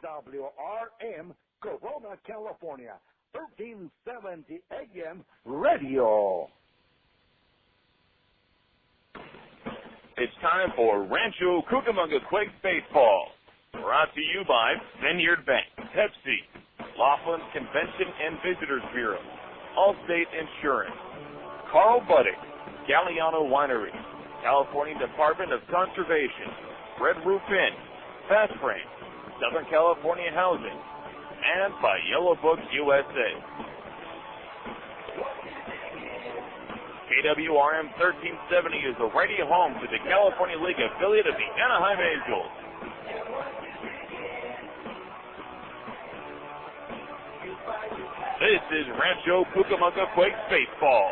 WRM, Corona, California, 1370 AM radio. It's time for Rancho Cucamonga Quakes baseball. Brought to you by Vineyard Bank, Pepsi, Laughlin Convention and Visitors Bureau, Allstate Insurance, Carl Buddick, Galliano Winery, California Department of Conservation, Red Roof Inn, Fast Frame, Southern California Housing, and by Yellow Book USA. KWRM 1370 is the radio home to the California League affiliate of the Anaheim Angels. This is Rancho Cucamonga Quakes baseball.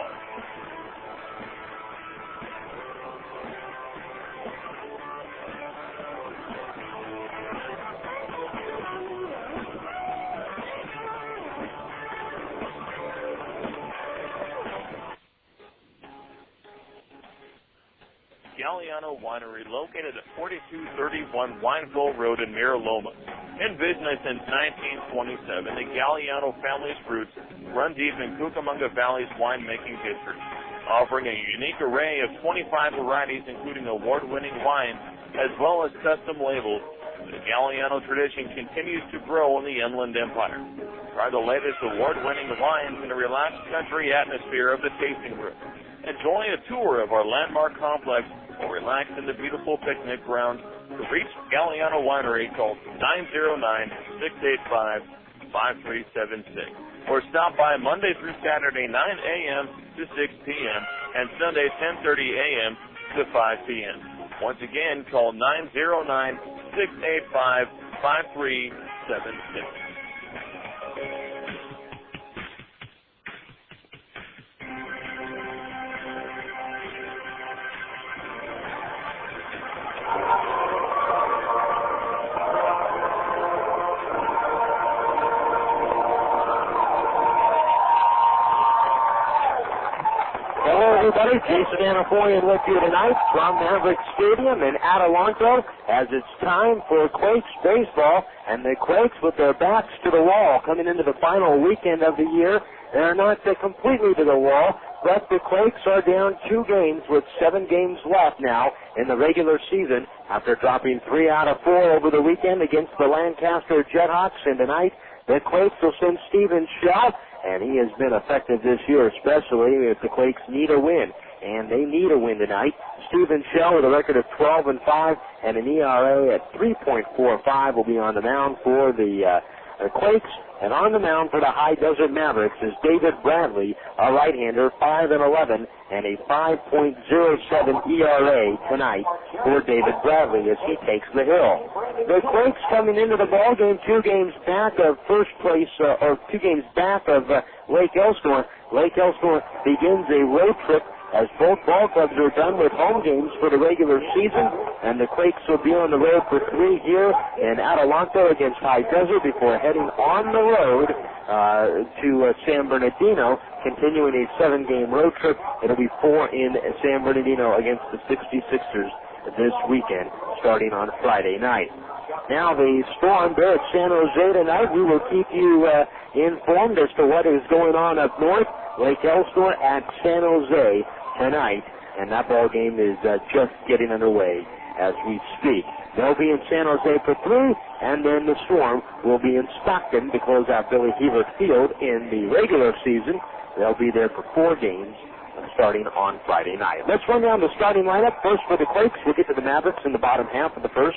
Galliano Winery, located at 4231 Wineville Road in Mira Loma. In business since 1927, the Galliano family's roots run deep in Cucamonga Valley's winemaking history, offering a unique array of 25 varieties, including award-winning wines, as well as custom labels. The Galliano tradition continues to grow in the Inland Empire. Try the latest award-winning wines in a relaxed country atmosphere of the tasting room. Enjoy a tour of our landmark complex or relax in the beautiful picnic ground. To reach Galliano Winery, call 909-685-5376 or stop by Monday through Saturday 9 a.m. to 6 p.m. and Sunday 10:30 a.m. to 5 p.m. Once again, call 909-685-5376. Everybody, Jason Anafoyan with you tonight from Mavericks Stadium in Adelanto as it's time for Quakes baseball, and the Quakes with their backs to the wall coming into the final weekend of the year. They're not completely to the wall, but the Quakes are down 2 games with 7 games left now in the regular season after dropping 3 out of 4 over the weekend against the Lancaster Jethawks, and tonight the Quakes will send Steven Shell, and he has been effective this year, especially if the Quakes need a win. And they need a win tonight. Steven Shell with a record of 12-5 and an ERA at 3.45 will be on the mound for the Quakes. And on the mound for the High Desert Mavericks is David Bradley, a right-hander, 5-11 and a 5.07 ERA tonight for David Bradley as he takes the hill. The Quakes coming into the ball game 2 games back of first place, or 2 games back of Lake Elsinore. Lake Elsinore begins a road trip as both ball clubs are done with home games for the regular season, and the Quakes will be on the road for 3 here in Adelanto against High Desert before heading on the road to San Bernardino, continuing a 7-game road trip. It'll be 4 in San Bernardino against the 66ers this weekend, starting on Friday night. Now the Storm, they're at San Jose tonight. We will keep you informed as to what is going on up north. Lake Elsinore at San Jose tonight, and that ball game is just getting underway as we speak. They'll be in San Jose for 3, and then the Storm will be in Stockton to close out Billy Hebert Field in the regular season. They'll be there for 4 games starting on Friday night. Let's run down the starting lineup. First for the Quakes, we'll get to the Mavericks in the bottom half of the first.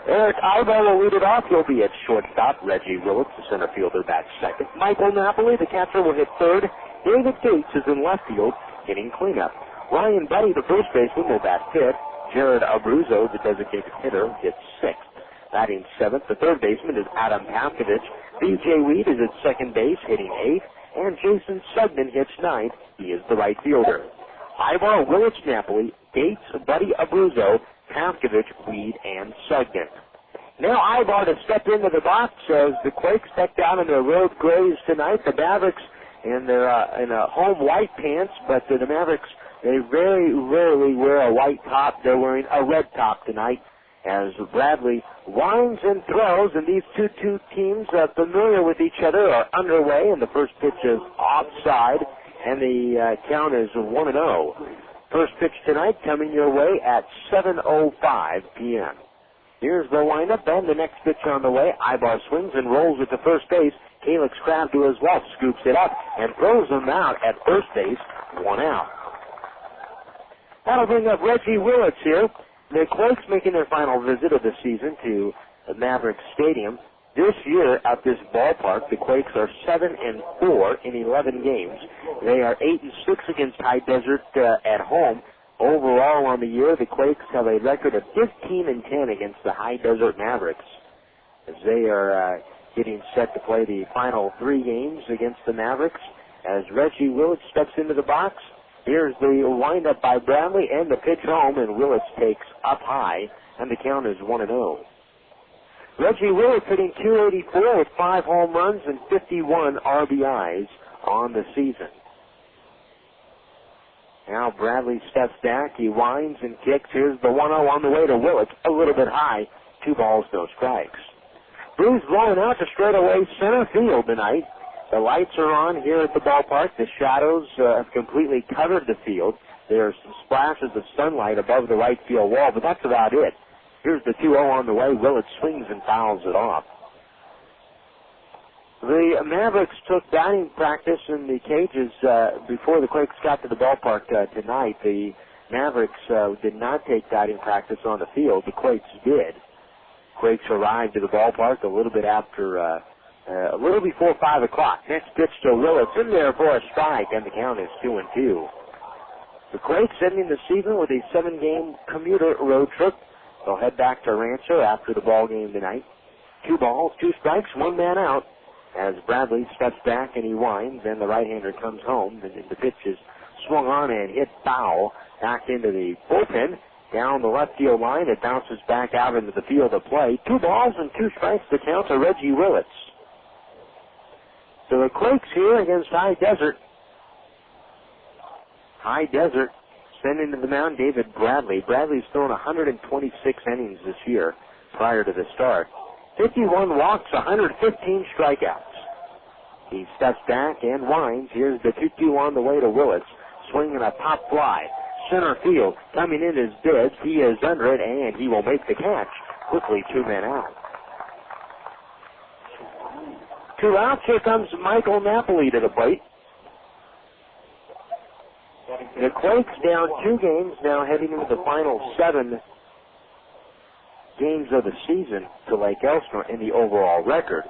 Eric Ivar will lead it off. He'll be at shortstop. Reggie Willits, the center fielder, bats second. Michael Napoli, the catcher, will hit third. David Gates is in left field, hitting cleanup. Ryan Buddy, the first baseman, will bat fifth. Jared Abruzzo, the designated hitter, hits sixth. Batting seventh, the third baseman is Adam Pavkovich. B.J. Weed is at second base, hitting eighth. And Jason Sugden hits ninth. He is the right fielder. Ivar, Willits, Napoli, Gates, Buddy, Abruzzo, Pavkovich, Weed, and Sugden. Now Ivar to step into the box as the Quakes deck down in their road grays tonight. The Mavericks in their in a home white pants, but the Mavericks, they very rarely wear a white top. They're wearing a red top tonight. as Bradley winds and throws, and these two teams familiar with each other are underway, and the first pitch is offside, and the count is 1-0. First pitch tonight coming your way at 7:05 p.m. Here's the windup, and the next pitch on the way. Ibar swings and rolls it to first base. Calix Crabb to his left, scoops it up, and throws him out at first base, 1 out. That'll bring up Reggie Willits here. The Quakes making their final visit of the season to the Mavericks Stadium. This year at this ballpark, the Quakes are 7-4 in 11 games. They are 8-6 against High Desert at home. Overall on the year, the Quakes have a record of 15-10 against the High Desert Mavericks, as they are getting set to play the final 3 games against the Mavericks. As Reggie Willits steps into the box, here's the windup by Bradley and the pitch home, and Willits takes up high, and the count is 1-0. Reggie Willits hitting .284 with 5 home runs and 51 RBIs on the season. Now Bradley steps back, he winds and kicks. Here's the 1-0 on the way to Willits, a little bit high, 2 balls, no strikes. Bruce blowing out to straightaway center field tonight. The lights are on here at the ballpark. The shadows have completely covered the field. There are some splashes of sunlight above the right field wall, but that's about it. Here's the 2-0 on the way. Willits swings and fouls it off. The Mavericks took batting practice in the cages before the Quakes got to the ballpark tonight. The Mavericks did not take batting practice on the field. The Quakes did. Quakes arrived at the ballpark a little bit after, a little before 5 o'clock. Next pitch to Willits, in there for a strike, and the count is 2-2. The Quakes ending the season with a 7-game commuter road trip. They'll head back to Rancho after the ball game tonight. 2 balls, 2 strikes, 1 man out. As Bradley steps back and he winds, and the right-hander comes home. And the pitch is swung on and hit foul back into the bullpen. Down the left field line, it bounces back out into the field of play. 2 balls and 2 strikes to count to Reggie Willits. So the Quakes here against High Desert. High Desert sending to the mound David Bradley. Bradley's thrown 126 innings this year prior to the start. 51 walks, 115 strikeouts. He steps back and winds. Here's the 2-2 on the way to Willits. Swinging a pop fly. Center field. Coming in is Bids. He is under it, and he will make the catch. Quickly, 2 men out. 2 outs. Here comes Michael Napoli to the plate. The Quakes down 2 games now, heading into the final 7 games of the season to Lake Elsinore in the overall record.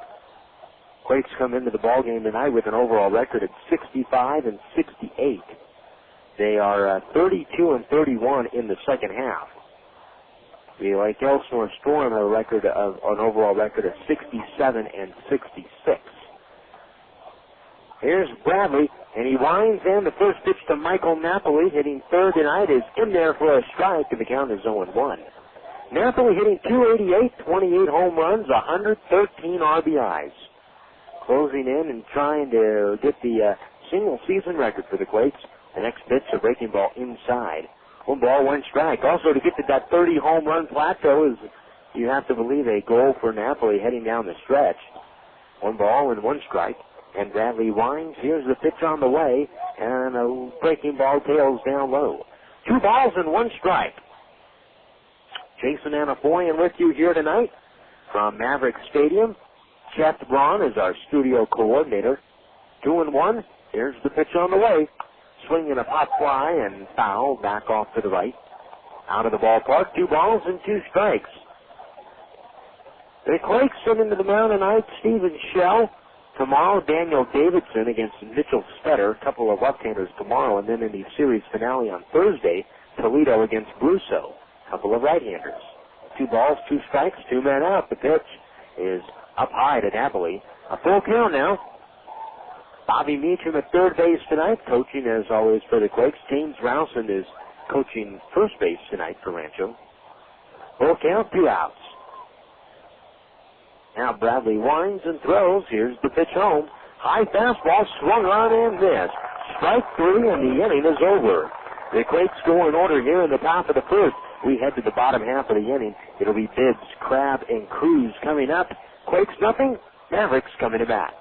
Quakes come into the ball game tonight with an overall record of 65-68. They are 32-31 in the second half. The Lake Elsinore Storm have an overall record of 67-66. Here's Bradley, and he winds in. The first pitch to Michael Napoli, hitting third tonight, is in there for a strike, and the count is 0-1. Napoli hitting .288, 28 home runs, 113 RBIs. Closing in and trying to get the single-season record for the Quakes. The next pitch, a breaking ball inside. 1 ball, 1 strike. Also, to get to that 30 home run plateau is, you have to believe, a goal for Napoli heading down the stretch. 1 ball and 1 strike. And Bradley winds. Here's the pitch on the way, and a breaking ball tails down low. 2 balls and 1 strike. Jason Anafoyan with you here tonight from Mavericks Stadium. Chet Braun is our studio coordinator. 2-1. Here's the pitch on the way. Swinging a pop fly and foul back off to the right. Out of the ballpark. 2 balls and 2 strikes. The Quakes send into the mound tonight Stephen Shell. Tomorrow, Daniel Davidson against Mitchell Spetter. A couple of left-handers tomorrow. And then in the series finale on Thursday, Toledo against Brusso. A couple of right-handers. 2 balls, 2 strikes, 2 men out. The pitch is up high to Napoli. A full count now. Bobby Meacham at third base tonight, coaching as always for the Quakes. James Rousen is coaching first base tonight for Rancho. Full count, 2 outs. Now Bradley winds and throws. Here's the pitch home. High fastball swung on and missed. Strike 3, and the inning is over. The Quakes go in order here in the top of the first. we head to the bottom half of the inning. It'll be Bibbs, Crab, and Cruz coming up. Quakes nothing, Mavericks coming to bat.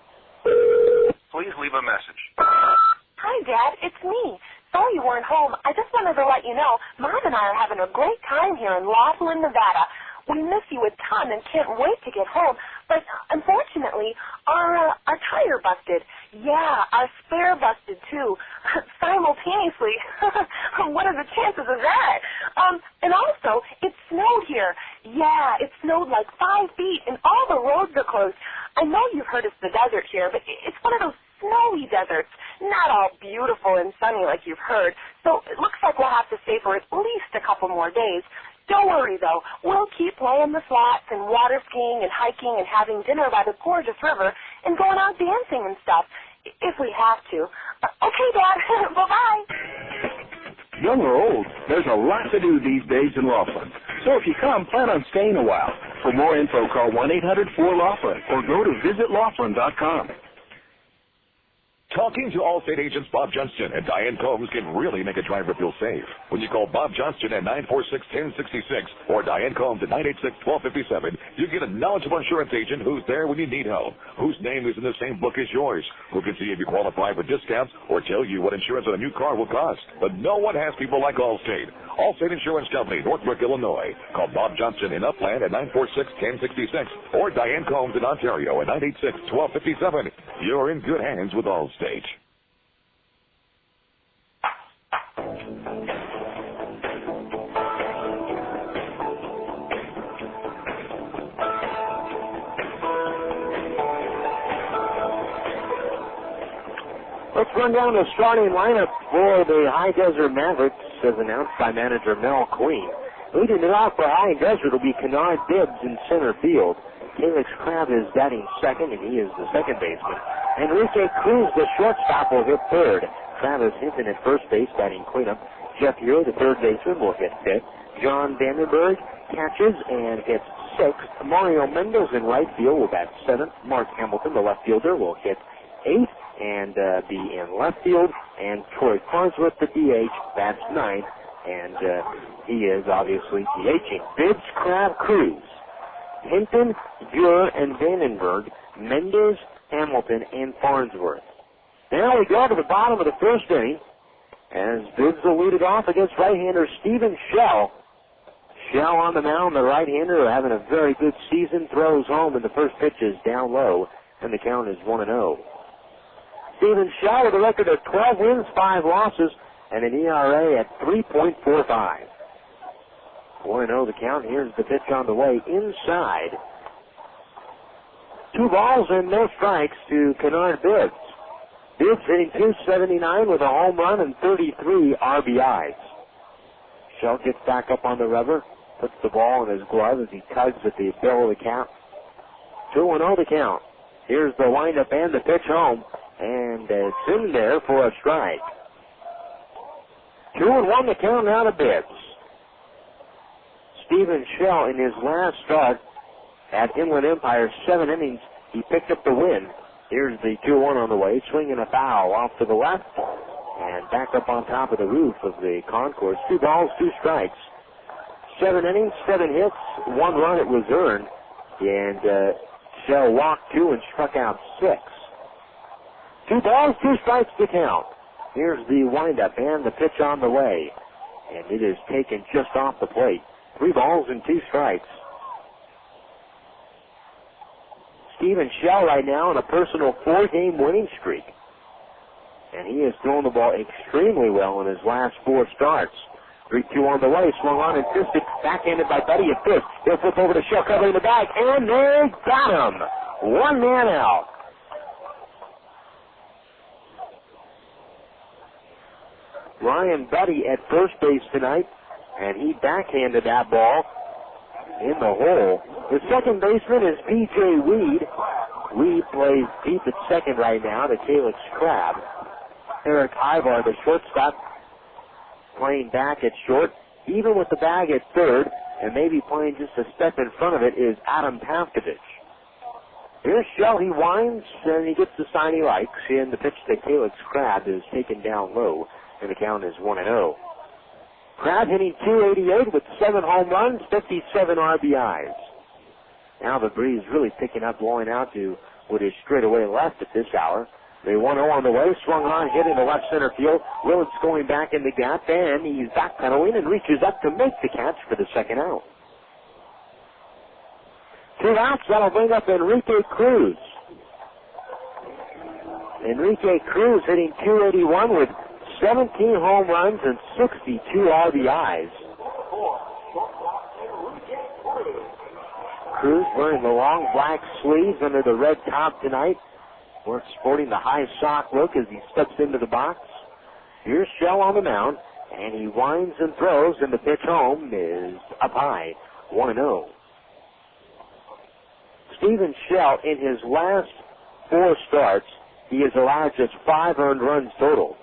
Please leave a message. Hi, Dad. It's me. Sorry you weren't home. I just wanted to let you know Mom and I are having a great time here in Laughlin, Nevada. We miss you a ton and can't wait to get home. But unfortunately, our tire busted. Yeah, our spare busted too, simultaneously. What are the chances of that? And also, it snowed here. Yeah, it snowed like 5 feet, and all the roads are closed. I know you've heard it's the desert here, but it's one of those snowy deserts, not all beautiful and sunny like you've heard. So it looks like we'll have to stay for at least a couple more days. Don't worry, though. We'll keep playing the slots and water skiing and hiking and having dinner by the gorgeous river and going out dancing and stuff, if we have to. Okay, Dad. Bye-bye. Young or old, there's a lot to do these days in Laughlin. So if you come, plan on staying a while. For more info, call 1-800-4-LAUGHLIN or go to visitlaughlin.com. Talking to Allstate agents Bob Johnston and Diane Combs can really make a driver feel safe. When you call Bob Johnston at 946-1066 or Diane Combs at 986-1257, you get a knowledgeable insurance agent who's there when you need help, whose name is in the same book as yours, who can see if you qualify for discounts or tell you what insurance on a new car will cost. But no one has people like Allstate. Allstate Insurance Company, Northbrook, Illinois. Call Bob Johnston in Upland at 946-1066 or Diane Combs in Ontario at 986-1257. You're in good hands with Allstate. Let's run down the starting lineup for the High Desert Mavericks, as announced by manager Mel Queen. Leading it off for High Desert will be Kennard Bibbs in center field. Felix Crab is batting second, and he is the second baseman. Enrique Cruz, the shortstop, will hit third. Travis Hinton at first base, batting cleanup. Jeff Hero, the third baseman, will hit fifth. John Vandenberg catches and hits sixth. Mario Mendez in right field will bat seventh. Mark Hamilton, the left fielder, will hit eighth and be in left field. And Troy Farnsworth, the DH, bats ninth, and he is obviously DHing. Bibbs, Crab, Cruz, Hinton, Buer, and Vandenberg, Mendez, Hamilton, and Farnsworth. Now we go to the bottom of the first inning as Bibbs will lead it off against right-hander Stephen Shell. Shell on the mound, the right-hander, having a very good season, throws home, and the first pitch is down low, and the count is 1-0. Stephen Shell with a record of 12 wins, 5 losses, and an ERA at 3.45. 1-0 the count. Here's the pitch on the way inside. 2 balls and no strikes to Kennard Bibbs. Bibbs hitting .279 with a home run and 33 RBIs. Shell gets back up on the rubber, puts the ball in his glove as he tugs at the bill of the count. 2-0 the count. Here's the windup and the pitch home, and it's in there for a strike. 2-1 the count now to Bibbs. Stephen Shell, in his last start at Inland Empire, 7 innings, he picked up the win. Here's the 2-1 on the way, swinging a foul off to the left and back up on top of the roof of the concourse. 2 balls, 2 strikes. 7 innings, 7 hits, 1 run. It was earned, and Shell walked 2 and struck out 6. 2 balls, 2 strikes to count. Here's the windup and the pitch on the way, and it is taken just off the plate. 3 balls and 2 strikes. Stephen Shell right now on a personal 4-game winning streak. And he has thrown the ball extremely well in his last 4 starts. 3-2 on the way, swung on and fisted, backhanded by Buddy at first. He'll flip over to Shell, covering the bag, and they got him. 1 man out. Ryan Buddy at first base tonight, and he backhanded that ball in the hole. The second baseman is P.J. Weed. Weed plays deep at second right now to Felix Crab. Eric Ivar, the shortstop, playing back at short. Even with the bag at third, and maybe playing just a step in front of it, is Adam Pavkovich. Here's Shell. He winds, and he gets the sign he likes. And the pitch to Felix Crab is taken down low, and the count is 1-0. Crab hitting .288 with 7 home runs, 57 RBIs. Now the breeze really picking up, blowing out to what is straightaway left at this hour. The 1-0 on the way, swung on, hit into left center field. Willetts going back in the gap, and he's backpedaling and reaches up to make the catch for the second out. 2 outs, that'll bring up Enrique Cruz. Enrique Cruz hitting .281 with 17 home runs and 62 RBIs. Cruz wearing the long black sleeves under the red top tonight. We're sporting the high sock look as he steps into the box. Here's Shell on the mound, and he winds and throws, and the pitch home is up high, 1-0. Steven Shell, in his last 4 starts, he has allowed just 5 earned runs total.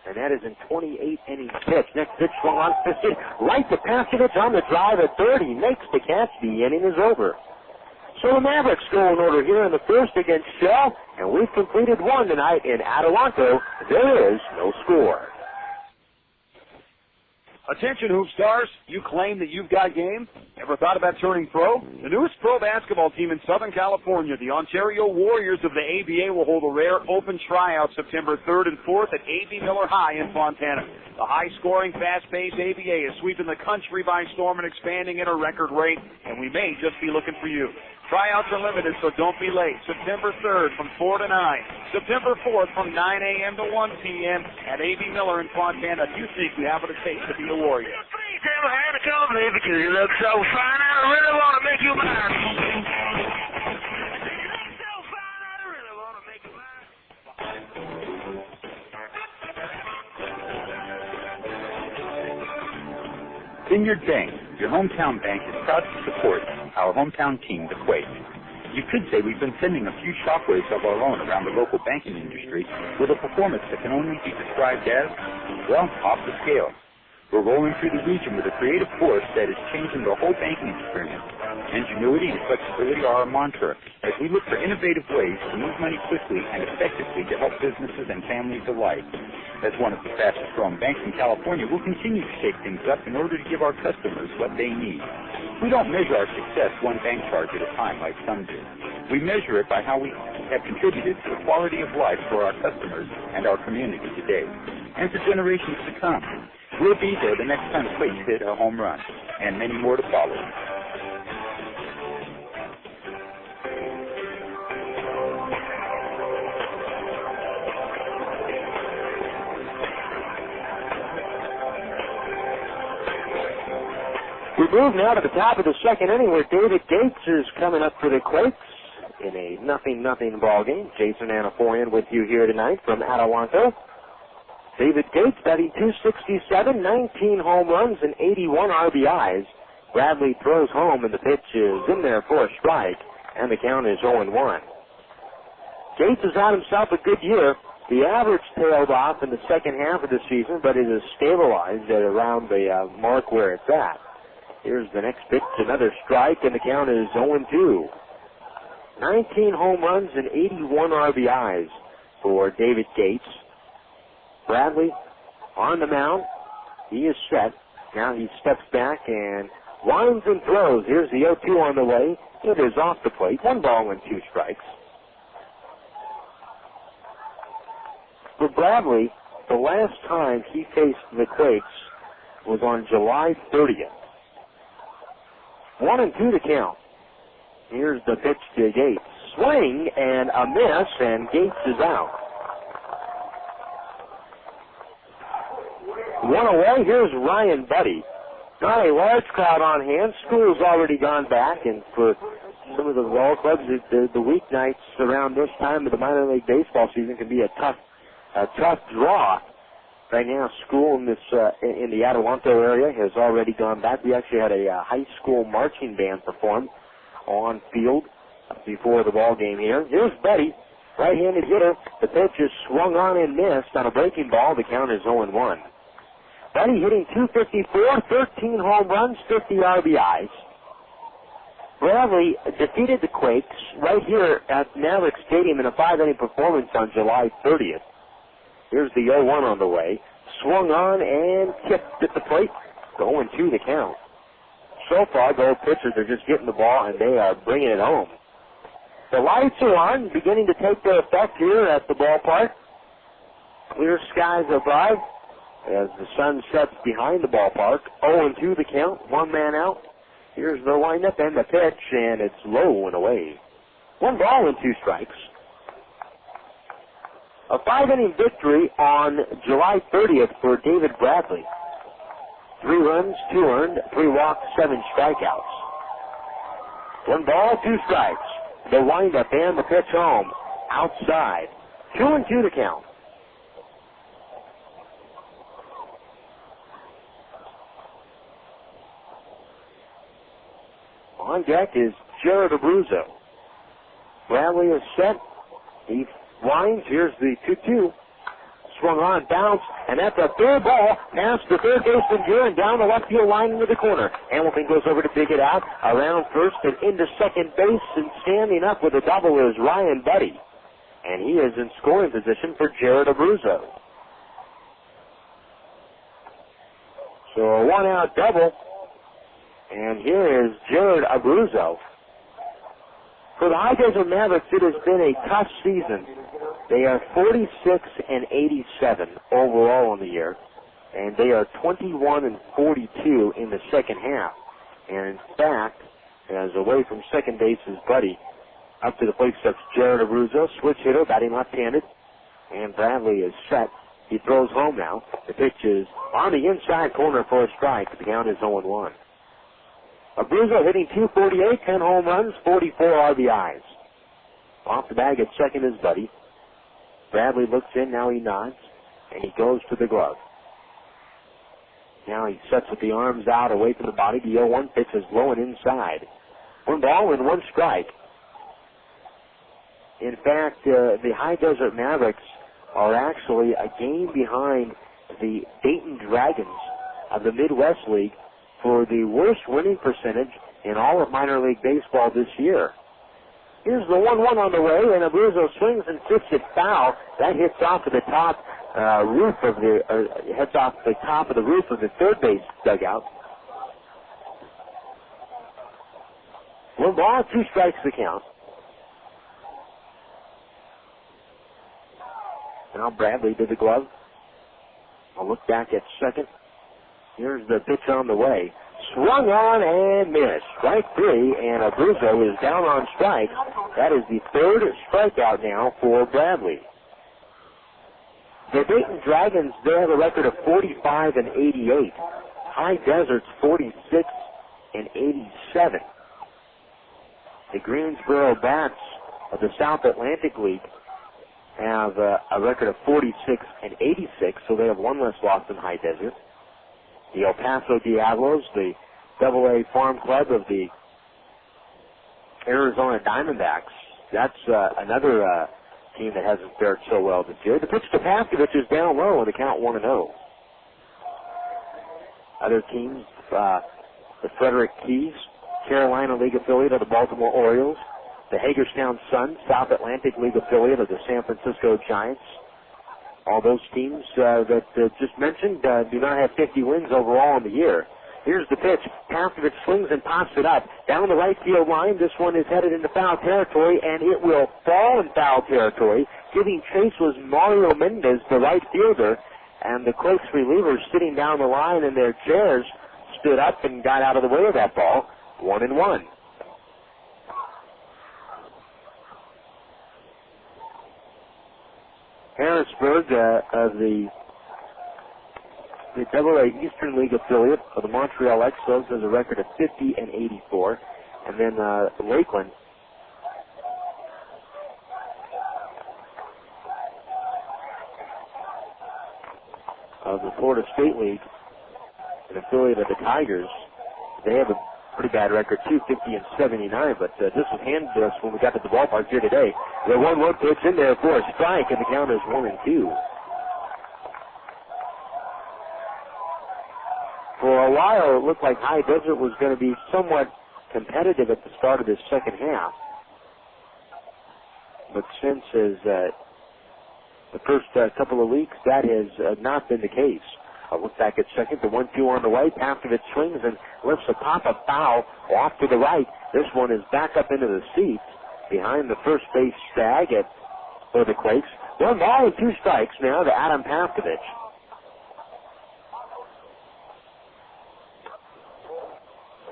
And that is in 28 innings pitched. Next pitch swung on, right to Pasovich on the drive at third. He makes the catch. The inning is over. So the Mavericks go in order here in the first against Shell, and we've completed 1 tonight in Adelanto. There is no score. Attention, hoop stars. You claim that you've got game? Ever thought about turning pro? The newest pro basketball team in Southern California, the Ontario Warriors of the ABA, will hold a rare open tryout September 3rd and 4th at A.B. Miller High in Fontana. The high-scoring, fast-paced ABA is sweeping the country by storm and expanding at a record rate, and we may just be looking for you. Tryouts are limited, so don't be late. September 3rd from 4 to 9. September 4th from 9 a.m. to 1 p.m. at A.B. Miller in Fontana. If you think you have what it takes to be a Warrior. Tell me how to come here because you look so fine. I really want to make you mine. You look so fine. I really want to make you mine. Vineyard Bank, your hometown bank, is proud to support our hometown team, the Quakes. You could say we've been sending a few shockwaves of our own around the local banking industry with a performance that can only be described as, well, off the scale. We're rolling through the region with a creative force that is changing the whole banking experience. Ingenuity and flexibility are our mantra as we look for innovative ways to move money quickly and effectively to help businesses and families alike. As one of the fastest growing banks in California, we'll continue to shake things up in order to give our customers what they need. We don't measure our success one bank charge at a time like some do. We measure it by how we have contributed to the quality of life for our customers and our community today, and for generations to come. We'll be there the next time the Quakes hit a home run, and many more to follow. We move now to the top of the second inning where David Gates is coming up for the Quakes in a 0-0 ball game. Jason Anaforian with you here tonight from Adelanto. David Gates batting .267, 19 home runs and 81 RBIs. Bradley throws home and the pitch is in there for a strike, and the count is 0-1. Gates has had himself a good year. The average tailed off in the second half of the season, but it has stabilized at around the mark where it's at. Here's the next pitch, another strike, and the count is 0-2. 19 home runs and 81 RBIs for David Gates. Bradley on the mound. He is set. Now he steps back and winds and throws. Here's the 0-2 on the way. It is off the plate. 1 ball and 2 strikes. For Bradley, the last time he faced the Quakes was on July 30th. 1-2 to count. Here's the pitch to Gates. Swing and a miss, and Gates is out. 1 away. Here's Ryan Buddy. Not a large crowd on hand. School's already gone back, and for some of the ball clubs, the weeknights around this time of the minor league baseball season can be a tough draw. Right now, school in the Adelanto area has already gone back. We actually had a high school marching band perform on field before the ball game here. Here's Buddy, right-handed hitter. The pitch is swung on and missed on a breaking ball. The count is 0-1. Buddy hitting .254, 13 home runs, 50 RBIs. Bradley defeated the Quakes right here at Mavericks Stadium in a 5-inning performance on July 30th. Here's the 0-1 on the way. swung on and tipped at the plate. 0-2 the count. So far, both pitchers are just getting the ball and they are bringing it home. The lights are on, beginning to take their effect here at the ballpark. Clear skies above as the sun sets behind the ballpark. 0-2 the count, one man out. Here's the windup and the pitch, and it's low and away. 1 ball and 2 strikes. A 5-inning victory on July 30th for David Bradley. 3 runs, 2 earned, 3 walks, 7 strikeouts. 1 ball, 2 strikes. The windup and the pitch home. Outside. 2-2 the count. On deck is Jared Abruzzo. Bradley is set. He winds. Here's the 2-2. Swung on, bounce, and that's a third ball past the third baseman here and down the left field line into the corner. Hamilton goes over to dig it out, around first and into second base, and standing up with a double is Ryan Buddy. And he is in scoring position for Jared Abruzzo. So a 1-out double. And here is Jared Abruzzo. For the High Desert Mavericks, it has been a tough season. They are 46-87 overall in the year, and they are 21-42 in the second half. And in fact, as away from second base is Buddy, up to the plate steps Jared Abruzzo, switch hitter, batting left-handed, and Bradley is set. He throws home now. The pitch is on the inside corner for a strike. The count is 0-1. Abruzzo hitting .248, 10 home runs, 44 RBIs. Off the bag at second is Buddy. Bradley looks in, now he nods, and he goes to the glove. Now he sets with the arms out away from the body. The 0-1 pitch is low and inside. 1 ball and 1 strike. In fact, the High Desert Mavericks are actually a game behind the Dayton Dragons of the Midwest League for the worst winning percentage in all of minor league baseball this year. Here's the 1-1 on the way, and Abruzzo swings and tips it foul. That hits off of the top roof of the heads off the top of the roof of the third base dugout. 1 ball, 2 strikes the count. Now Bradley to the glove. I'll look back at second. Here's the pitch on the way. Swung on and missed. Strike 3, and Abruzzo is down on strikes. That is the third strikeout now for Bradley. The Dayton Dragons, they have a record of 45-88. High Desert's 46-87. The Greensboro Bats of the South Atlantic League have a record of 46-86, so they have 1 less loss than High Desert. The El Paso Diablos, the AA Farm Club of the Arizona Diamondbacks, that's another team that hasn't fared so well this year. The pitch to Paskovich is down low and the count 1-0. Other teams, the Frederick Keys, Carolina League affiliate of the Baltimore Orioles, the Hagerstown Suns, South Atlantic League affiliate of the San Francisco Giants. All those teams that just mentioned do not have 50 wins overall in the year. Here's the pitch. Paskovich swings and pops it up. Down the right field line, this one is headed into foul territory, and it will fall in foul territory. Giving chase was Mario Mendez, the right fielder, and the Quakes relievers sitting down the line in their chairs stood up and got out of the way of that ball. 1-1. Harrisburg of the AA Eastern League affiliate of the Montreal Expos has a record of 50-84. And then Lakeland of the Florida State League, an affiliate of the Tigers, they have a pretty bad record too, 50-79, but this was handed to us when we got to the ballpark here today. The 1-1 pitch in there for a strike, and the count is 1-2. For a while, it looked like High Desert was going to be somewhat competitive at the start of this second half. But since, as the first couple of weeks, that has not been the case. Look back at second, the 1-2 on the way. Pavkovich swings and lifts a pop-up foul off to the right. This one is back up into the seats behind the first base stag for the Quakes. 1 ball and 2 strikes now to Adam Pavkovich.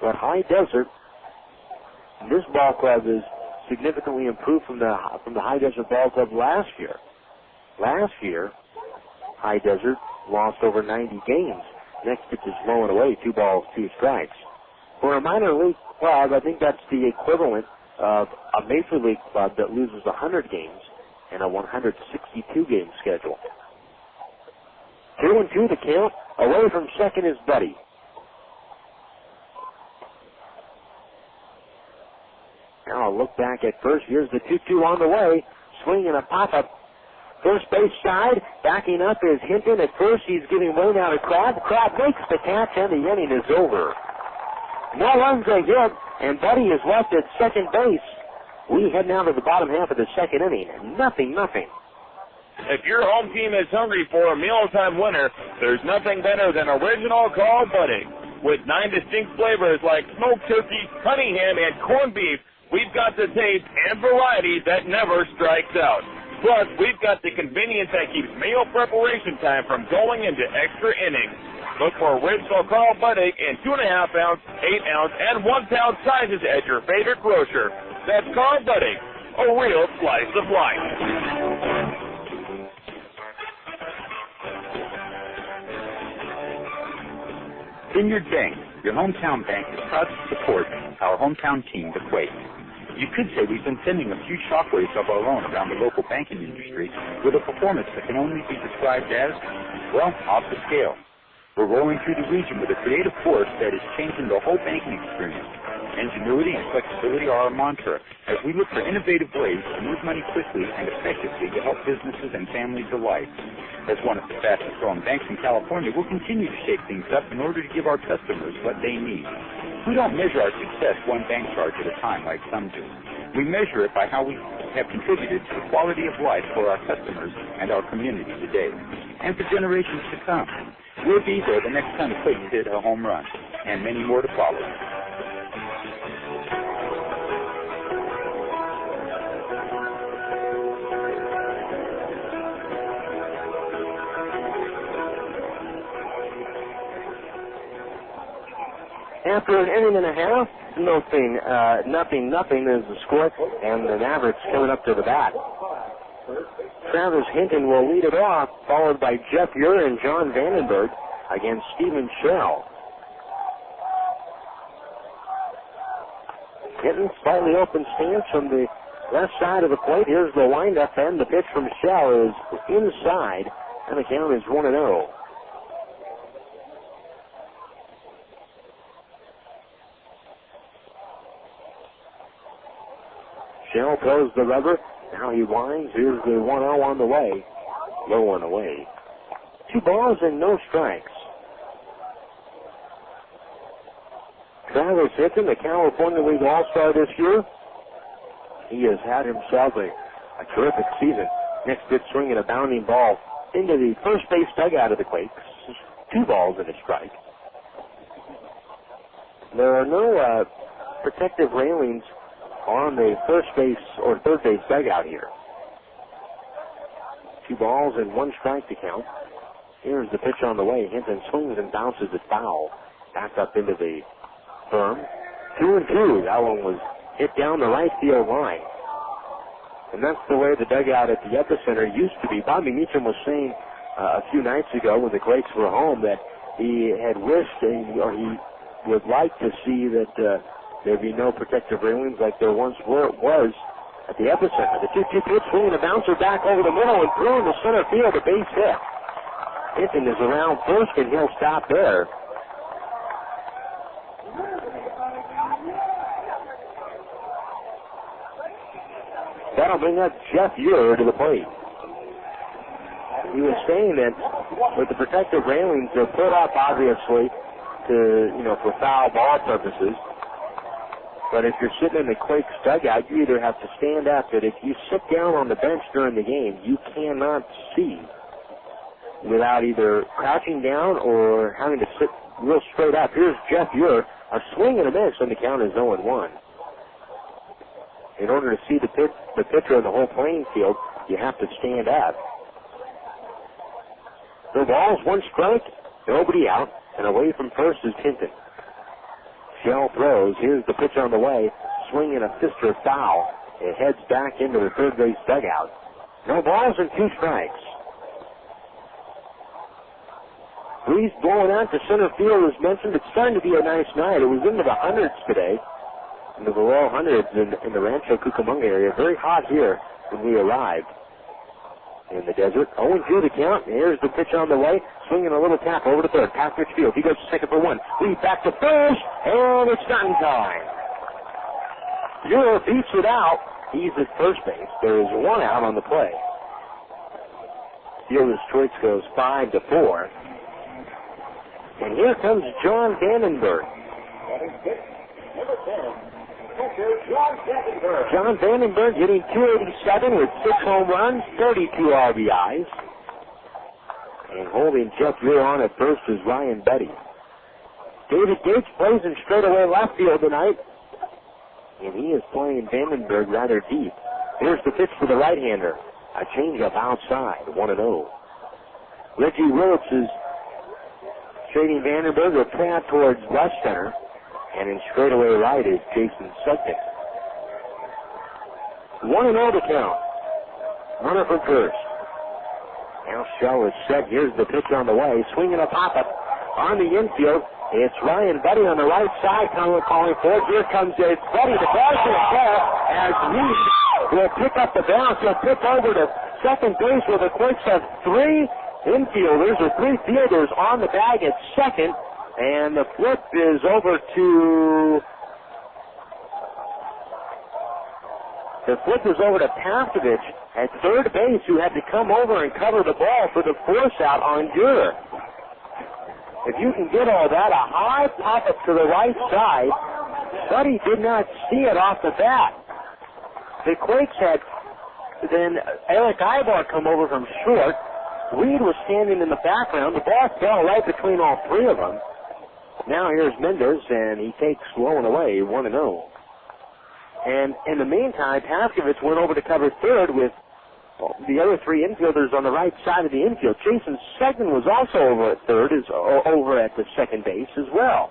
But High Desert, this ball club is significantly improved from the High Desert Ball Club last year. Last year, High Desert lost over 90 games. Next pitch is low and away, 2 balls, 2 strikes. For a minor league club, I think that's the equivalent of a major league club that loses 100 games and a 162-game schedule. 2-2 the count. Away from second is Buddy. Now I'll look back at first. Here's the 2-2 on the way. Swinging a pop-up. First base side, backing up is Hinton. At first, he's giving way now to Crab. Crab makes the catch, and the inning is over. No runs are hit, and Buddy is left at second base. We head now to the bottom half of the second inning. Nothing. If your home team is hungry for a mealtime winner, there's nothing better than Original Called Buddy. With 9 distinct flavors like smoked turkey, honey ham, and corned beef, we've got the taste and variety that never strikes out. Plus, we've got the convenience that keeps meal preparation time from going into extra innings. Look for Original Called Buddy in 2.5 ounce, 8 ounce, and 1 pound sizes at your favorite grocer. That's Called Buddy, a real slice of life. Vineyard Bank, your hometown bank, is proud to support our hometown team, the Quakes. You could say we've been sending a few shockwaves of our own around the local banking industry with a performance that can only be described as, well, off the scale. We're rolling through the region with a creative force that is changing the whole banking experience. Ingenuity and flexibility are our mantra as we look for innovative ways to move money quickly and effectively to help businesses and families alike. As one of the fastest growing banks in California, we'll continue to shake things up in order to give our customers what they need. We don't measure our success one bank charge at a time like some do. We measure it by how we have contributed to the quality of life for our customers and our community today, and for generations to come. We'll be there the next time the Quakes hit a home run, and many more to follow. After an inning and a half, nothing is the score, and the Mavericks coming up to the bat. Travis Hinton will lead it off, followed by Jeff Ure and John Vandenberg against Stephen Shell. Hinton slightly open stance from the left side of the plate. Here's the windup, and the pitch from Shell is inside, and the count is 1-0. Shell throws the rubber. Now he winds. Here's the 1-0 on the way. Low and away. 2 balls and no strikes. Travis Hinton, the California League All-Star this year. He has had himself a terrific season. Next pitch swinging a bounding ball into the first base dugout of the Quakes. 2 balls and a strike. There are no protective railings on the first base or third base dugout here. 2 balls and 1 strike to count. Here's the pitch on the way. Hinton swings and bounces it foul. Back up into the firm. 2-2. That one was hit down the right field line. And that's the way the dugout at the epicenter used to be. Bobby Meacham was saying a few nights ago when the Quakes were home that he had wished or he would like to see that there'd be no protective railings like there once was at the epicenter. The 2-2 pitch, swinging a bouncer back over the middle and through in the center field, a base hit. Hinton is around first, and he'll stop there. That'll bring up Jeff Ure to the plate. He was saying that with the protective railings, they're put up, obviously, for foul ball purposes. But if you're sitting in the Quakes dugout, you either have to stand up, but if you sit down on the bench during the game, you cannot see without either crouching down or having to sit real straight up. Here's Jeff Muir, a swing and a miss, and the count is 0-1. In order to see the pitcher in the whole playing field, you have to stand up. No balls, one strike, nobody out, and away from first is Hinton. Shell throws. Here's the pitch on the way. Swing and a fister foul. It heads back into the third base dugout. No balls and 2 strikes. Breeze blowing out to center field, as mentioned. It's starting to be a nice night. It was into the hundreds today, into the low hundreds in the Rancho Cucamonga area. Very hot here when we arrived in the desert. 0-2 the count. Here's the pitch on the way. Swinging a little tap over to third. Past field. He goes to second for 1. Lead back to first, and it's not in time. Euro beats it out. He's at first base. There is 1 out on the play. Fielder's choice goes 5-4. And here comes John Vandenberg. John Vandenberg hitting .287 with 6 home runs, 32 RBIs. And holding Jeff Muir on at first is Ryan Betty. David Gates plays in straightaway left field tonight. And he is playing Vandenberg rather deep. Here's the pitch for the right-hander. A changeup outside, 1-0. Reggie Willis is trading Vandenberg a pad towards left center. And in straightaway right is Jason Sutton. 1-0 to count. Runner from first. Now Shell is set. Here's the pitch on the way. Swinging a pop-up on the infield. It's Ryan Buddy on the right side calling for it. Here comes Buddy. The ball to the ball as Reese will pick up the bounce. He'll pick over to second base where the Quakes have 3 infielders or 3 fielders on the bag at second. And the flip is over to Pastovich at third base, who had to come over and cover the ball for the force out on Durer. If you can get all that, a high pop-up to the right side, but he did not see it off the bat. The Quakes had then Eric Ibar come over from short. Reed was standing in the background. The ball fell right between all 3 of them. Now here's Mendez, and he takes low and away, 1-0. And in the meantime, Paskovich went over to cover third with the other 3 infielders on the right side of the infield. Jason Segman was also over at third, is over at the second base as well.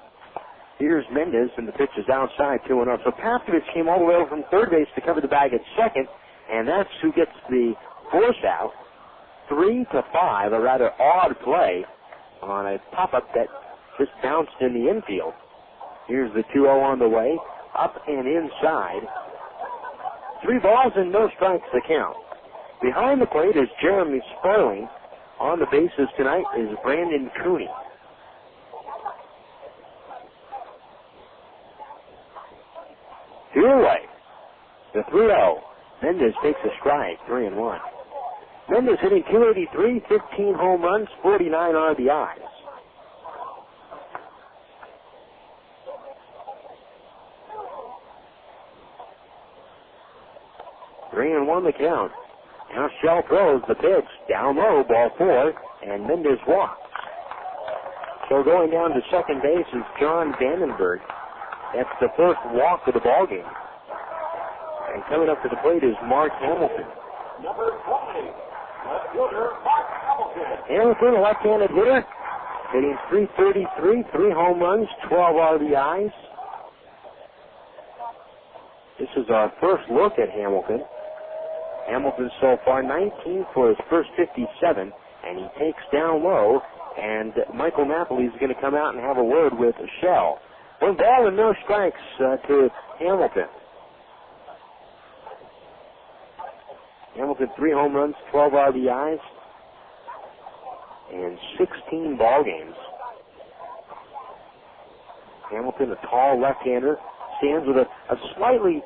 Here's Mendez, and the pitch is outside, 2-0. So Paskovich came all the way over from third base to cover the bag at second, and that's who gets the force out. 3-5, a rather odd play on a pop-up that just bounced in the infield. Here's the 2-0 on the way, up and inside. 3 balls and no strikes to count. Behind the plate is Jeremy Sperling. On the bases tonight is Brandon Cooney. Two away. The 3-0. Mendez takes a strike, 3-1. Mendez hitting .283, 15 home runs, 49 RBIs. Three and 1 the count. Now Shell throws the pitch down low, ball 4, and Mendez walks. So going down to second base is John Vandenberg. That's the first walk of the ball game. And coming up to the plate is Mark Hamilton. Number 20, left-fielder Mark Hamilton. Hamilton, a left-handed hitter, hitting .333, 3 home runs, 12 RBIs. This is our first look at Hamilton. Hamilton so far 19 for his first 57, and he takes down low, and Michael Napoli is going to come out and have a word with Shell. 1 ball and no strikes to Hamilton. Hamilton 3 home runs, 12 RBIs, and 16 ball games. Hamilton, a tall left-hander, stands with a slightly,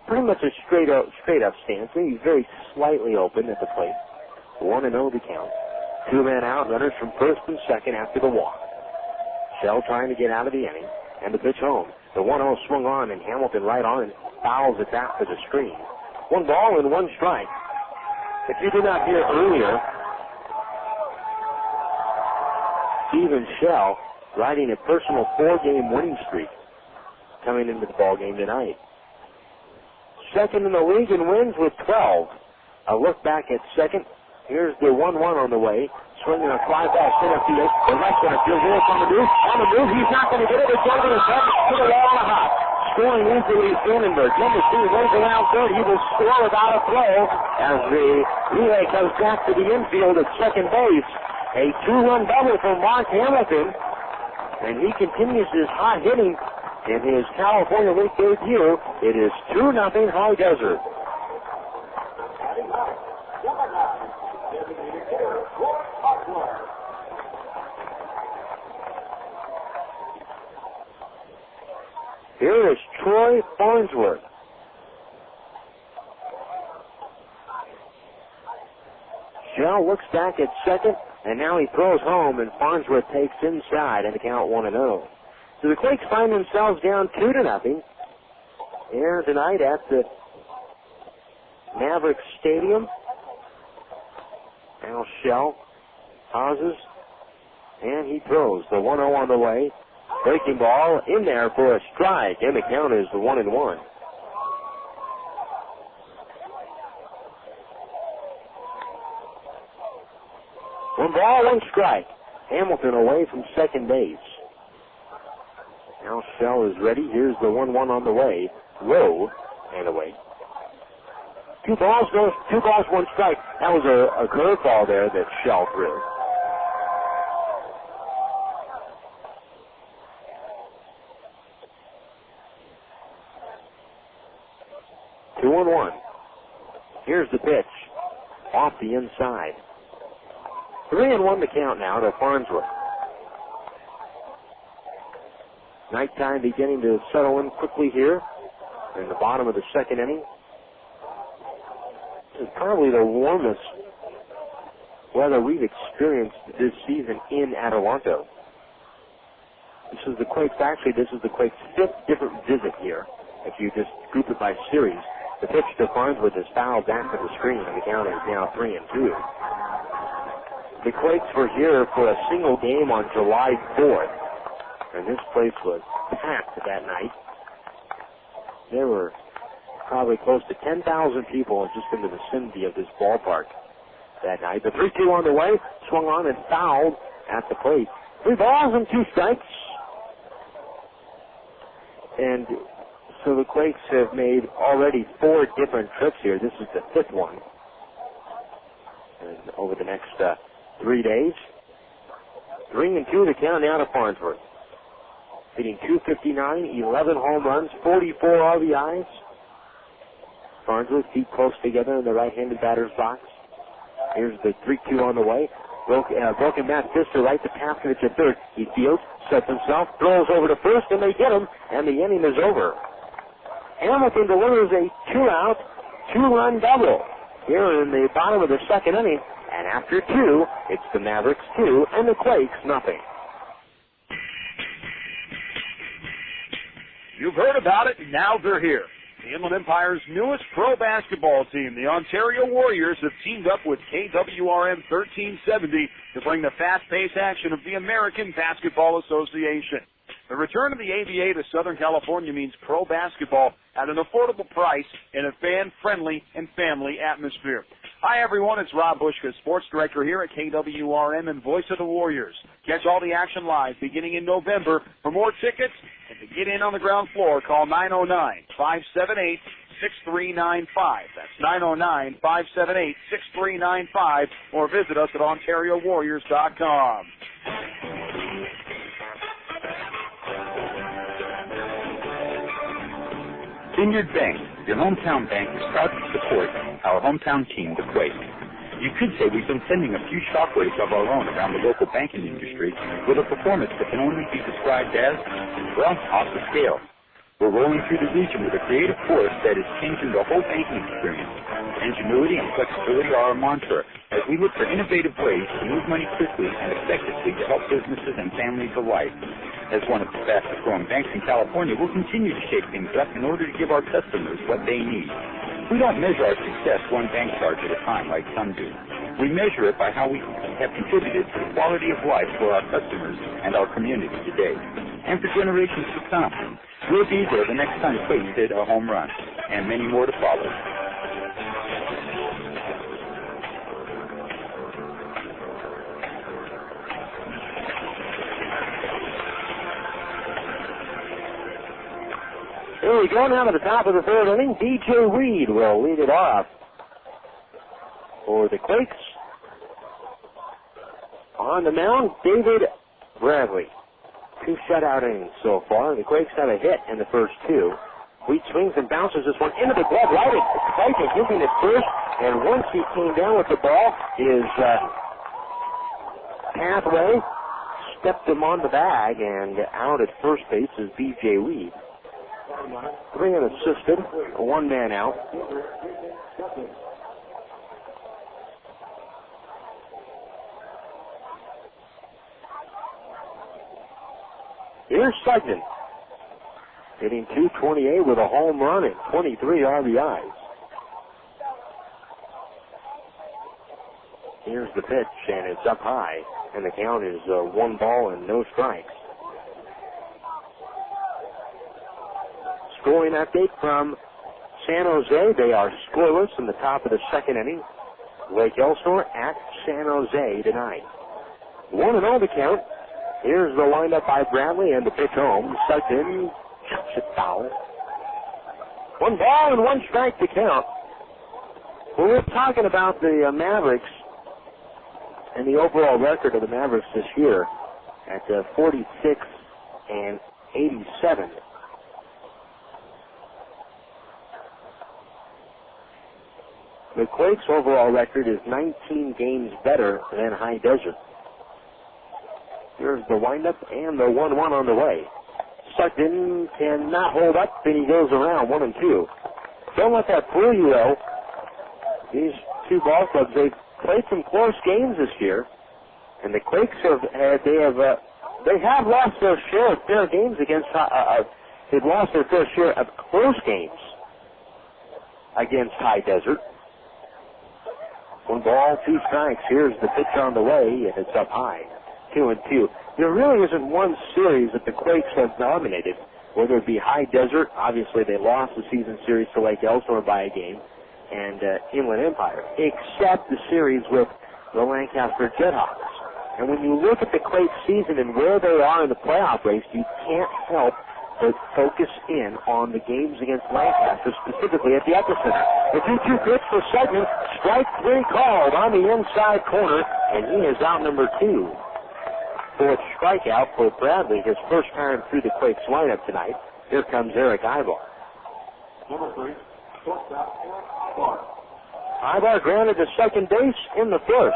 pretty much a straight up stance. He's very slightly open at the plate. 1-0 to count. 2 men out, runners from first and second after the walk. Shell trying to get out of the inning, and the pitch home. The 1-0 swung on, and Hamilton right on and fouls it back to the screen. 1 ball and 1 strike. If you did not hear earlier, Stephen Shell riding a personal 4-game winning streak coming into the ball game tonight. Second in the league in wins with 12. A look back at second. Here's the 1-1 on the way. Swinging a fly ball center field. The right center field. Willis on the move. On the move. He's not going to get it. It's over his head to the wall and a hop. Scoring easily is Vandenberg. Number 2 runs around third. He will score without a throw as the relay comes back to the infield at second base. A 2-run double from Mark Hamilton. And he continues his hot hitting in his California League debut. It is 2-0 High Desert. Here is Troy Farnsworth. Shell looks back at second, and now he throws home, and Farnsworth takes inside, and the count 1-0. So the Quakes find themselves down 2-0 here tonight at the Mavericks Stadium. Now Shell pauses, and he throws. The 1-0 on the way. Breaking ball in there for a strike, and the count is 1-1. 1 ball, 1 strike. Hamilton away from second base. Now Shell is ready. Here's the 1-1 on the way. Low and away. 2 balls, 1 strike. That was a curveball there that Shell threw. Two and 1. Here's the pitch. Off the inside. 3-1 the count now to Farnsworth. Nighttime beginning to settle in quickly here in the bottom of the second inning. This is probably the warmest weather we've experienced this season in Adelanto. This is the Quakes' 5th different visit here, if you just group it by series. The pitch to Farnsworth is fouled back to the screen, and the count is now 3-2. The Quakes were here for a single game on July 4th, and this place was packed that night. There were probably close to 10,000 people just in the vicinity of this ballpark that night. The 3-2 on the way, swung on and fouled at the plate. 3 balls and 2 strikes. And so the Quakes have made already 4 different trips here. This is the 5th one. And over the next 3 days. 3-2 the count now to Farnsworth. Hitting .259, 11 home runs, 44 RBIs. Farnsworth feet close together in the right-handed batter's box. Here's the 3-2 on the way. Broken bat fist to right to Paskovich at third. He fields, sets himself, throws over to first, and they get him, and the inning is over. Hamilton delivers a 2-out, 2-run double here in the bottom of the second inning. And after 2, it's the Mavericks 2 and the Quakes nothing. You've heard about it, and now they're here. The Inland Empire's newest pro basketball team, the Ontario Warriors, have teamed up with KWRM 1370 to bring the fast-paced action of the American Basketball Association. The return of the ABA to Southern California means pro basketball at an affordable price in a fan-friendly and family atmosphere. Hi, everyone. It's Rob Bushka, sports director here at KWRM and voice of the Warriors. Catch all the action live beginning in November. For more tickets and to get in on the ground floor, call 909-578-6395. That's 909-578-6395, or visit us at OntarioWarriors.com. Vineyard Bank, your hometown bank, is proud to support our hometown team, the Quakes. You could say we've been sending a few shockwaves of our own around the local banking industry with a performance that can only be described as, well, off the scale. We're rolling through the region with a creative force that is changing the whole banking experience. Ingenuity and flexibility are our mantra as we look for innovative ways to move money quickly and effectively to help businesses and families alike. as one of the fastest growing banks in California, we'll continue to shake things up in order to give our customers what they need. We don't measure our success one bank charge at a time like some do. We measure it by how we have contributed to the quality of life for our customers and our community today, and for generations to come. We'll be there the next time Quakes hit a home run, and many more to follow. Here we go now to the top of the third inning. DJ Reed will lead it off for the Quakes. On the mound, David Bradley. 2 shutout innings so far. The Quakes have a hit in the first 2. Wheat swings and bounces this one into the glove. Right at Clayton, giving it first. And once he came down with the ball, his pathway stepped him on the bag, and out at first base is DJ Reed. 3 unassisted, 1 man out. Here's Sugden, hitting .228 with a home run and 23 RBIs. Here's the pitch, and it's up high, and the count is 1 ball and no strikes. Scoring update from San Jose. They are scoreless in the top of the second inning. Lake Elsinore at San Jose tonight. 1-0 the count. Here's the windup by Bradley and the pitch home. Sugden chops it foul. 1 ball and 1 strike to count. When we're talking about the Mavericks and the overall record of the Mavericks this year at 46 and 87. The Quakes' overall record is 19 games better than High Desert. Here's the windup and the 1-1 on the way. Sugden cannot hold up, and he goes around 1-2. Don't let that fool you, though. These 2 ball clubs, they've played some close games this year, and the Quakes have lost their share of fair games against. They've lost their fair share of close games against High Desert. 1 ball, 2 strikes. Here's the pitch on the way, and it's up high. 2-2. There really isn't one series that the Quakes have dominated, whether it be High Desert. Obviously, they lost the season series to Lake Elsinore by a game, and Inland Empire, except the series with the Lancaster Jethawks. And when you look at the Quakes season and where they are in the playoff race, you can't help but focus in on the games against Lancaster, specifically at the epicenter. The 2-2 pitch for Sugden. Strike 3 called on the inside corner, and he is out number 2. 4th strikeout for Bradley, his first time through the Quakes lineup tonight. Here comes Eric Ibar. Number 3, shortstop Ibar. Ibar grounded to second base in the first.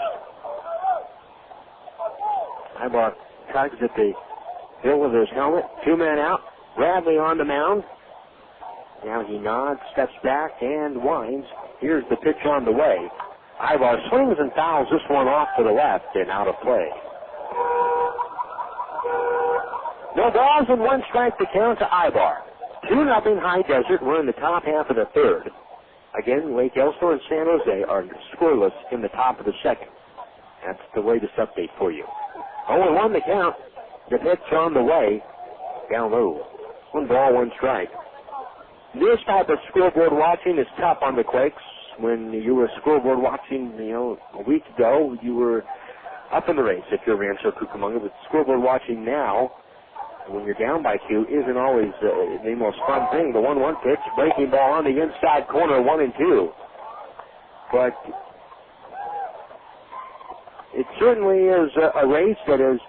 Ibar tugs at the hill of his helmet. 2 men out. Bradley on the mound. Now he nods, steps back, and winds. Here's the pitch on the way. Ibar swings and fouls this one off to the left and out of play. No balls and 1 strike to count to Ibar. 2-0 High Desert. We're in the top half of the third. Again, Lake Elsinore and San Jose are scoreless in the top of the second. That's the latest update for you. 0-1 the count. The pitch on the way. Down low. 1 ball, 1 strike. This type of scoreboard watching is tough on the Quakes. When you were scoreboard watching, a week ago, you were up in the race if you're Rancho Cucamonga. But scoreboard watching now, when you're down by 2, isn't always the most fun thing. The 1-1 pitch, breaking ball on the inside corner, 1-2. But it certainly is a race that has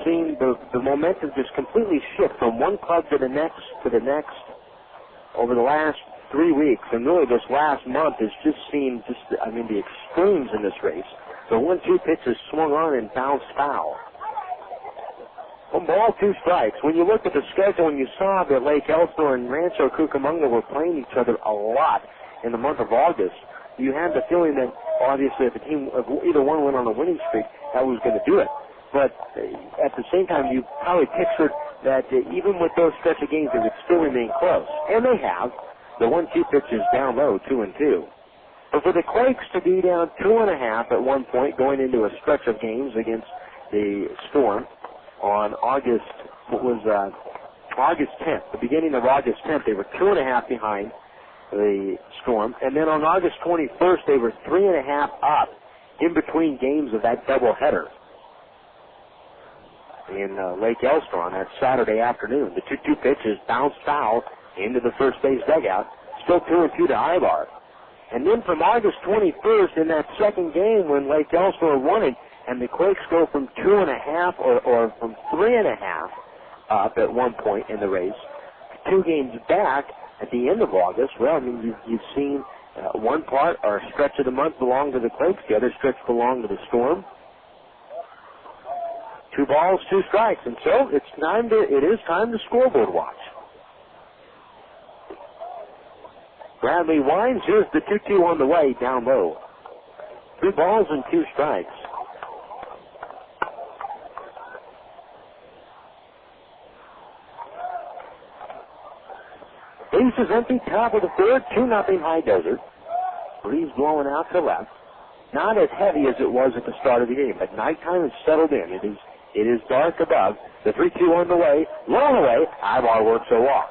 seen the momentum just completely shift from one club to the next over the last 3 weeks. And really this last month has just seen the extremes in this race. The 1-2 pitch is swung on and bounced foul. 1 ball, 2 strikes. When you look at the schedule and you saw that Lake Elsinore and Rancho Cucamonga were playing each other a lot in the month of August, you had the feeling that obviously if either one went on a winning streak, that was going to do it. But at the same time, you probably pictured that even with those stretch of games, they would still remain close. And they have. The 1-2 pitch is down low, 2-2. But for the Quakes to be down 2.5 at one point, going into a stretch of games against the Storm on August 10th, the beginning of August 10th, they were 2.5 behind the Storm. And then on August 21st, they were 3.5 up in between games of that doubleheader in Lake Elster on that Saturday afternoon. The 2-2 pitch is bounced foul into the first base dugout. Still 2-2 to Ibar. And then from August 21st, in that second game when Lake Elster won it, and the Quakes go from 2.5 or from 3.5 up at one point in the race, 2 games back at the end of August. Well, I mean, you've seen one part or stretch of the month belong to the Quakes, the other stretch belong to the Storm. 2 balls, 2 strikes, and so it is time to scoreboard watch. Bradley winds. Here's the 2-2 on the way, down low. 2 balls and 2 strikes. Base is empty, top of the third, 2-0 High Desert. Breeze blowing out to left. Not as heavy as it was at the start of the game, but nighttime has settled in. It is dark above. The 3-2 on the way, low on the way. Ibar works a walk.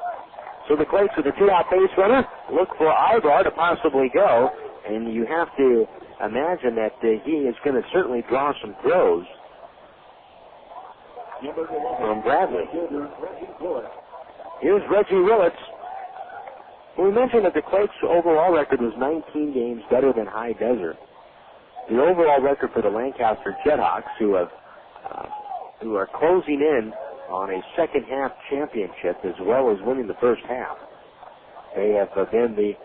So the Quakes with a 2-out base runner look for Ibar to possibly go, and you have to imagine that he is going to certainly draw some throws from Bradley. Here's Reggie Willits. We mentioned that the Quakes' overall record was 19 games better than High Desert. The overall record for the Lancaster Jethawks, who are closing in on a second-half championship as well as winning the first half. They have been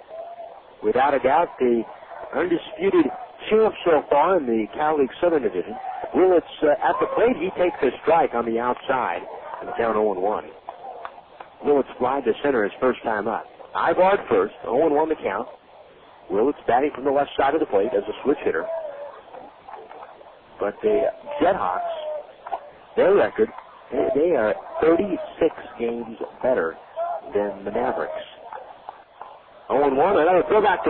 without a doubt, the undisputed champ so far in the Cal League Southern Division. Willits at the plate, he takes a strike on the outside and down 0-1. Willits flied to center his first time up. Ibar first, 0-1 the count. Willits batting from the left side of the plate as a switch hitter. But the Jethawks, their record, they are 36 games better than the Mavericks. 0-1, another throwback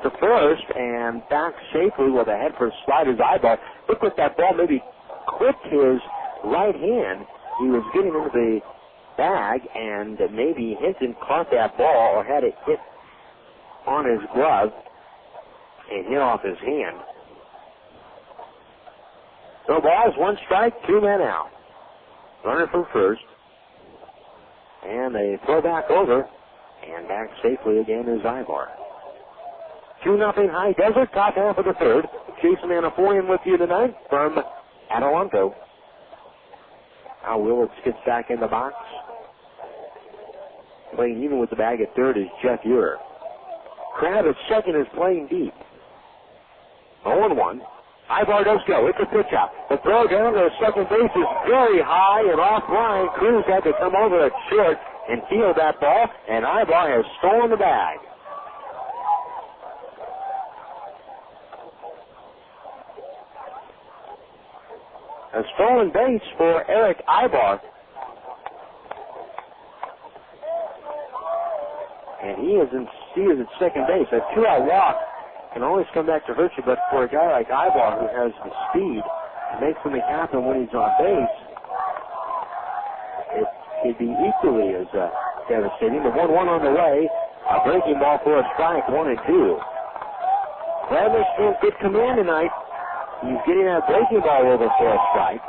to first, and back safely with a head first slide is Ibar. Look at that ball, maybe clipped his right hand. He was getting into the bag, and maybe Hinton caught that ball or had it hit on his glove and hit off his hand. No balls, 1 strike, 2 men out. Runner from first. And a throw back over. And back safely again is Ibar. 2-0 High Desert, top half of the third. Jason Anaforian with you tonight from Adelanto. Now Willits gets back in the box. Playing even with the bag at third is Jeff Ure. Crab at second is playing deep. 0-1. Ibar does go. It's a pitch out. The throw down to second base is very high and offline. Cruz had to come over at short and field that ball, and Ibar has stolen the bag. A stolen base for Eric Ibar. And he is at second base. A 2-out walk can always come back to hurt you, but for a guy like Ibar who has the speed to make something happen when he's on base, it'd be equally as devastating. The 1-1 on the way, a breaking ball for a strike, 1-2. Bradley showing good command tonight. He's getting that breaking ball over for a strike.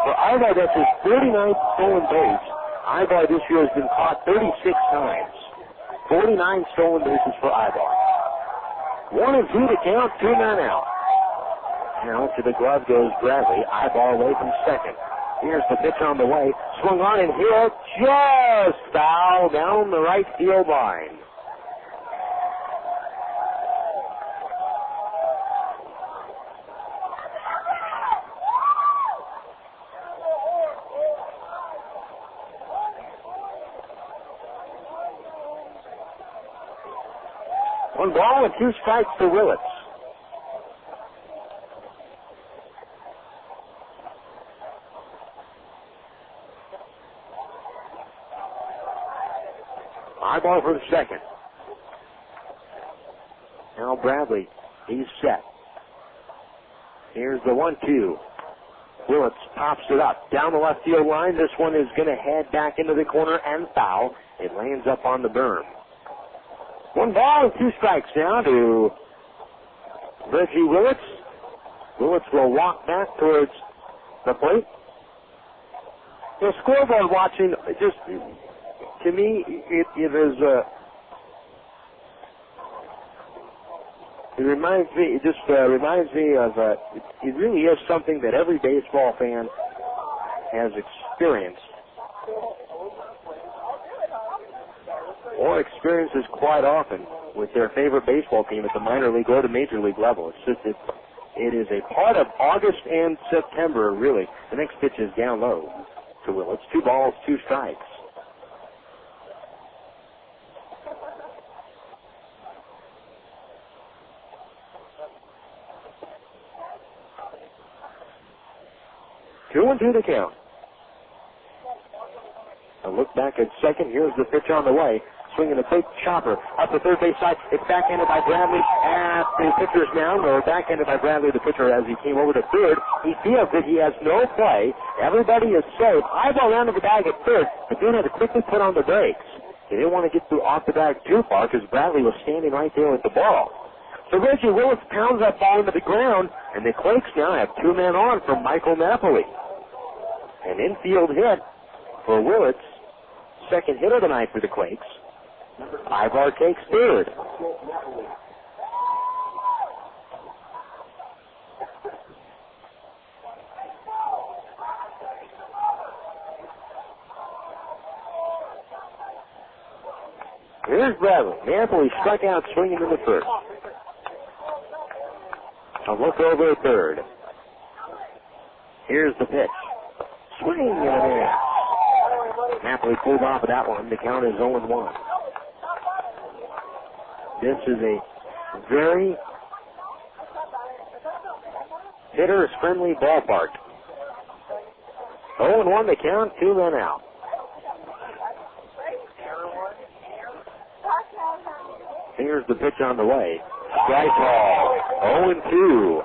For Ibar, that's his 39th stolen base. Ibar this year has been caught 36 times. 49 stolen bases for Ibar. 1-2 to count, 2 men out. Now to the glove goes Bradley. Ibar away from second. Here's the pitch on the way. Swung on and hit. Just foul down the right field line. One ball and 2 strikes for Willits. ball for the second. Now Bradley, he's set. Here's the 1-2. Willits pops it up down the left field line. This one is going to head back into the corner and foul. It lands up on the berm. 1 ball and 2 strikes now to Reggie Willits. Willits will walk back towards the plate. The scoreboard watching, just to me, it is. It reminds me. It just reminds me of. It really is something that every baseball fan has experienced, or experiences quite often with their favorite baseball team at the minor league or the major league level. It's just it is a part of August and September. Really, the next pitch is down low to Willits. 2 balls, 2 strikes. Two and 2 to count. A look back at second. Here's the pitch on the way. Swinging a big chopper up the third base side. It's backhanded by Bradley at the pitcher's mound, or backhanded by Bradley, the pitcher, as he came over to third. He feels that he has no play. Everybody is safe. High ball down to the bag at third, but then had to quickly put on the brakes. He didn't want to get off the bag too far because Bradley was standing right there with the ball. So Reggie Willits pounds that ball into the ground, and the Quakes now have 2 men on from Michael Napoli. An infield hit for Willits. Second hit of the night for the Quakes. Ivar takes third. Here's Bradley. Napoli struck out swinging in the first. A look over at third. Here's the pitch. Swing and a miss. Napoli pulled off of that one. The count is 0-1. This is a very hitters-friendly ballpark. 0-1 the count, 2 men out. Here's the pitch on the way. Strike ball. 0-2.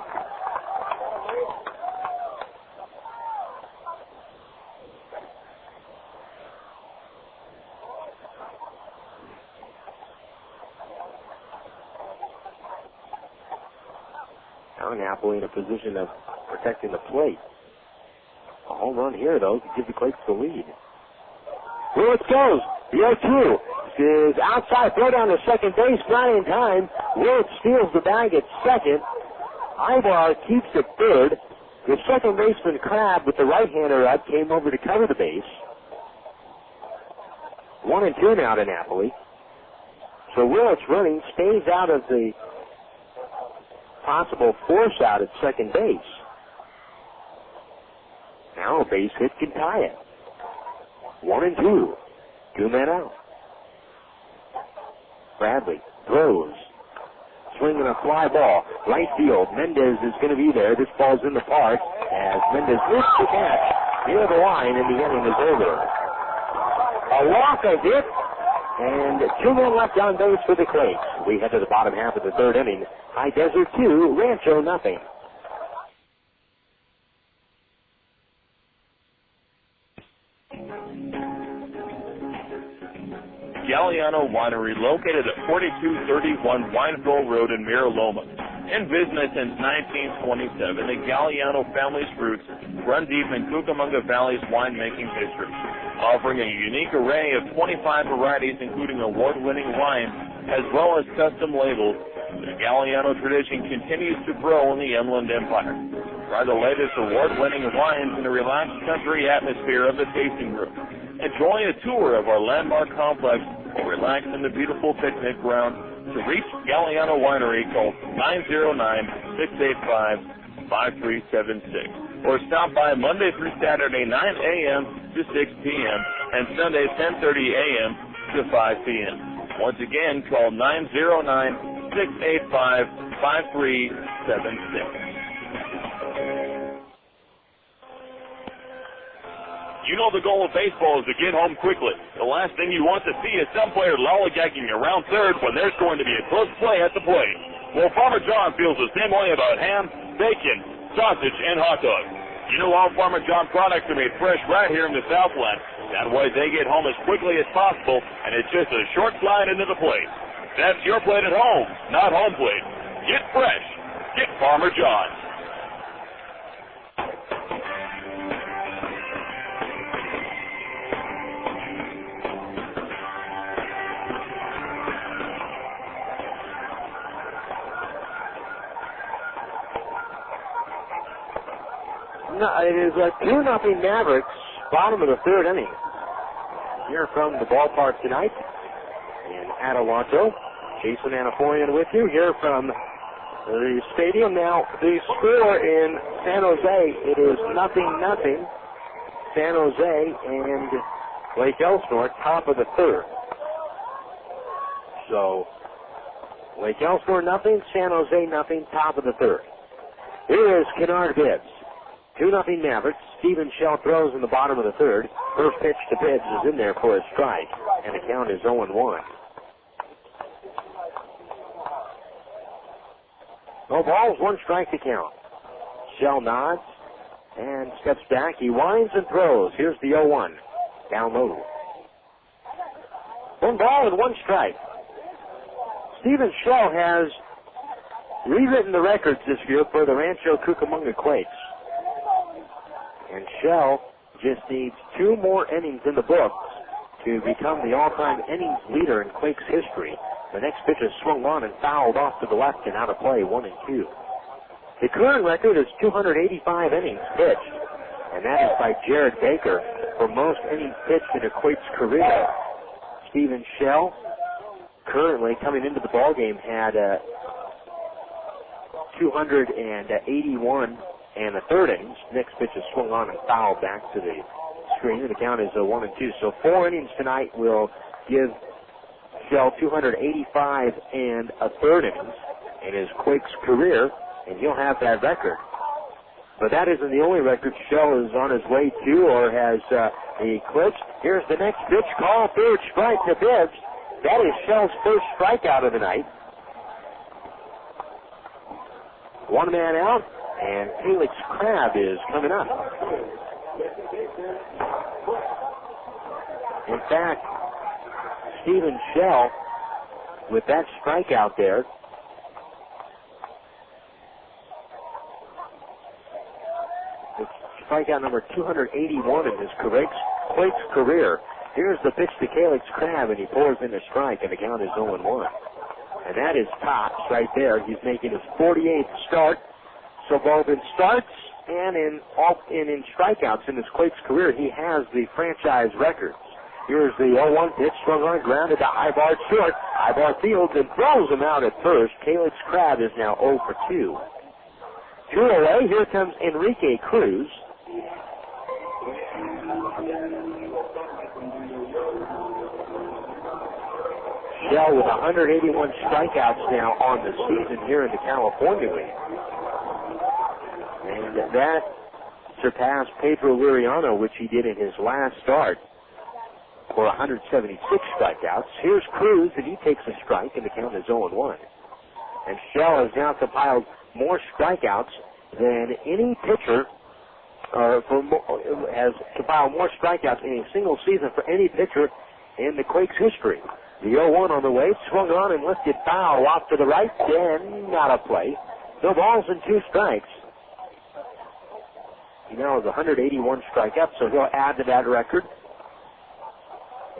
Now Napoli in a position of protecting the plate. A home run here, though, to give the Quakes the lead. Willits goes. The 0-2 is outside. Throw down to second base. Not in time. Willits steals the bag at second. Ivar keeps it third. The second baseman, Crabb, with the right-hander up, came over to cover the base. 1-2 now to Napoli. So Willits running stays out of the possible force out at second base. Now a base hit can tie it. 1-2. 2 men out. Bradley throws. Swinging a fly ball. Right field. Mendez is going to be there. This ball's in the park as Mendez missed the catch near the line, and the inning is over. A walk is it, and 2 men left on base for the Quakes. We head to the bottom half of the third inning. High Desert 2, Rancho nothing. Galliano Winery, located at 4231 Wineville Road in Mira Loma. In business since 1927, the Galliano family's roots run deep in Cucamonga Valley's winemaking history, offering a unique array of 25 varieties, including award-winning wines, as well as custom labels. The Galliano tradition continues to grow in the Inland Empire. Try the latest award-winning wines in the relaxed country atmosphere of the tasting room. Enjoy a tour of our landmark complex or relax in the beautiful picnic ground. To reach Galliano Winery, call 909-685-5376 or stop by Monday through Saturday 9 a.m. to 6 p.m. and Sunday 10:30 a.m. to 5 p.m. Once again, call 909-685-5376. You know the goal of baseball is to get home quickly. The last thing you want to see is some player lollygagging around third when there's going to be a close play at the plate. Well, Farmer John feels the same way about ham, bacon, sausage, and hot dogs. You know all Farmer John products are made fresh right here in the Southland. That way they get home as quickly as possible, and it's just a short slide into the plate. That's your plate at home, not home plate. Get fresh. Get Farmer John. No, it is a 2-0 Mavericks, bottom of the third inning. Here from the ballpark tonight in Adelanto. Jason Anaforian with you here from the stadium. Now, the score in San Jose, it is 0-0. San Jose and Lake Elsinore, top of the third. So, Lake Elsinore 0, San Jose 0, top of the third. Here is Kennard Bibbs. 2-0 Mavericks. Stephen Shell throws in the bottom of the third. First pitch to Bibbs is in there for a strike, and the count is 0-1. No balls, 1 strike to count. Shell nods and steps back. He winds and throws. Here's the 0-1. Down low. 1 ball and 1 strike. Stephen Shell has rewritten the records this year for the Rancho Cucamonga Quakes. And Shell just needs 2 more innings in the books to become the all-time innings leader in Quakes history. The next pitch is swung on and fouled off to the left and out of play, 1-2. The current record is 285 innings pitched, and that is by Jared Baker for most innings pitched in a Quakes career. Stephen Shell, currently coming into the ballgame, had 281 and a third innings. Next pitch is swung on and fouled back to the screen, and the count is 1-2. So 4 innings tonight will give Shell 285 and a third innings in his Quakes career, and he'll have that record. But that isn't the only record Shell is on his way to or has eclipsed. Here's the next pitch, call, third strike to Bibbs. That is Shell's first strikeout of the night. 1 man out, and Felix Crabb is coming up. In fact, Stephen Shell, with that strikeout there, it's strikeout number 281 in his Quakes career. Here's the pitch to Felix Crabb, and he pours in a strike, and the count is 0-1. And that is tops right there. He's making his 48th start. So both in starts and in strikeouts in his Quakes career, he has the franchise records. Here's the 0-1 pitch, swung on, grounded to Ibar short. Ibar fields and throws him out at first. Felix Crabb is now 0 for 2. 2 away, here comes Enrique Cruz. Shell with 181 strikeouts now on the season here in the California League. And that surpassed Pedro Liriano, which he did in his last start, for 176 strikeouts. Here's Cruz, and he takes a strike, and the count is 0-1. And Shell has now compiled more strikeouts than any pitcher, has compiled more strikeouts in a single season for any pitcher in the Quakes history. The 0-1 on the way, swung on and lifted foul off to the right, and out of play. No balls and 2 strikes. He now has 181 strikeouts, so he'll add to that record.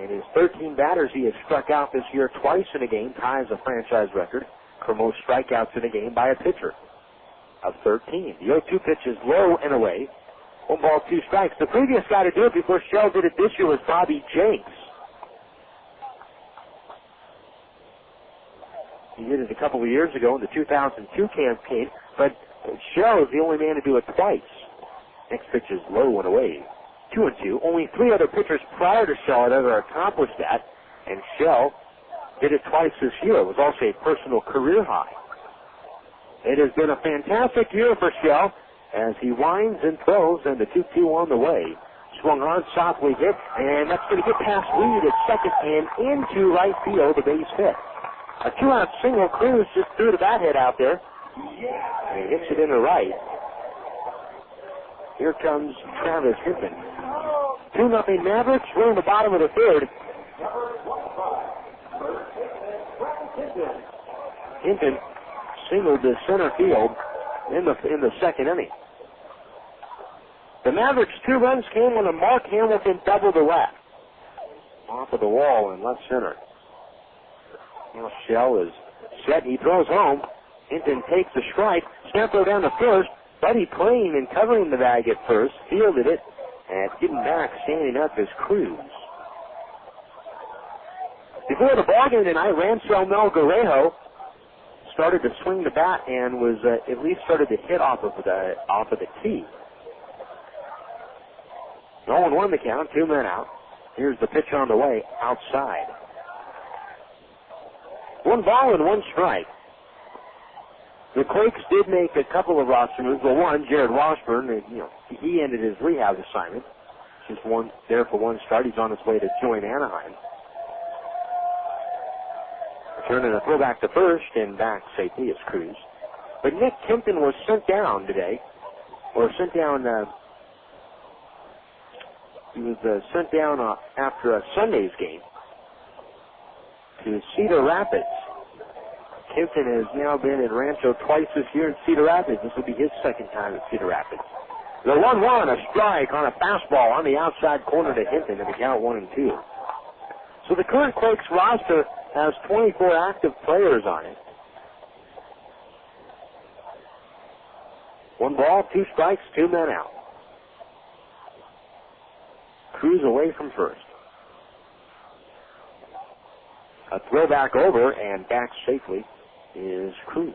In his 13 batters he has struck out this year twice in a game, ties a franchise record for most strikeouts in a game by a pitcher of 13. The 0-2 pitch is low and away. 1 ball, 2 strikes. The previous guy to do it before Shell did it this year was Bobby Jenks. He did it a couple of years ago in the 2002 campaign, but Shell is the only man to do it twice. Next pitch is low and away. 2-2. Only 3 other pitchers prior to Shell had ever accomplished that, and Shell did it twice this year. It was also a personal career high. It has been a fantastic year for Shell as he winds and throws, and the 2-2 on the way. swung on, softly hit, and that's going to get past Reed at second and into right field, the base hit. A 2-out single. Cruz just threw the bat hit out there. And he hits it into right. Here comes Travis Hinton. 2-0 Mavericks. We're in the bottom of the third. Hinton singled to center field in the second inning. The Mavericks' 2 runs came when a Mark Hamilton doubled to left. Off of the wall in left center. Now Shell is set. He throws home. Hinton takes the strike. Snap throw down to first. Buddy playing and covering the bag at first. Fielded it. And getting back, standing up is Cruz. Before the ballgame tonight, Rancho Melgarejo started to swing the bat and was at least started to hit off of the tee. No one won the count. 2 men out. Here's the pitch on the way outside. 1 ball and 1 strike. The Quakes did make a couple of roster moves. Well, one, Jared Washburn, he ended his rehab assignment. Just there for 1 start. He's on his way to join Anaheim. Returning a throwback to first and back safely is Cruz. But Nick Kempton was sent down today, or sent down. He was sent down after Sunday's game to Cedar Rapids. Kempton has now been in Rancho twice this year in Cedar Rapids. This will be his second time at Cedar Rapids. The 1-1, a strike on a fastball on the outside corner to Hinton, and the count 1-2. So the current Quakes roster has 24 active players on it. 1 ball, 2 strikes, 2 men out. Cruz away from first. A throw back over and back safely is Cruz.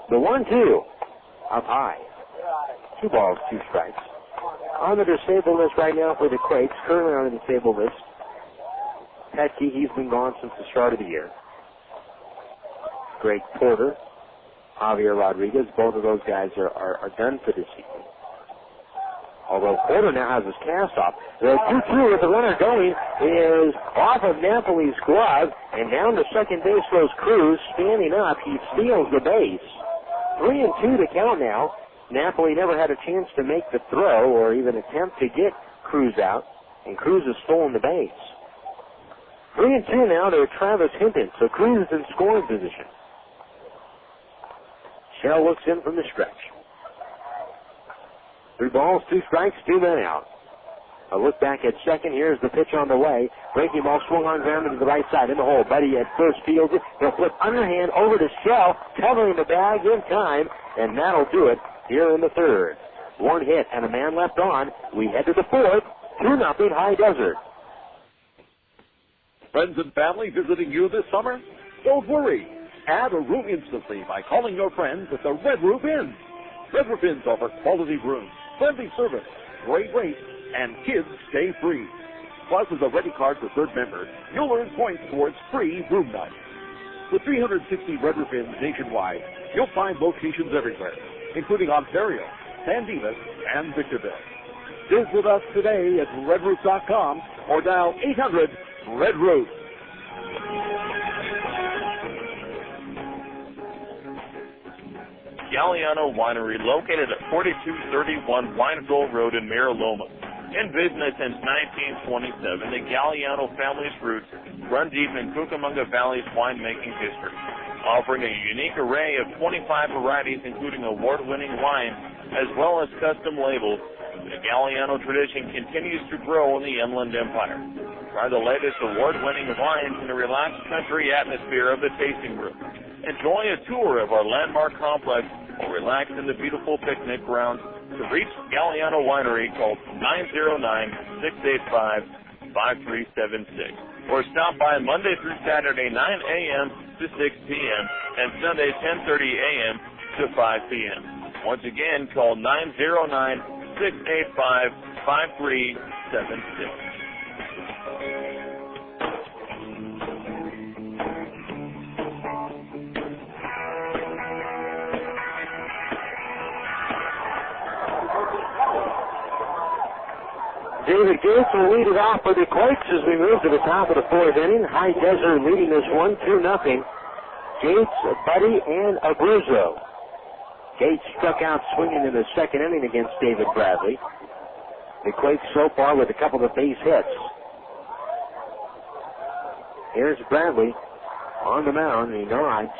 The 1-2 up high. 2 balls, 2 strikes. On the disabled list right now for the Quakes, currently on the disabled list, Petke, he's been gone since the start of the year. Greg Porter, Javier Rodriguez, both of those guys are done for this season. Although Porter now has his cast off. The 2-2 with the runner going is off of Napoli's glove, and down to second base goes Cruz. Standing up, he steals the base. 3-2 to count now. Napoli never had a chance to make the throw or even attempt to get Cruz out, and Cruz has stolen the base. 3-2 now to Travis Hinton, so Cruz is in scoring position. Shell looks in from the stretch. 3 balls, 2 strikes, 2 men out. A look back at second. Here's the pitch on the way. Breaking ball swung on ground to the right side in the hole. Buddy at first field. He'll flip underhand over to Shell, covering the bag in time, and that'll do it here in the third. 1 hit and a man left on. We head to the fourth. 2-0 High Desert. Friends and family visiting you this summer? Don't worry. Add a room instantly by calling your friends at the Red Roof Inn. Red Roof Inns offer quality rooms, friendly service, great rates, and kids stay free. Plus, as a Ready Card for third member, you'll earn points towards free room nights. With 360 Red Roof Inns nationwide, you'll find locations everywhere, including Ontario, San Dimas, and Victorville. Visit us today at redroof.com or dial 800-RED-ROOF. Galliano Winery, located at 4231 Wineville Road in Mira Loma. In business since 1927, the Galliano family's roots run deep in Cucamonga Valley's winemaking history, offering a unique array of 25 varieties, including award-winning wines, as well as custom labels. The Galliano tradition continues to grow in the Inland Empire. Try the latest award-winning wines in the relaxed country atmosphere of the tasting room. Enjoy a tour of our landmark complex or relax in the beautiful picnic grounds. To reach Galliano Winery, call 909-685-5376 or stop by Monday through Saturday 9 a.m. to 6 p.m. and Sunday 10:30 a.m. to 5 p.m. Once again, call 909-685-5376. David Gates will lead it off for the Quakes as we move to the top of the fourth inning. High Desert leading this one 2-0. Gates, Buddy, and Abruzzo. Gates struck out swinging in the second inning against David Bradley. The Quakes so far with a couple of base hits. Here's Bradley on the mound. He nods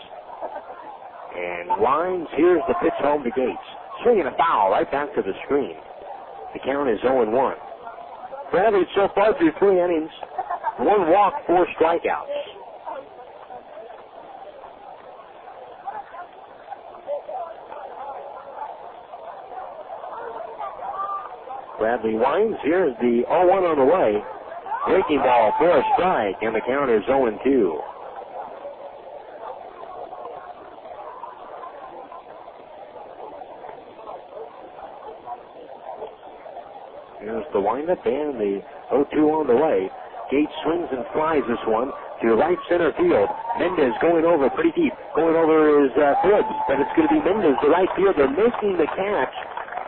and winds. Here's the pitch home to Gates. Swinging a foul right back to the screen. The count is 0-1. Bradley so far through 3 innings, 1 walk, 4 strikeouts. Bradley winds. Here's the 0-1 on the way. Breaking ball for a strike, and the count is 0-2. Here's the windup and the 0-2 on the way. Gates swings and flies this one to right center field. Mendez going over pretty deep, going over his ribs, but it's going to be Mendez, the right fielder, making the catch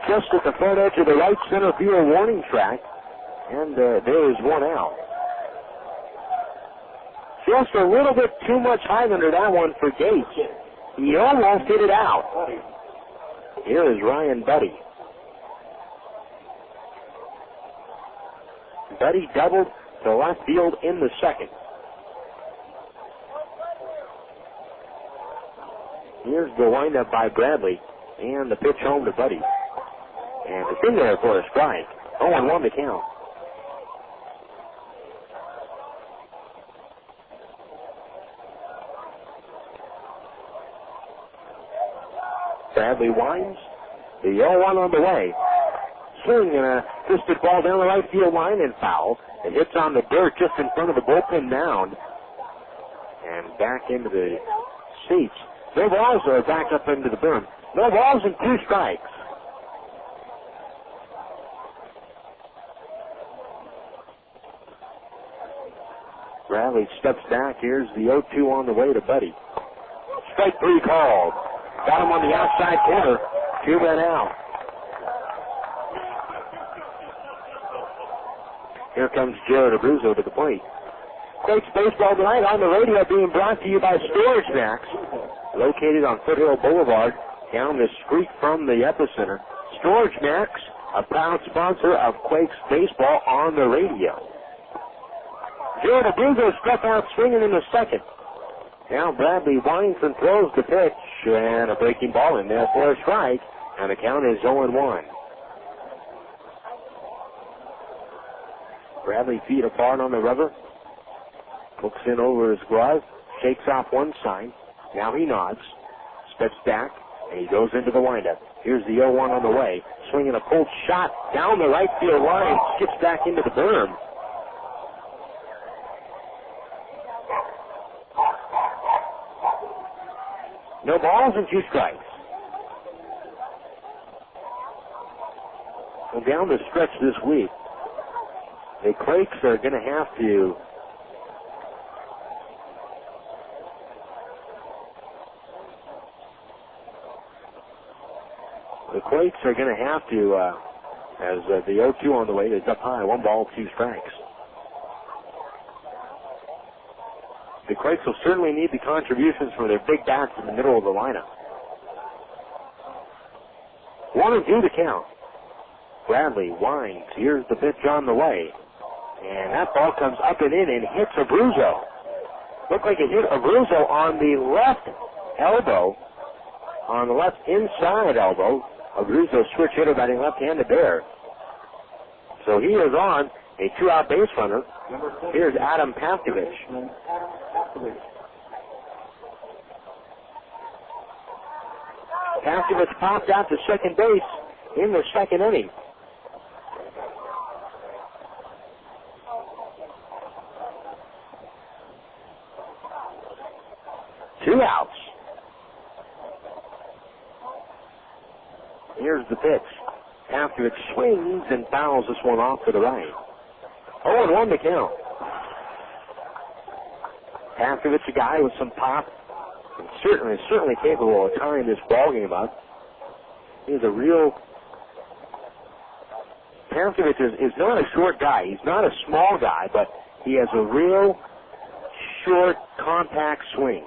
just at the front edge of the right center field warning track, and there is 1 out. Just a little bit too much height under that one for Gates. He almost hit it out. Here is Ryan Buddy. Buddy doubled to left field in the second. Here's the windup by Bradley and the pitch home to Buddy. And it's in there for a strike. 0-1 to count. Bradley winds. The 0-1 on the way. Swing and a twisted ball down the right field line and foul. It hits on the dirt just in front of the bullpen mound. And back into the seats. No balls are back up into the berm. No balls and 2 strikes. Bradley steps back. Here's the 0-2 on the way to Buddy. Strike 3 called. Got him on the outside corner. 2 men out. Here comes Jared Abruzzo to the plate. Quakes baseball tonight on the radio being brought to you by Storage Max, located on Foothill Boulevard, down the street from the epicenter. Storage Max, a proud sponsor of Quakes baseball on the radio. Jared Abruzzo struck out swinging in the second. Now Bradley winds and throws the pitch, and a breaking ball in there for a strike, and the count is 0-1. Bradley feet apart on the rubber. Looks in over his glove. Shakes off one side. Now he nods. Steps back. And he goes into the windup. Here's the 0-1 on the way. Swinging a pulled shot down the right field line. Skips back into the berm. No balls and 2 strikes. Well, down the stretch this week, the Quakes are going to have to as the 0-2 on the way is up high, 1 ball, 2 strikes. The Quakes will certainly need the contributions from their big bats in the middle of the lineup. 1-2 to count. Bradley winds. Here's the pitch on the way. And that ball comes up and in and hits Abruzzo. Looked like it hit Abruzzo on the left elbow, on the left inside elbow. Abruzzo switch hitter batting left-handed there. So he is on a 2-out base runner. Here's Adam Pavkovich. Pavkovich popped out to second base in the second inning. Two outs. Here's the pitch. Pavkovich swings and fouls this one off to the right. 0-1 to count. Pavkovich, a guy with some pop, and certainly capable of tying this ballgame up. He's a real Pankovic is not a short guy. He's not a small guy, but he has a real short, compact swing.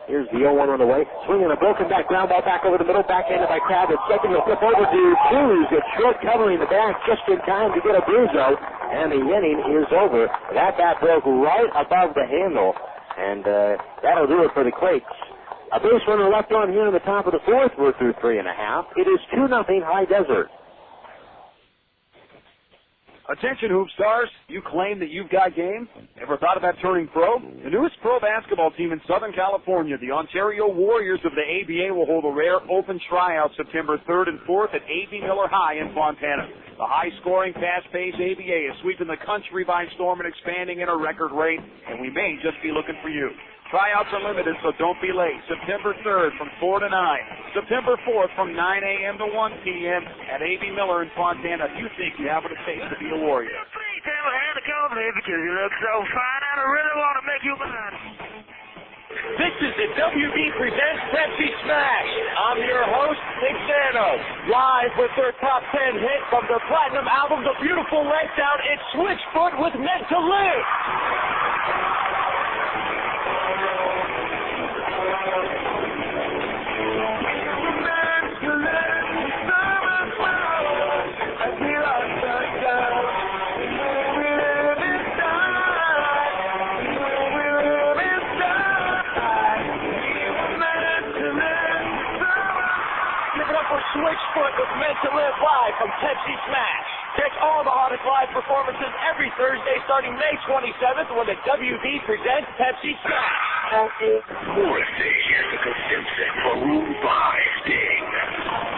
Here's the 0-1 on the way. Swinging a broken back ground ball back over the middle. Backhanded by Crab at second. He'll flip over to Cruz. It's short covering the back just in time to get a bruiso. And the inning is over. That bat broke right above the handle. And that'll do it for the Quakes. A base runner left on here in the top of the fourth. We're through 3.5. It is 2-0 High Desert. Attention, Hoop Stars. You claim that you've got game? Ever thought about turning pro? The newest pro basketball team in Southern California, the Ontario Warriors of the ABA, will hold a rare open tryout September 3rd and 4th at A.B. Miller High in Fontana. The high-scoring, fast-paced ABA is sweeping the country by storm and expanding at a record rate, and we may just be looking for you. Tryouts are limited, so don't be late. September 3rd from 4 to 9. September 4th from 9 a.m. to 1 p.m. at A.B. Miller in Fontana. If you think you have what it takes to be a Warrior. Please have a hand to company because you look so fine and I really want to make you mine. This is the WB Presents Pepsi Smash. I'm your host, Nick Sanos. Live with their top 10 hit from their platinum album, The Beautiful Letdown, it's Switchfoot with Meant to Live. Switchfoot with Meant to Live live from Pepsi Smash. Catch all the hottest live performances every Thursday starting May 27th when the WB presents Pepsi Smash. Morrissey, Jessica Simpson, Maroon 5, Sting.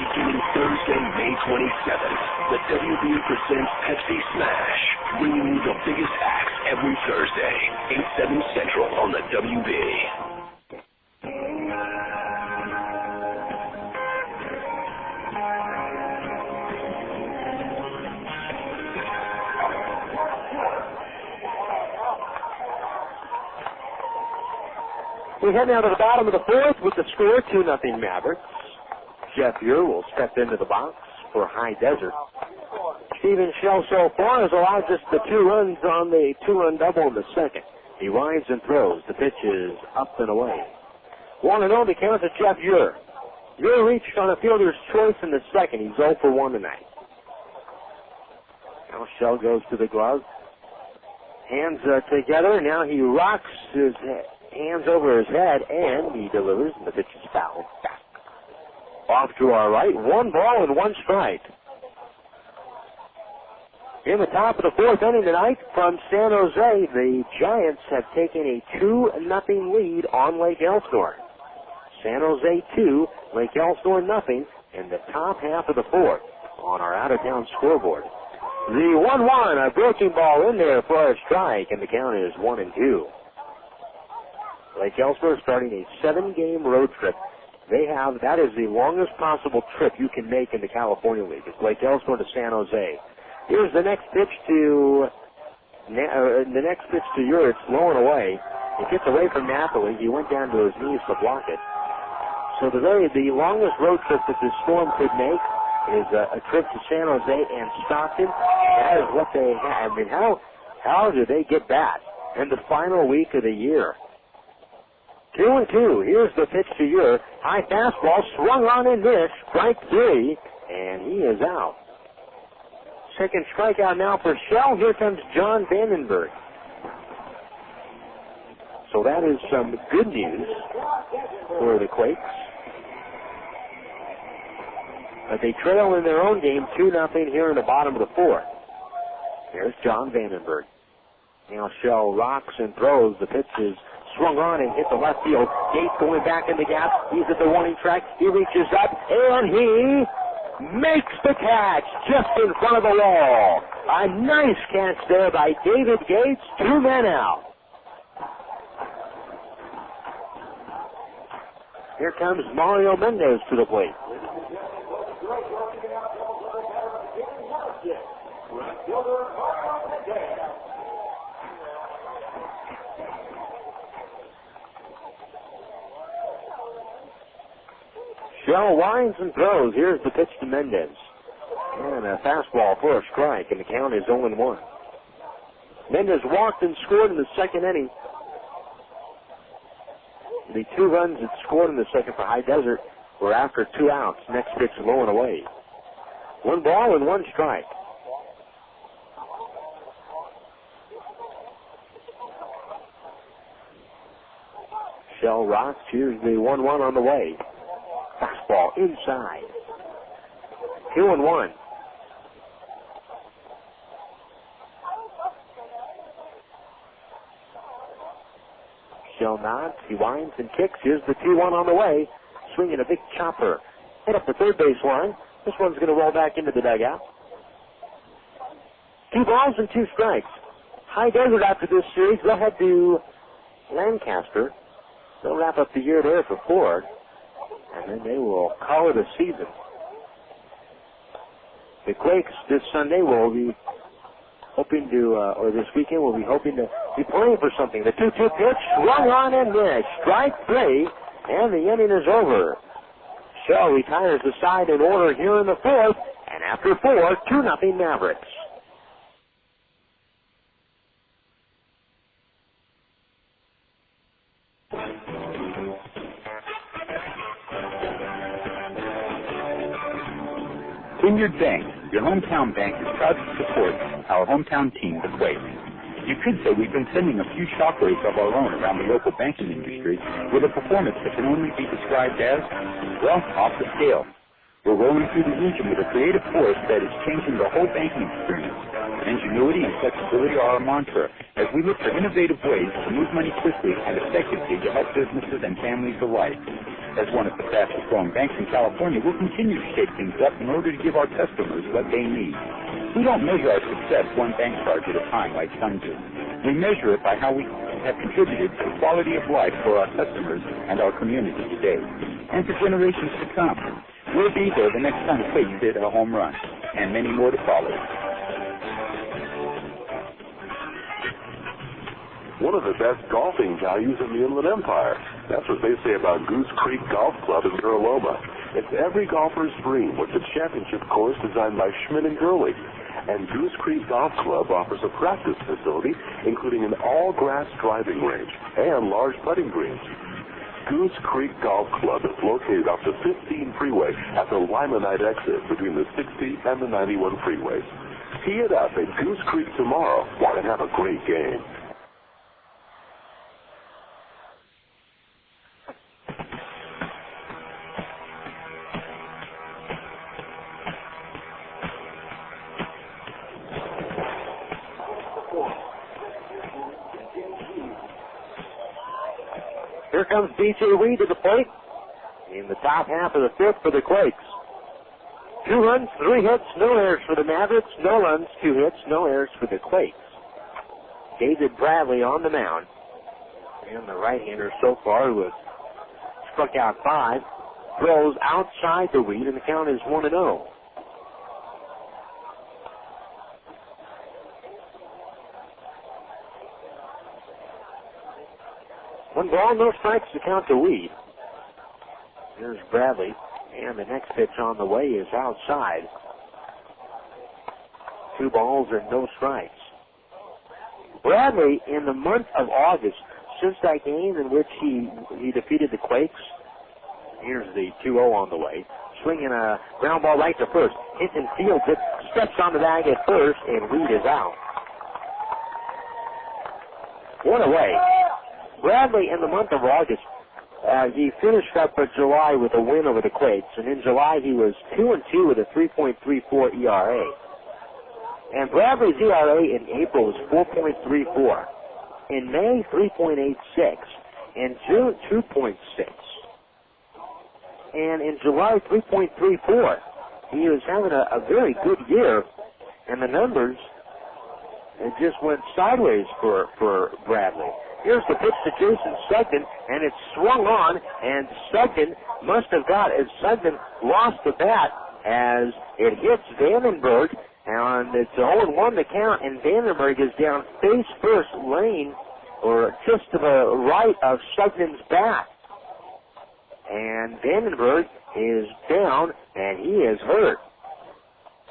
Beginning Thursday, May 27th, the WB presents Pepsi Smash, bringing you the biggest acts every Thursday, 8, 7 Central on the WB. We head now to the bottom of the fourth with the score 2-0 Mavericks. Jeff Ure will step into the box for High Desert. Steven Shell so far has allowed just the 2 runs on the 2-run double in the second. He rides and throws. The pitch is up and away. 1-0 the count to Jeff Ure. Ure reached on a fielder's choice in the second. He's 0 for 1 tonight. Now Shell goes to the glove. Hands together. Now he rocks his hands over his head, and he delivers, and the pitch is fouled back. Off to our right, 1 ball and 1 strike. In the top of the fourth inning tonight from San Jose, the Giants have taken a 2-0 lead on Lake Elsinore. San Jose 2, Lake Elsinore nothing in the top half of the fourth on our out-of-town scoreboard. The 1-1, a breaking ball in there for a strike, and the count is 1-2. Lake Elsinore starting a 7-game road trip. That is the longest possible trip you can make in the California League. It's Lake Elsinore to San Jose. Here's the next pitch to Ure. It's low and away. It gets away from Napoli. He went down to his knees to block it. So the longest road trip that this Storm could make is a trip to San Jose and Stockton. That is what they have. I mean, how do they get that in the final week of the year? 2-2. Here's the pitch to Ure. High fastball swung on and missed. Strike 3, and he is out. Second strikeout now for Shell. Here comes John Vandenberg. So that is some good news for the Quakes. But they trail in their own game 2-0 here in the bottom of the fourth. There's John Vandenberg. Now Shell rocks and throws. The pitch is swung on and hit the left field. Gates going back in the gap. He's at the warning track. He reaches up, and he makes the catch just in front of the wall. A nice catch there by David Gates. 2 men out. Here comes Mario Mendez to the plate. Shell winds and throws. Here's the pitch to Mendez. And a fastball for a strike, and the count is 0-1. Mendez walked and scored in the second inning. The 2 runs that scored in the second for High Desert were after 2 outs. Next pitch low and away. 1 ball and 1 strike. Shell rocks. Here's the 1-1 on the way. Fastball inside. 2-1. Shell nods. He winds and kicks. Here's the 2-1 on the way. Swinging a big chopper. Hit up the third base line. This one's going to roll back into the dugout. 2 balls and 2 strikes. High Desert after this series, they'll head to Lancaster. They'll wrap up the year there for Ford, and then they will call it a season. The Quakes this Sunday will be hoping to, or this weekend will be hoping to be playing for something. The 2-2 pitch, swung on and missed. Strike 3, and the inning is over. Shell retires the side in order here in the 4th, and after 4, 2-0 Mavericks. Vineyard Bank, your hometown bank, is proud to support our hometown team, the Quakes. You could say we've been sending a few shockwaves of our own around the local banking industry with a performance that can only be described as, well, off the scale. We're rolling through the region with a creative force that is changing the whole banking experience. Ingenuity and flexibility are our mantra as we look for innovative ways to move money quickly and effectively to help businesses and families alike. As one of the fastest growing banks in California, we'll continue to shake things up in order to give our customers what they need. We don't measure our success one bank charge at a time like some do. We measure it by how we have contributed to the quality of life for our customers and our community today, and for generations to come. We'll be there the next time Quakes hit a home run, and many more to follow. One of the best golfing values in the Inland Empire. That's what they say about Goose Creek Golf Club in Mira Loma. It's every golfer's dream with the championship course designed by Schmidt & Gurley. And Goose Creek Golf Club offers a practice facility, including an all-grass driving range and large putting greens. Goose Creek Golf Club is located off the 15 freeway at the Limonite exit between the 60 and the 91 freeways. Tee it up at Goose Creek tomorrow and have a great game. Here comes DJ Reed to the plate in the top half of the 5th for the Quakes. 2 runs, 3 hits, no errors for the Mavericks. No runs, 2 hits, no errors for the Quakes. David Bradley on the mound. And the right-hander so far, who has struck out 5, throws outside the Reed, and the count is 1-0. One ball, no strikes to count to Weed. Here's Bradley, and the next pitch on the way is outside. 2 balls and no strikes. Bradley, in the month of August, since that game in which he defeated the Quakes, here's the 2-0 on the way, swinging a ground ball right to first. Hinton fields it, steps on the bag at first, and Weed is out. 1 away. Bradley, in the month of August, he finished up for July with a win over the Quakes, and in July he was 2-2 with a 3.34 ERA. And Bradley's ERA in April was 4.34. In May, 3.86. In June, 2.6. And in July, 3.34. He was having a very good year, and the numbers, it just went sideways for Bradley. Here's the pitch to Jason Sugden, and it's swung on, and Sugden must have got, as Sugden lost the bat, as it hits Vandenberg, and it's 0-1 to count, and Vandenberg is down face first lane, or just to the right of Sugden's bat. And Vandenberg is down, and he is hurt.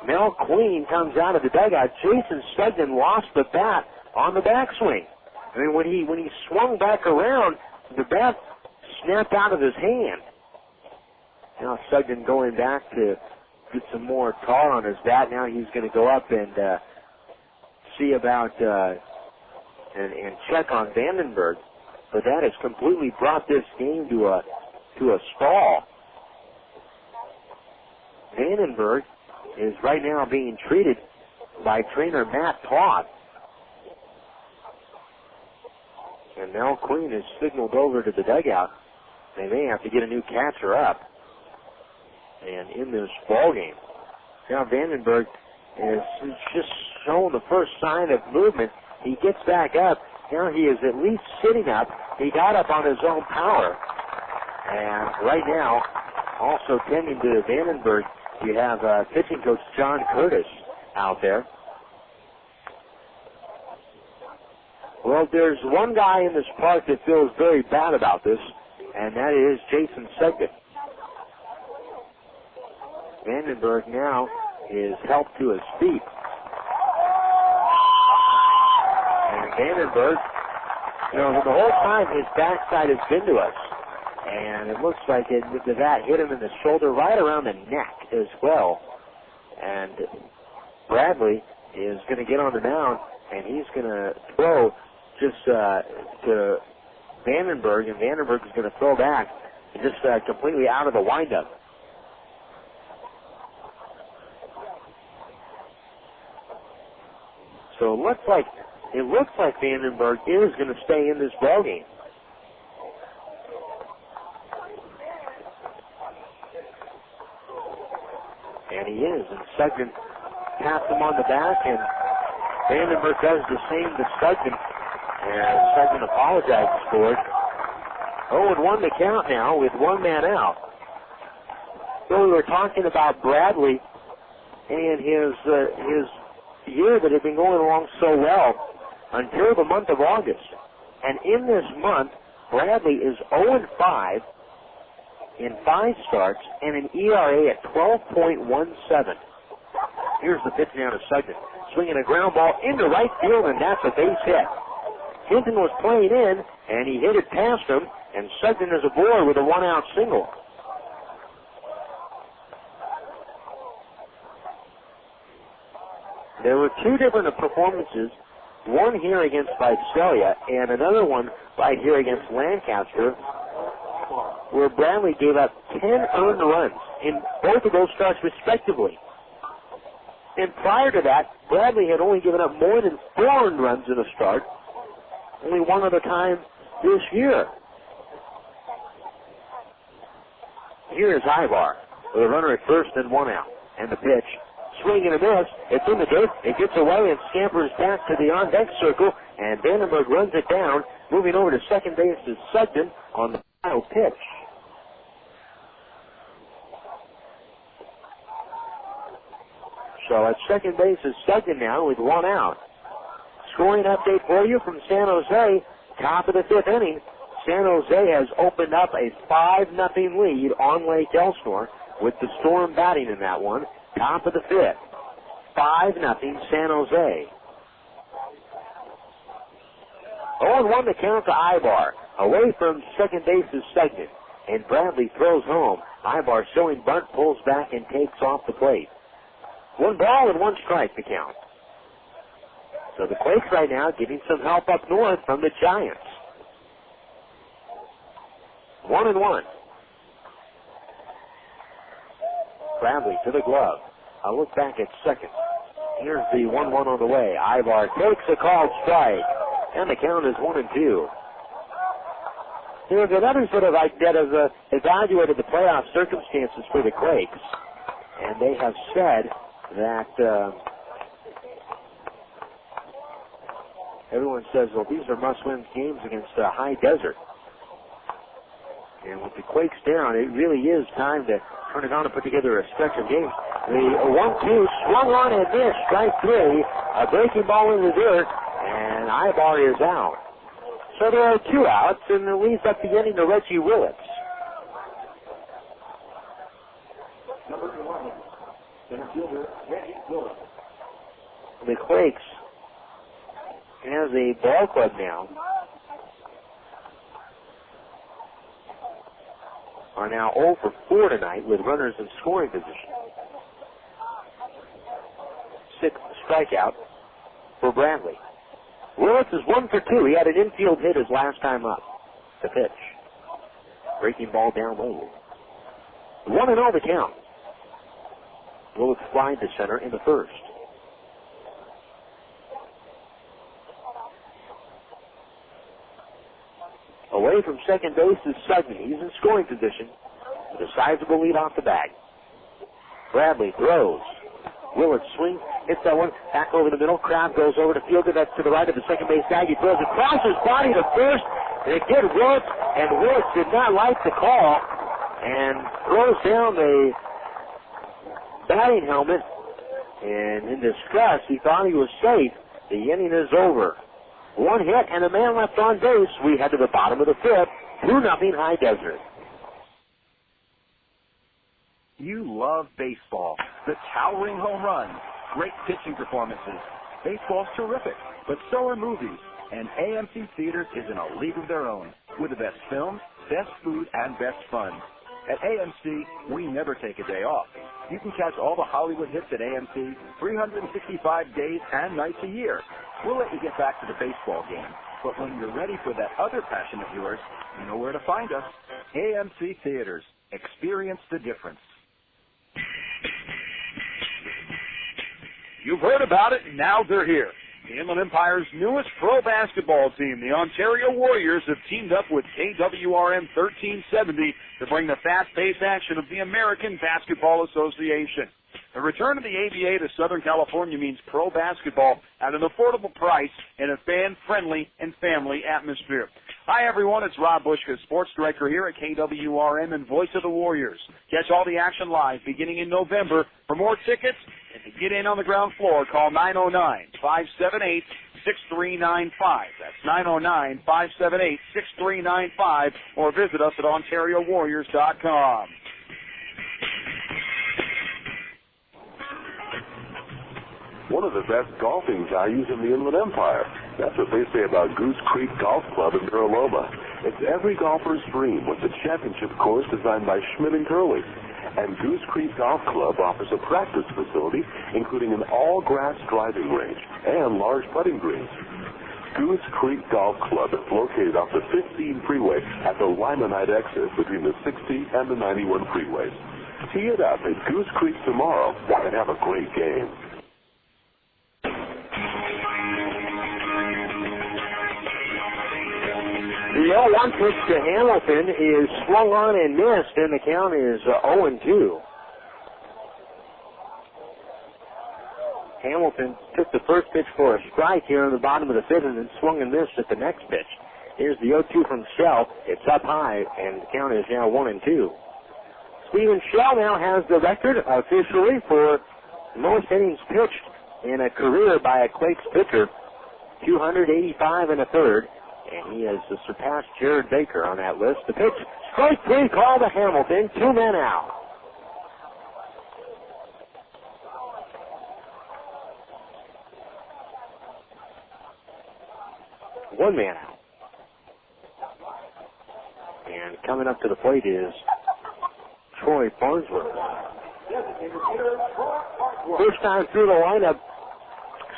Mel Queen comes out of the dugout. Jason Sugden lost the bat on the backswing. I mean, when he swung back around, the bat snapped out of his hand. Now Sugden going back to get some more tar on his bat. Now he's going to go up and see about and check on Vandenberg. But that has completely brought this game to a stall. Vandenberg is right now being treated by trainer Matt Todd. And Mel Queen has signaled over to the dugout. They may have to get a new catcher up. And in this ball game, now Vandenberg is just showing the first sign of movement. He gets back up. Now he is at least sitting up. He got up on his own power. And right now, also tending to Vandenberg, you have pitching coach John Curtis out there. Well, there's one guy in this park that feels very bad about this, and that is Jason Sugden. Vandenberg now is helped to his feet. And Vandenberg, the whole time his backside has been to us. And it looks like that hit him in the shoulder, right around the neck as well. And Bradley is going to get on the mound, and he's going to throw just to Vandenberg, and Vandenberg is going to throw back just completely out of the windup. So it looks like Vandenberg is going to stay in this ballgame. And he is. And Sugden taps him on the back, and Vandenberg does the same to Sugden. And Sugden apologizes for it. 0-1 the count now with one man out. So we were talking about Bradley and his year that had been going along so well until the month of August. And in this month, Bradley is 0-5 in 5 starts and an ERA at 12.17. Here's the pitch now to Sugden. Swinging a ground ball into right field, and that's a base hit. Hinton was playing in, and he hit it past him, and Sugden is aboard with a 1-out single. There were 2 different performances, one here against Visalia and another one right here against Lancaster, where Bradley gave up 10 earned runs in both of those starts respectively. And prior to that, Bradley had only given up more than 4 earned runs in a start, only one other time this year. Here is Ivar with a runner at first and 1 out. And the pitch. Swing and a miss. It's in the dirt. It gets away and scampers back to the on-deck circle, and Vandenberg runs it down. Moving over to second base is Sugden on the final pitch. So at second base is Sugden now with 1 out. Scoring update for you from San Jose. Top of the 5th inning. San Jose has opened up a 5-0 lead on Lake Elsinore with the Storm batting in that one. Top of the 5th. 5-0 San Jose. 0-1 the count to Ivar. Away from second base is Sugden. And Bradley throws home. Ivar showing bunt, pulls back, and takes off the plate. 1 ball and 1 strike the count. So the Quakes right now getting some help up north from the Giants. 1-1. Bradley to the glove. A look back at second. Here's the 1-1 on the way. Ivar takes a called strike. And the count is 1-2. There's another sort of that has evaluated the playoff circumstances for the Quakes. And they have said that everyone says, well, these are must-win games against High Desert. And with the Quakes down, it really is time to turn it on and put together a stretch of games. The 1-2 swung on and missed. Strike 3. A breaking ball in the dirt, and Ivar is out. So there are 2 outs, and it leaves up the inning to Reggie Willits. The Quakes has a ball club now. Are now 0 for 4 tonight with runners in scoring position. 6th strikeout for Bradley. Willis is 1 for 2. He had an infield hit his last time up. The pitch. Breaking ball down low. 1-0 the count. Willis flying to center in the first. Away from second base is Sugden. He's in scoring position with a sizable lead off the bag. Bradley throws. Willett swings, hits that one back over the middle. Crab goes over to fielder. That's to the right of the second base tag. He throws across his body to first. And it did Willett, and Willett did not like the call and throws down the batting helmet. And in disgust, he thought he was safe. The inning is over. 1 hit and a man left on base. We head to the bottom of the 5th. 2-0 High Desert. You love baseball. The towering home runs, great pitching performances. Baseball's terrific, but so are movies. And AMC Theaters is in a league of their own, with the best films, best food, and best fun. At AMC, we never take a day off. You can catch all the Hollywood hits at AMC 365 days and nights a year. We'll let you get back to the baseball game. But when you're ready for that other passion of yours, you know where to find us. AMC Theaters. Experience the difference. You've heard about it, and now they're here. The Inland Empire's newest pro basketball team, the Ontario Warriors, have teamed up with KWRM 1370 to bring the fast-paced action of the American Basketball Association. The return of the ABA to Southern California means pro basketball at an affordable price in a fan-friendly and family atmosphere. Hi, everyone. It's Rob Bushka, sports director here at KWRM and voice of the Warriors. Catch all the action live beginning in November. For more tickets and to get in on the ground floor, call 909-578-6395. That's 909-578-6395, or visit us at OntarioWarriors.com. One of the best golfing values in the Inland Empire. That's what they say about Goose Creek Golf Club in Mira Loma. It's every golfer's dream with the championship course designed by Schmidt & Curley. And Goose Creek Golf Club offers a practice facility, including an all-grass driving range and large putting greens. Goose Creek Golf Club is located off the 15 freeway at the Limonite exit between the 60 and the 91 freeways. Tee it up at Goose Creek tomorrow and have a great game. The 0-1 pitch to Hamilton is swung on and missed, and the count is 0-2. Hamilton took the first pitch for a strike here on the bottom of the 5th and then swung and missed at the next pitch. Here's the 0-2 from Shell. It's up high, and the count is now 1-2. Steven Shell now has the record officially for most innings pitched in a career by a Quakes pitcher, 285 1/3. And he has surpassed Jared Baker on that list. The pitch, strike 3 call to Hamilton, 2 men out. One man out. And coming up to the plate is Troy Farnsworth. First time through the lineup,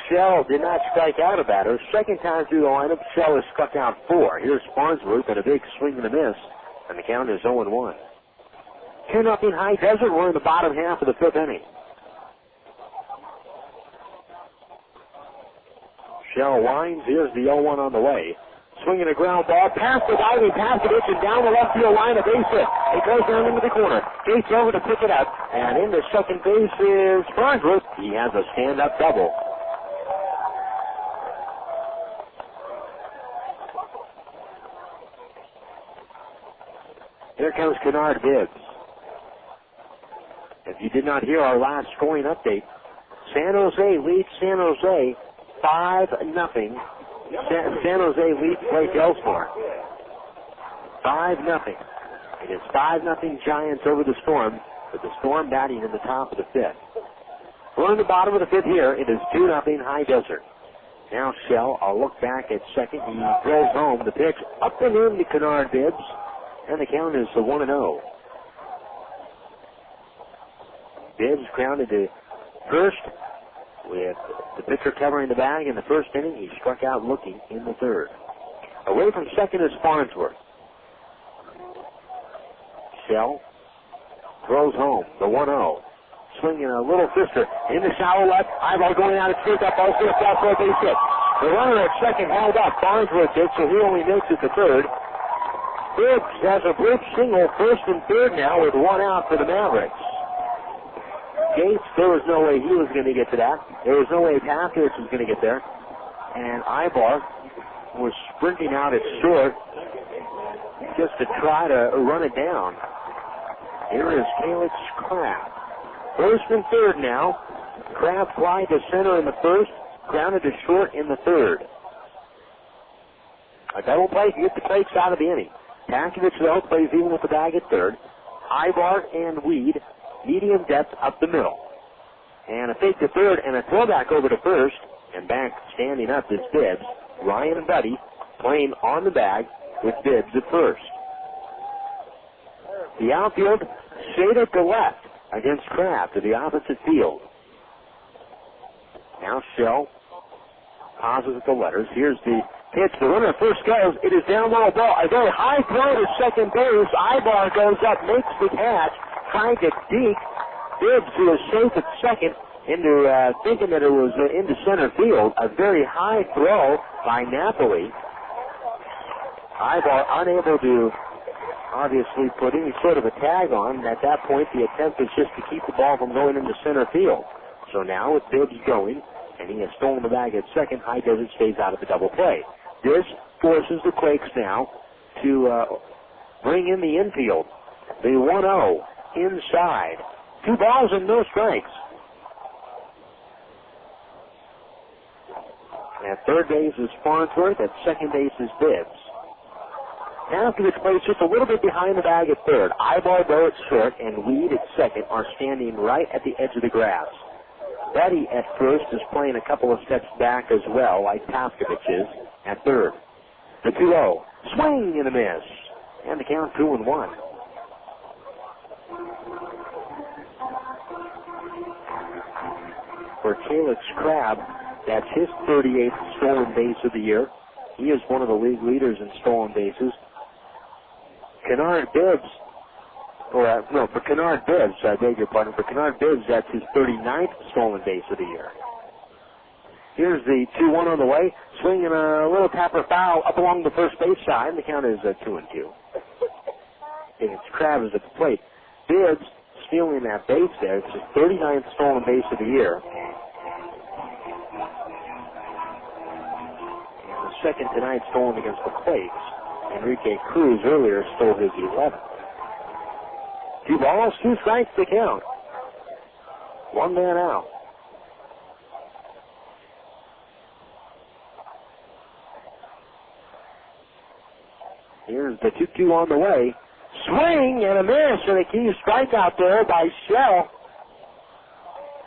Shell did not strike out a batter. Second time through the lineup, Shell has struck out 4. Here's Farnsworth and a big swing and a miss, and the count is 0-1. 2-0 High Desert. We're in the bottom half of the 5th inning. Shell winds. Here's the 0-1 on the way. Swinging a ground ball past the diving Paskovich and down the left field line, a base hit. It goes down into the corner. Gates over to pick it up, and into second base is Farnsworth. He has a stand-up double. Here comes Kennard Bibbs. If you did not hear our last scoring update, San Jose leads San Jose 5-0. San Jose leads Lake Elsinore 5-0. It is 5-0 Giants over the Storm, with the Storm batting in the top of the 5th. We're in the bottom of the fifth here. It is 2-0 High Desert. Now Shell, I'll look back at second. He throws home the pitch up and in to Kennard Bibbs, and the count is 1-0. Bibbs grounded to first with the pitcher covering the bag in the first inning. He struck out looking in the third. Away from second is Farnsworth. Shell throws home the 1-0. Swinging a little fister in the shallow left. Eyeball going out at first. Up also a foul for a base hit. The runner at second held up. Farnsworth did, so he only makes it to third. Bibbs has a brief single first and third now with one out for the Mavericks. Gates, there was no way he was going to get to that. There was no way Paskevich was going to get there. And Ibar was sprinting out at short just to try to run it down. Here is Calix Kraft. First and third now. Kraft fly to center in the first, grounded to short in the third. A double play to get the Quakes out of the inning. Paskevich, though, plays even with the bag at third. Ibar and Weed, medium depth up the middle. And a fake to third and a throwback over to first. And back standing up is Bibbs. Ryan and Buddy playing on the bag with Bibbs at first. The outfield shaded to left against Kraft to the opposite field. Now Shell pauses at the letters. Here's the pitch. The runner first goes. It is down low ball. A very high throw to second base. Ibar goes up, makes the catch, trying to deke. Bibbs, who is safe at second, into thinking that it was into center field. A very high throw by Napoli. Ibar unable to obviously put any sort of a tag on. At that point, the attempt is just to keep the ball from going into center field. So now with Bibbs going, and he has stolen the bag at second, High Desert stays out of the double play. This forces the Quakes now to bring in the infield. The 1-0 inside. 2 balls and no strikes. At third base is Farnsworth. At second base is Bibbs. Paskevich plays just a little bit behind the bag at third. Ibar, though, at short, and Weed at second are standing right at the edge of the grass. Betty at first is playing a couple of steps back as well, like Paskevich is at third. The 2-0. Swing and a miss. And the count 2-1. For Calix Crabb, that's his 38th stolen base of the year. He is one of the league leaders in stolen bases. Kennard Bibbs, for Kennard Bibbs, I beg your pardon, for Kennard Bibbs, that's his 39th stolen base of the year. Here's the 2-1 on the way, swinging a little tapper foul up along the first base side, and the count is 2-2. It's Crabb is at the plate. Bibbs stealing that base there. It's his 39th stolen base of the year. And the second tonight stolen against the Quakes. Enrique Cruz earlier stole his 11th. 2 balls, 2 strikes to count. 1 man out. Here's the 2-2 on the way. Swing and a miss, and a key strikeout there by Shell.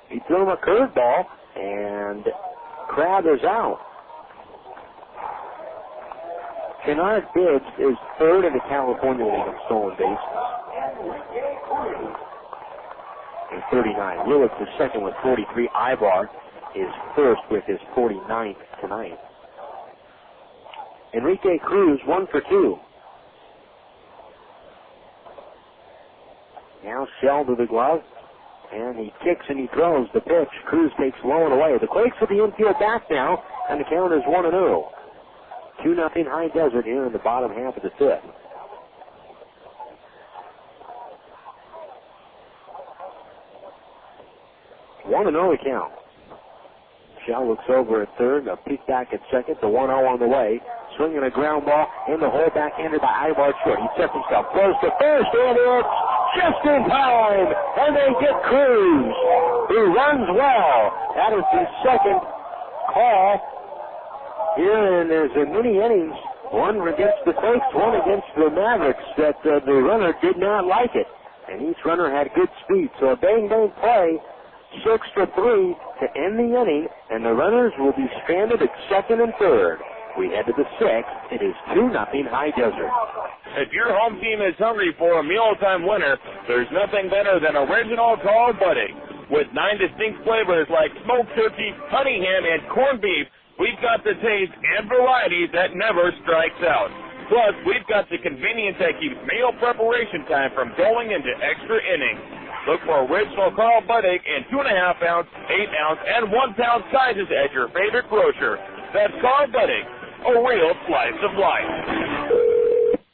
He threw him a curveball, and Crabb is out. Kennard Bibbs is third in the California League of stolen bases. In 39. Willis is second with 43. Ibar is first with his 49th tonight. Enrique Cruz, 1 for 2. Now Shell to the glove, and he kicks and he throws the pitch. Cruz takes low and away. The Quakes with the infield back now, and the count is 1-0. 2-0 High Desert here in the bottom half of the fifth. 1-0 count. Shell looks over at third, a peek back at second, the 1-0 on the way. Swinging a ground ball in the hole, backhanded by Ibar short. He sets himself close to first, and it's just in time. And they get Cruz, who runs well. That is the second call here, and there's a many innings. One against the Quakes, one against the Mavericks, that the runner did not like it. And each runner had good speed. So a bang-bang play 6-3 to end the inning, and the runners will be stranded at second and third. We head to the sixth. It is 2-0 High Desert. If your home team is hungry for a mealtime winner, there's nothing better than original called budding. With 9 distinct flavors like smoked turkey, honey ham, and corned beef, we've got the taste and variety that never strikes out. Plus, we've got the convenience that keeps meal preparation time from going into extra innings. Look for original Carl Budding in 2.5-ounce, 8-ounce, and 1-pound sizes at your favorite grocer. That's Carl Budding, a real slice of life.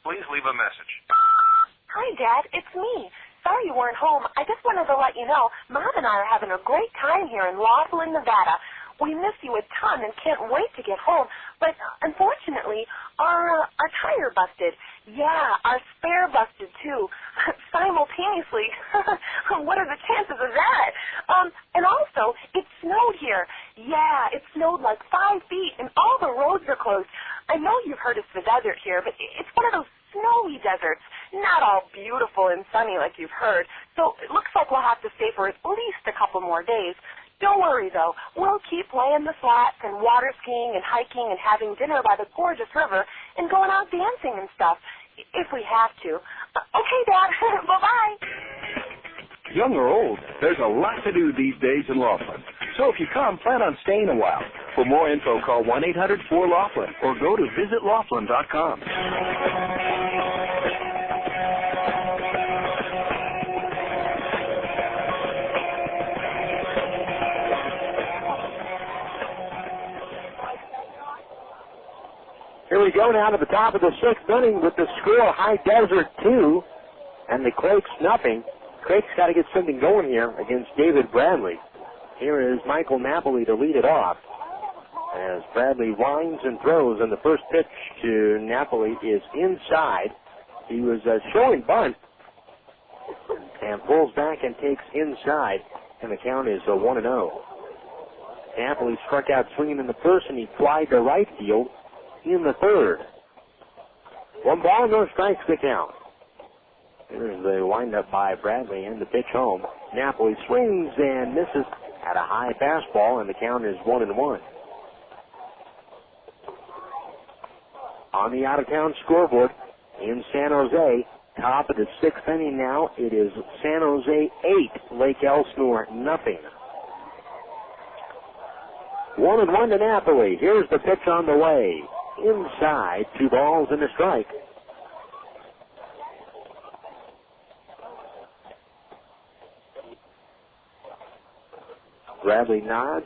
Please leave a message. Hi, Dad. It's me. Sorry you weren't home. I just wanted to let you know Mom and I are having a great time here in Laughlin, Nevada. We miss you a ton and can't wait to get home. But unfortunately, our tire busted. Yeah, our spare busted too, simultaneously. What are the chances of that? And also, it snowed here. Yeah, it snowed like 5 feet, and all the roads are closed. I know you've heard it's the desert here, but it's one of those snowy deserts. Not all beautiful and sunny like you've heard. So it looks like we'll have to stay for at least a couple more days. Don't worry, though. We'll keep playing the flats and water skiing and hiking and having dinner by the gorgeous river and going out dancing and stuff, if we have to. Okay, Dad. Bye-bye. Young or old, there's a lot to do these days in Laughlin. So if you come, plan on staying a while. For more info, call 1-800-4-LAUGHLIN or go to visitlaughlin.com. Here we go now to the top of the sixth inning with the score High Desert 2 and the Quakes nothing. Quakes got to get something going here against David Bradley. Here is Michael Napoli to lead it off as Bradley winds and throws, and the first pitch to Napoli is inside. He was showing bunt and pulls back and takes inside, and the count is 1-0. Napoli struck out swinging in the first, and he flied to right field in the third. 1 ball, no strikes to count. Here's the windup by Bradley and the pitch home. Napoli swings and misses at a high fastball, and the count is 1-1. On the out-of-town scoreboard in San Jose, top of the sixth inning now, it is San Jose 8, Lake Elsinore nothing. 1-1 to Napoli. Here's the pitch on the way. Inside, 2 balls and a strike. Bradley nods,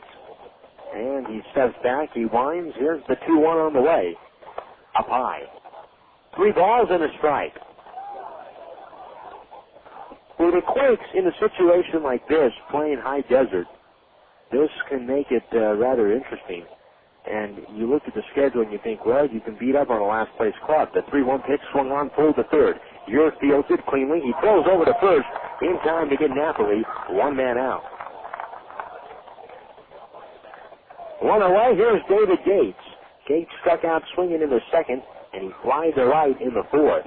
and he steps back. He winds. Here's the 2-1 on the way. Up high. 3 balls and a strike. For the Quakes, in a situation like this, playing High Desert, this can make it rather interesting. And you look at the schedule and you think, well, you can beat up on a last-place club. The 3-1 pitch swung on, pulled to third. You're fielded cleanly. He throws over to first in time to get Napoli 1 man out. 1 away. Here's David Gates. Gates struck out swinging in the second, and he flies to right in the fourth.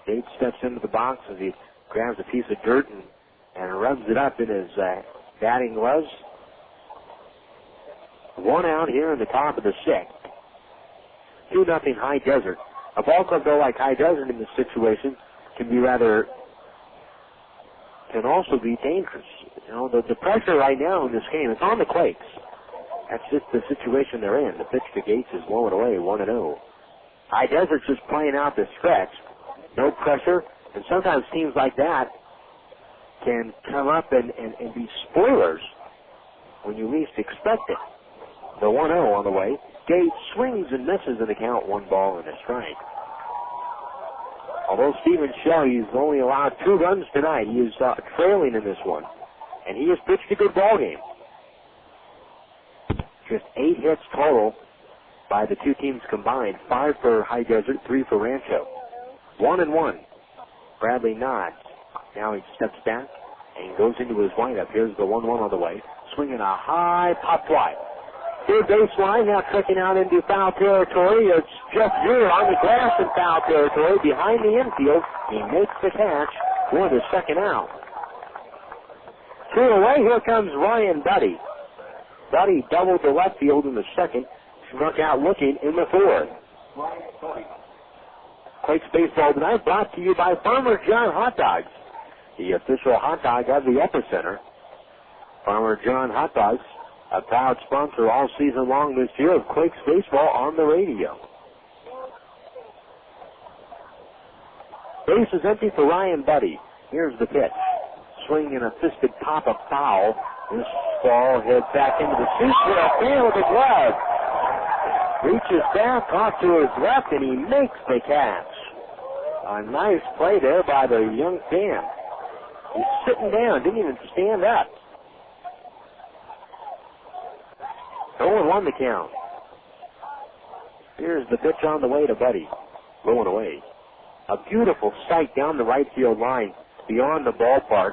Gates steps into the box as he grabs a piece of dirt and rubs it up in his batting gloves. 1 out here in the top of the sixth. 2-0 High Desert. A ball club, though, like High Desert in this situation can also be dangerous. You know, the pressure right now in this game is on the Quakes. That's just the situation they're in. The pitch to Gates is low and away, 1-0. High Desert's just playing out the stretch. No pressure, and sometimes teams like that can come up and be spoilers when you least expect it. The 1-0 on the way. Gates swings and misses in the count, 1 ball and a strike. Although Stephen Shell, he's only allowed 2 runs tonight. He is trailing in this one, and he has pitched a good ball game. Just 8 hits total by the 2 teams combined. 5 for High Desert, 3 for Rancho. 1-1. Bradley nods. Now he steps back and goes into his windup. Here's the 1-1 on the way. Swinging a high pop fly. Third baseline, now checking out into foul territory. It's Jeff Muir on the grass in foul territory behind the infield. He makes the catch for the second out. 2 away, here comes Ryan Buddy. Buddy doubled the left field in the second, struck out looking in the fourth. Quakes baseball tonight brought to you by Farmer John Hot Dogs, the official hot dog of the Epicenter. Farmer John Hot Dogs, a proud sponsor all season long this year of Quakes baseball on the radio. Base is empty for Ryan Buddy. Here's the pitch. Swing and a fisted pop-up foul. This ball heads back into the seat for a fan with a glove. Reaches back off to his left, and he makes the catch. A nice play there by the young fan. He's sitting down, didn't even stand up. 0-1 the count. Here's the pitch on the way to Buddy. Going away. A beautiful sight down the right field line beyond the ballpark.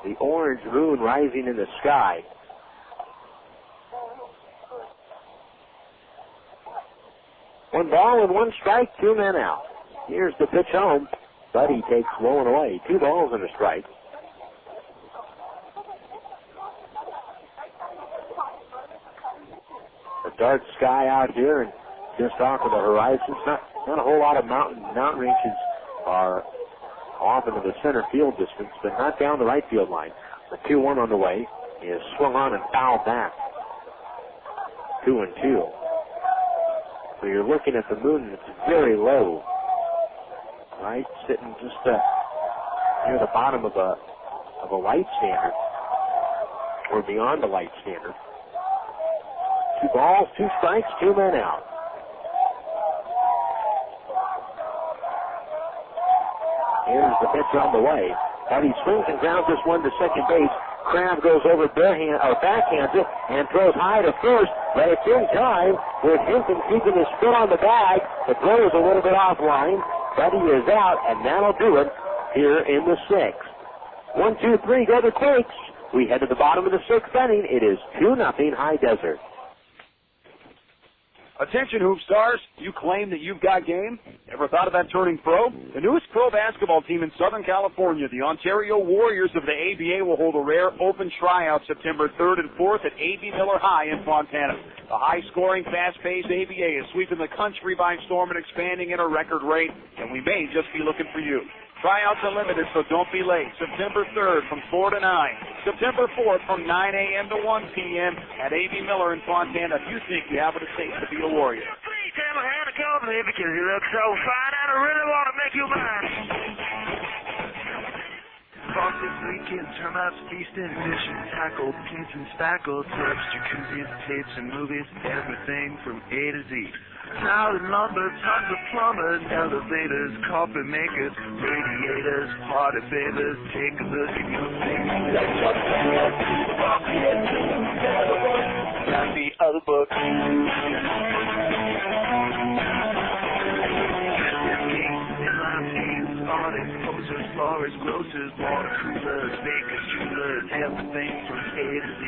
The orange moon rising in the sky. One ball and one strike, 2 men out. Here's the pitch home. Buddy takes low and away. 2 balls and a strike. The dark sky out here and just off of the horizon. Not a whole lot of mountain ranges are off into the center field distance, but not down the right field line. The 2-1 on the way is swung on and fouled back. 2-2. So you're looking at the moon, and it's very low. Right, sitting just near the bottom of a light standard, or beyond the light standard. 2 balls, 2 strikes, 2 men out. Here's the pitch on the way. Buddy swings and grounds this one to second base. Crabb goes over backhands it and throws high to first, but it's in time with Hinton keeping his foot on the bag. The throw is a little bit offline. Buddy is out, and that'll do it here in the 6th. 1, 2, 3, go to Quakes. We head to the bottom of the 6th inning. It is 2-0 High Desert. Attention, Hoop Stars. You claim that you've got game? Ever thought about turning pro? The newest pro basketball team in Southern California, the Ontario Warriors of the ABA, will hold a rare open tryout September 3rd and 4th at A.B. Miller High in Fontana. The high-scoring, fast-paced ABA is sweeping the country by storm and expanding at a record rate, and we may just be looking for you. Tryouts are limited, so don't be late. September 3rd from 4 to 9. September 4th from 9 a.m. to 1 p.m. at A.B. Miller in Fontana if you think you have what it takes to be a Warrior. Tell me how to come here because you look so fine and I really want to make you mine. Boss this weekend, termites, feasting, fishing, tackle, paints and spackle, tips, jacuzzis, tapes and movies, everything from A to Z. Tile and lumber, tons of plumbers, elevators, carpet makers, radiators, party favors. Take a look at your things. Got the other book. Audits, posters, florists, grocers, water coolers, bakers, jewelers, everything from A to Z.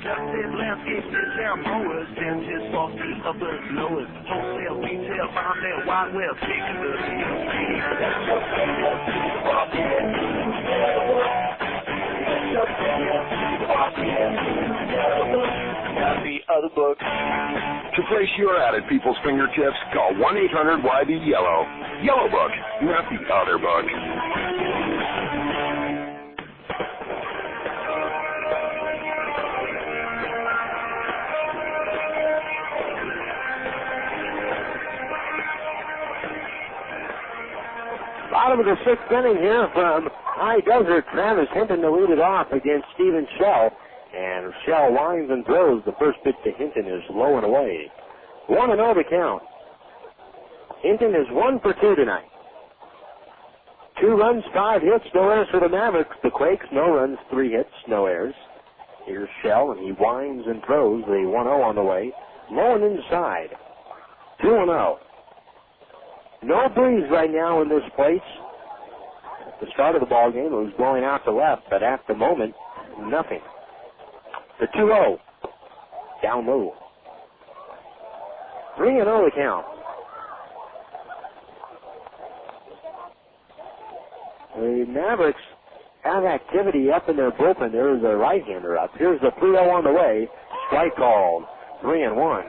Dusted landscapes, down mowers, dentists, false teeth, uppers, lowers, wholesale, retail, farm mail, wide web, take a look at your thing. Got the other book. To place your ad at people's fingertips, call 1-800-YB-YELLOW. Yellow Book, not the other book. Bottom of the 6th inning here from High Desert. Travis Hinton to lead it off against Stephen Shell. And Shell winds and throws. The first pitch to Hinton is low and away. 1-0 the count. Hinton is 1 for 2 tonight. 2 runs, 5 hits, no errors for the Mavericks. The Quakes, no runs, 3 hits, no errors. Here's Shell, and he winds and throws. The 1-0 on the way. Low and inside. 2-0. No breeze right now in this place. At the start of the ball game, it was blowing out to left, but at the moment, nothing. The 2-0. Down low. 3-0 the count. The Mavericks have activity up in their bullpen. There's a right-hander up. Here's the 3-0 on the way. Strike called. 3-1.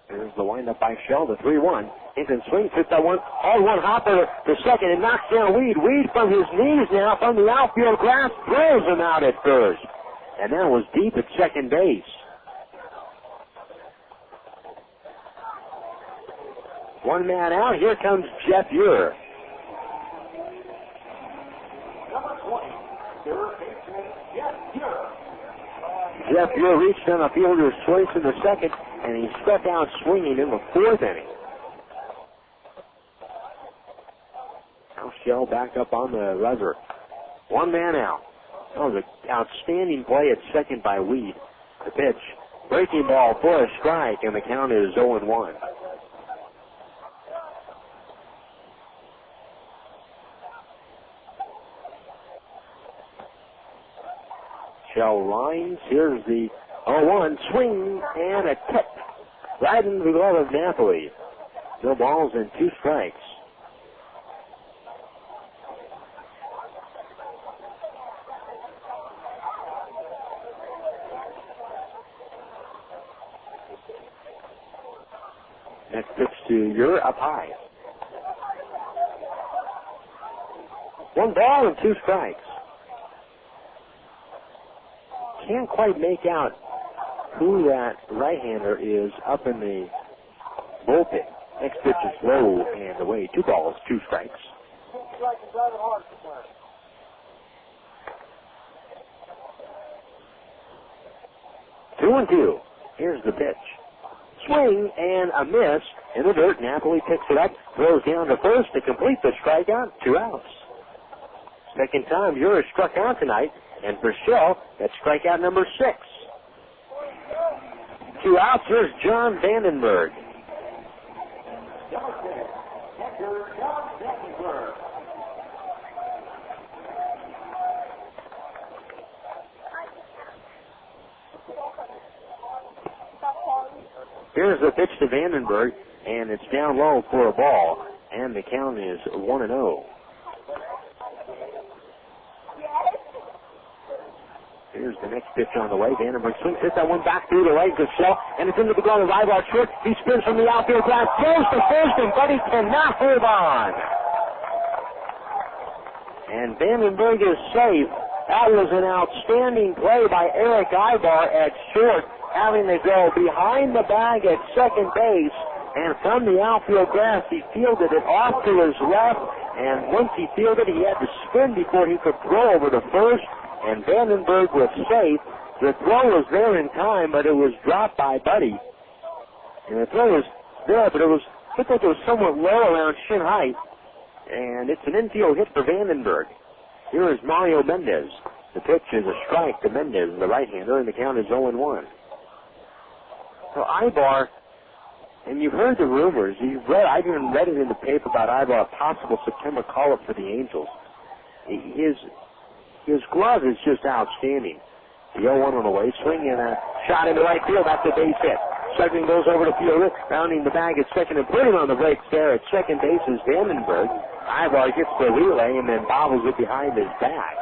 Here's the windup by Shell, the 3-1. Hinton swings, hits that one. All one hopper to second and knocks down Weed. Weed from his knees now from the outfield grass throws him out at first. And that was deep at second base. One man out. Here comes Jeff Ure. Jeff Ure reached on a fielder's choice in the second, and he struck out swinging in the fourth inning. Now Shell back up on the rubber. One man out. That was an outstanding play at second by Weed. The pitch. Breaking ball for a strike, and the count is 0-1. Shell lines. Here's the 0-1 swing and a tip right into the glove of Napoli. No balls and 2 strikes. Next pitch to Ure up high. 1 ball and 2 strikes. Can't quite make out who that right-hander is up in the bullpen. Next pitch is low and away. 2 balls, 2 strikes. 2-2. Here's the pitch. Swing and a miss in the dirt. Napoli picks it up, throws down to first to complete the strikeout. 2 outs. Second time Ure struck out tonight. And for Shell, that's strikeout number 6. 2 outs. Here's John Vandenberg. Here's the pitch to Vandenberg, and it's down low for a ball, and the count is 1-0. Here's the next pitch on the way. Vandenberg swings, hits that one back through the legs of Shell, and it's into the glove of Ivar short. He spins from the outfield grass, goes to first, and Buddy cannot hold on. And Vandenberg is safe. That was an outstanding play by Eric Ivar at short, having to go behind the bag at second base, and from the outfield grass, he fielded it off to his left, and once he fielded, he had to spin before he could throw over to first. And Vandenberg was safe. The throw was there in time, but it was dropped by Buddy. And the throw was there, but it looked like it was somewhat low around shin height. And it's an infield hit for Vandenberg. Here is Mario Mendez. The pitch is a strike to Mendez, the right-hander, and the count is 0-1. So Ivar, and you've heard the rumors. I even read it in the paper about Ivar, a possible September call-up for the Angels. His glove is just outstanding. The 0-1 on the way, swinging a shot into right field. That's a base hit. Second goes over to fielder, rounding the bag at second and putting on the brakes there at second base is Vandenberg. Ivar gets the relay and then bobbles it behind his back.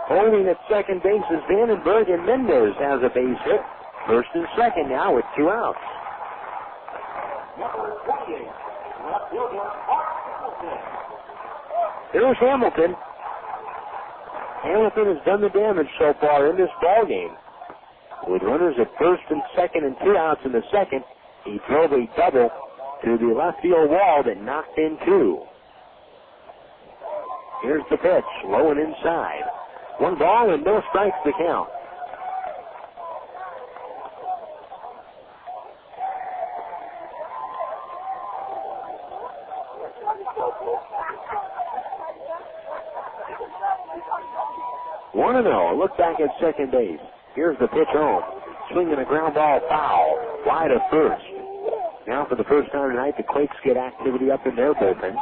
Holding at second base is Vandenberg, and Mendez has a base hit. First and second now with 2 outs. Here's Hamilton. Hamilton has done the damage so far in this ball game. With runners at first and second and 2 outs in the second, he drove a double to the left field wall that knocked in 2. Here's the pitch, low and inside. 1 ball and no strikes to count. One and 0. Look back at second base. Here's the pitch home. Swinging a ground ball foul. Wide of first. Now for the first time tonight, the Quakes get activity up in their bullpen.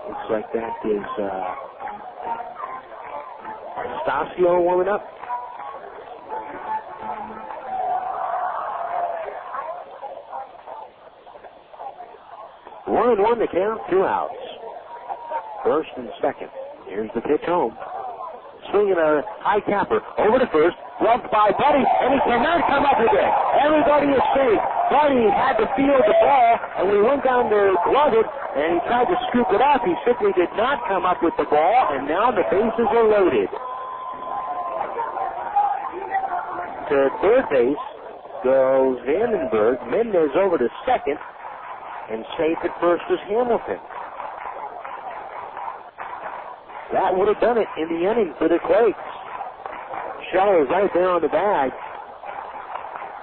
It's Looks like that is Stasio warming up. One and one to count, 2 outs. First and second. Here's the pitch home. Swinging a high capper over to first. Rubbed by Buddy, and he cannot come up with it. Everybody is safe. Buddy had to field the ball, and we went down to glove it, and he tried to scoop it up. He simply did not come up with the ball, and now the bases are loaded. To third base goes Vandenberg. Mendez over to second, and safe at first is Hamilton. That would have done it in the inning for the Quakes. Shell is right there on the bag.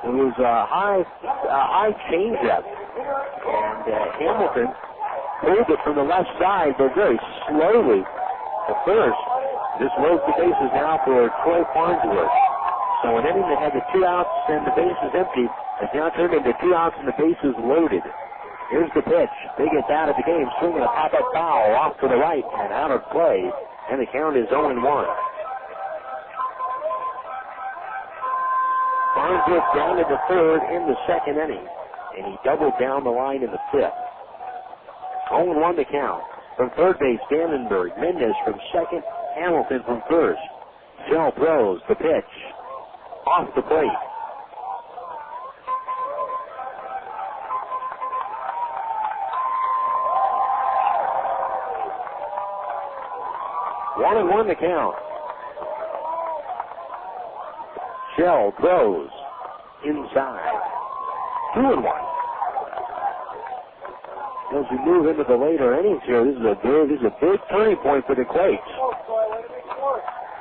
It was a high changeup, and Hamilton pulled it from the left side, but very slowly to first. This loads the bases now for Troy Farnsworth. So an inning that had the 2 outs and the bases empty has now turned into 2 outs and the bases loaded. Here's the pitch. Big at bat of the game, swinging a pop-up foul off to the right and out of play, and the count is 0-1. Farnsworth down to the third in the second inning, and he doubled down the line in the fifth. 0-1 to count. From third base, Vandenberg. Mendez from second, Hamilton from first. Shell throws the pitch off the plate. One and one to count. Shell throws inside. 2-1. As we move into the later innings here, this is a big turning point for the Quakes.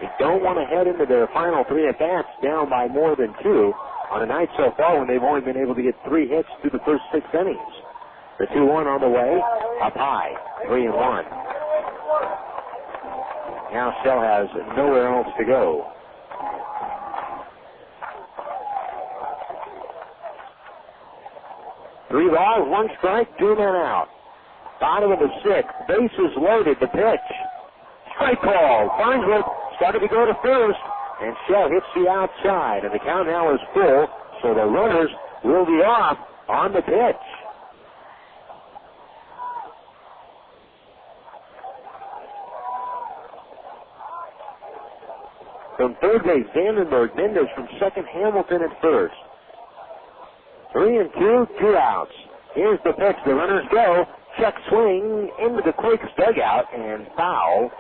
They don't want to head into their final 3 at-bats down by more than 2 on a night so far when they've only been able to get 3 hits through the first 6 innings. The 2-1 on the way, up high, 3-1. Now Shell has nowhere else to go. Three balls, 1 strike, 2 men out. Bottom of the 6th, bases loaded, the pitch. Strike call. Farnsworth started to go to first, and Shell hits the outside, and the count now is full, so the runners will be off on the pitch. From third base, Vandenberg. Mendez from second, Hamilton at first. 3-2, 2 outs. Here's the pitch. The runners go. Check swing into the Quakes dugout and foul.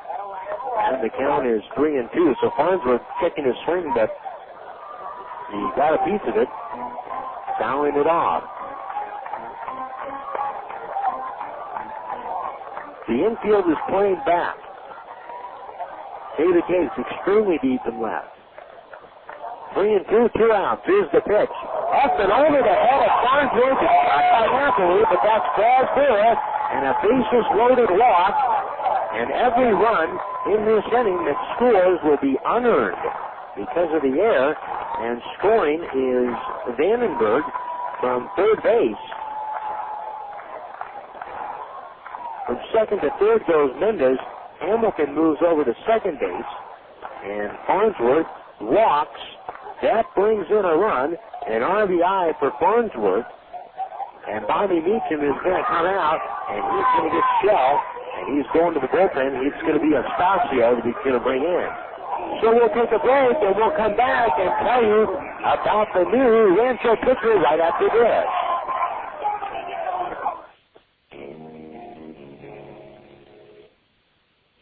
And the count is 3-2. So Farnsworth checking his swing, but he got a piece of it, fouling it off. The infield is playing back. David Gates extremely deep and left. 3-2, 2 outs. Here's the pitch. Up and over the head of Farnsworth. By Napoli, but that's ball fair. And a bases loaded walk. And every run in this inning that scores will be unearned because of the error. And scoring is Vandenberg from third base. From second to third goes Mendez. Hamilton moves over to second base, and Farnsworth walks. That brings in a run, an RBI for Farnsworth, and Bobby Meacham is going to come out, and he's going to get Shell, and he's going to the bullpen. It's going to be Stasio that he's going to bring in. So we'll take a break, and we'll come back and tell you about the new Rancho pitcher right after this.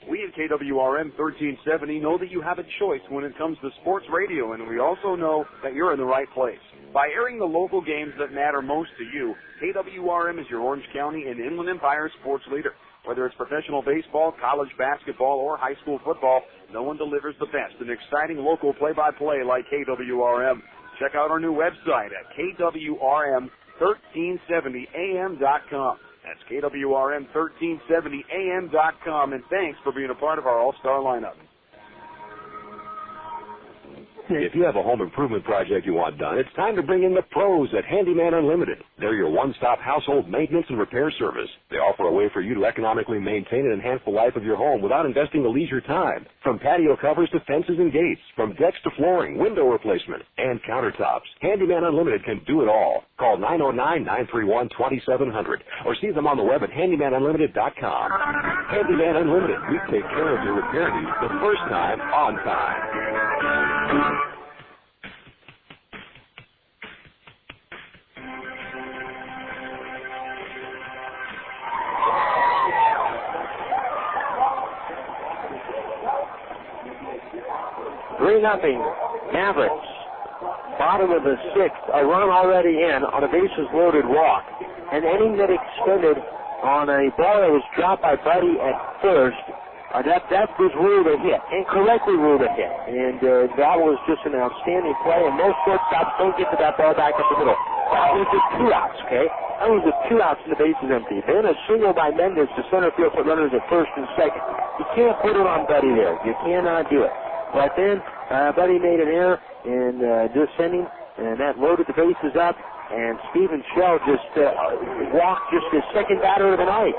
We at KWRM 1370 know that you have a choice when it comes to sports radio, and we also know that you're in the right place. By airing the local games that matter most to you, KWRM is your Orange County and Inland Empire sports leader. Whether it's professional baseball, college basketball, or high school football, no one delivers the best and exciting local play-by-play like KWRM. Check out our new website at KWRM1370am.com. That's KWRM1370am.com, and thanks for being a part of our all-star lineup. If you have a home improvement project you want done, it's time to bring in the pros at Handyman Unlimited. They're your one-stop household maintenance and repair service. They offer a way for you to economically maintain and enhance the life of your home without investing the leisure time. From patio covers to fences and gates, from decks to flooring, window replacement, and countertops, Handyman Unlimited can do it all. Call 909-931-2700 or see them on the web at handymanunlimited.com. Handyman Unlimited, we take care of your repair needs the first time, on time. 3-0 Mavericks. Bottom of the sixth, a run already in on a bases-loaded walk. An inning that extended on a ball that was dropped by Buddy at first. That was ruled a hit, incorrectly ruled a hit. And that was just an outstanding play, and most shortstops don't get to that ball back up the middle. That was with 2 outs, okay? That was with 2 outs and the bases empty. Then a single by Mendez to center field put runners at first and second. You can't put it on Buddy there. You cannot do it. But then Buddy made an error in this inning, and that loaded the bases up, and Stephen Shell just walked just his second batter of the night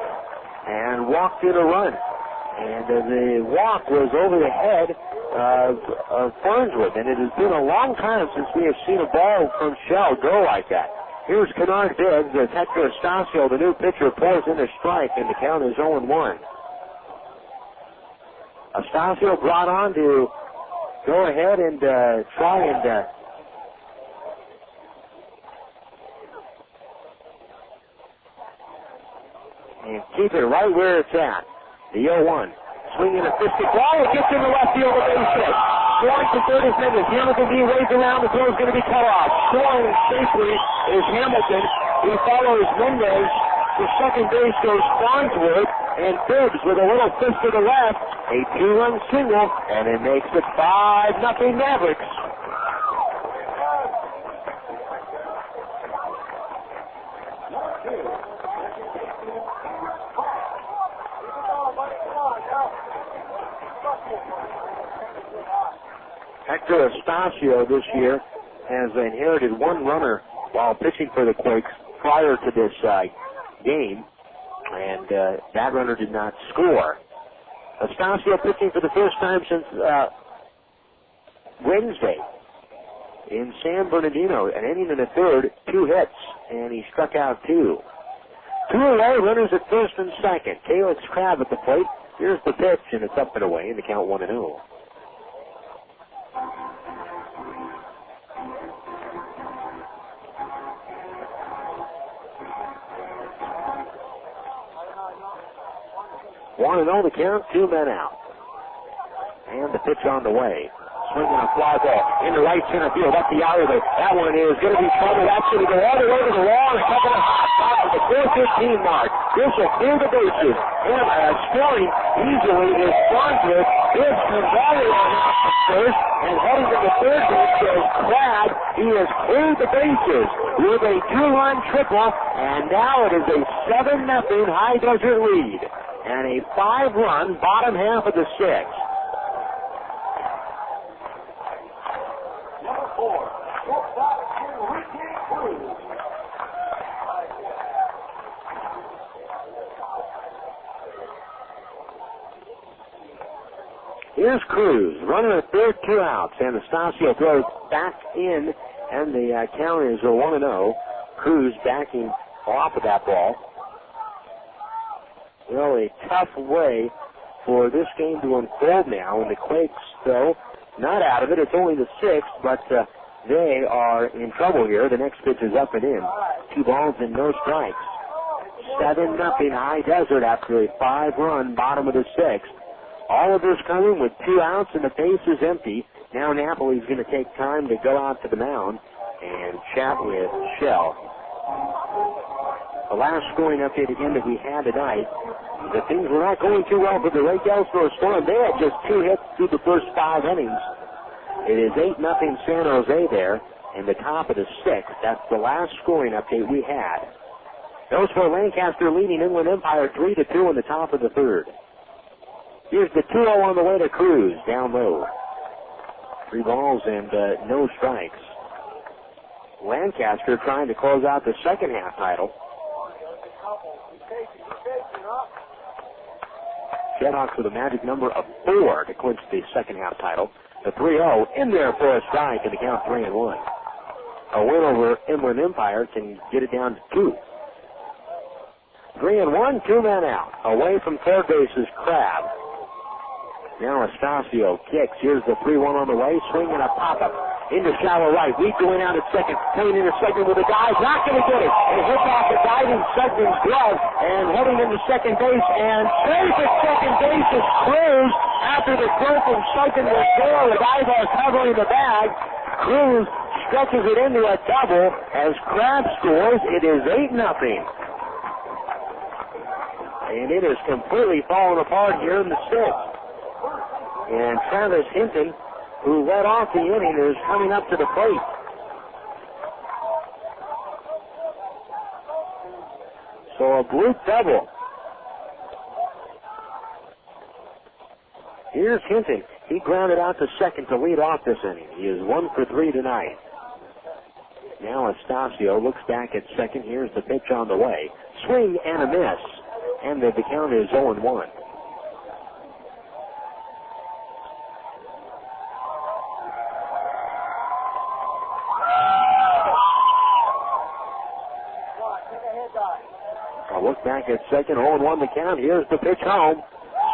and walked in a run. And the walk was over the head of Farnsworth, and it has been a long time since we have seen a ball from Shell go like that. Here's Kennard Biggs as Hector Estacio, the new pitcher, pours in a strike, and the count is 0-1. Estacio brought on to go ahead and try and keep it right where it's at. The 0-1. Swinging a fisted ball. It gets into left field with base hit. Scoring for third is Mendez. Hamilton D waves around. The throw is going to be cut off. Scoring safely is Hamilton. He follows Mendez. To second base goes Farnsworth. And Bibbs with a little fist to the left. A 2-run single. And it makes it 5-0 Mavericks. Hector Estacio this year has inherited 1 runner while pitching for the Quakes prior to this game, and that runner did not score. Estacio pitching for the first time since Wednesday in San Bernardino, an inning and a third, 2 hits, and he struck out 2. 2 away, runners at first and second. Calix Crabb at the plate. Here's the pitch, and it's up and away, and the count 1-0. One and 0 the count, 2 men out. And the pitch on the way. Swinging a fly ball into right center field, up the alley. That one is going to be trouble. That's going to go all the way to the wall and come to the 4:15 mark. This will clear the bases. And scoring easily is Farnsworth. This comes all the way out to first, and heading to the third base goes Crabb. He has cleared the bases with a 2-run triple, and now it is a 7-0 High Desert lead. And a 5-run bottom half of the 6th. Here's Cruz, running at third, 2 outs, and Estacio throws back in, and the count is 1-0. Cruz backing off of that ball. Well, a tough way for this game to unfold now, and the Quakes, though, not out of it. It's only the 6th, but they are in trouble here. The next pitch is up and in. 2 balls and no strikes. 7-0 High Desert after a 5-run bottom of the 6th. All of this coming with 2 outs and the base is empty. Now Napoli's going to take time to go out to the mound and chat with Shell. The last scoring update again that we had tonight, the things were not going too well for the Lake Elsinore Storm. They had just 2 hits through the first 5 innings. It is 8-0 San Jose there in the top of the 6th. That's the last scoring update we had. Those for Lancaster leading Inland Empire 3-2 in the top of the 3rd. Here's the 2-0 on the way to Cruz, down low. 3 balls and no strikes. Lancaster trying to close out the second half title. Sheddock with a magic number of 4 to clinch the second half title. The 3-0 in there for a strike and the count 3-1. A win over Inland Empire can get it down to 2. 3-1, 2 men out. Away from third base is Crabb. Now Estacio kicks. Here's the 3-1 on the way. Swing and a pop-up into shallow right. Wheat going out at second. Playing into second with a dive. Not going to get it. It hits off the diving Sugden's glove and heading into second base. And safe at second base is Cruz. After the throw from Sugden was there, the diver covering the bag. Cruz stretches it into a double as Crabb scores. It is 8-0. And it is completely fallen apart here in the sixth. And Travis Hinton, who led off the inning, is coming up to the plate. So a bloop double. Here's Hinton. He grounded out to second to lead off this inning. He is 1 for 3 tonight. Now Estacio looks back at second. Here's the pitch on the way. Swing and a miss. And the count is 0-1. A look back at second, 0-1 the count. Here's the pitch home.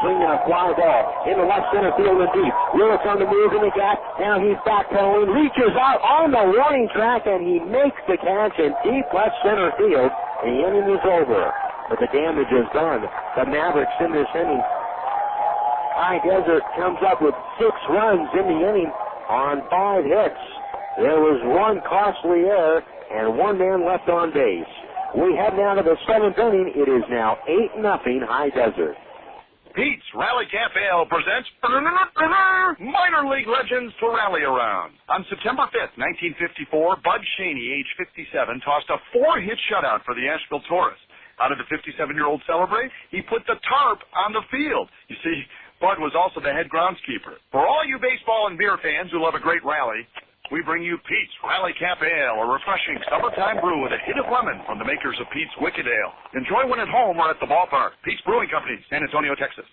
Swinging a fly ball into left center field and deep. Lewis on the move in the gap. Now he's backpedaling, reaches out on the warning track, and he makes the catch in deep left center field. The inning is over, but the damage is done. The Mavericks in this inning. High Desert comes up with 6 runs in the inning on 5 hits. There was 1 costly error and 1 man left on base. We head now to the 7th inning. It is now 8-0 High Desert. Pete's Rally Camp Ale presents minor league legends to rally around. On September 5th, 1954, Bud Cheney, age 57, tossed a 4-hit shutout for the Asheville Taurus. How did the 57-year-old celebrate? He put the tarp on the field. You see, Bud was also the head groundskeeper. For all you baseball and beer fans who love a great rally, we bring you Pete's Rally Camp Ale, a refreshing summertime brew with a hit of lemon from the makers of Pete's Wicked Ale. Enjoy when at home or at the ballpark. Pete's Brewing Company, San Antonio, Texas.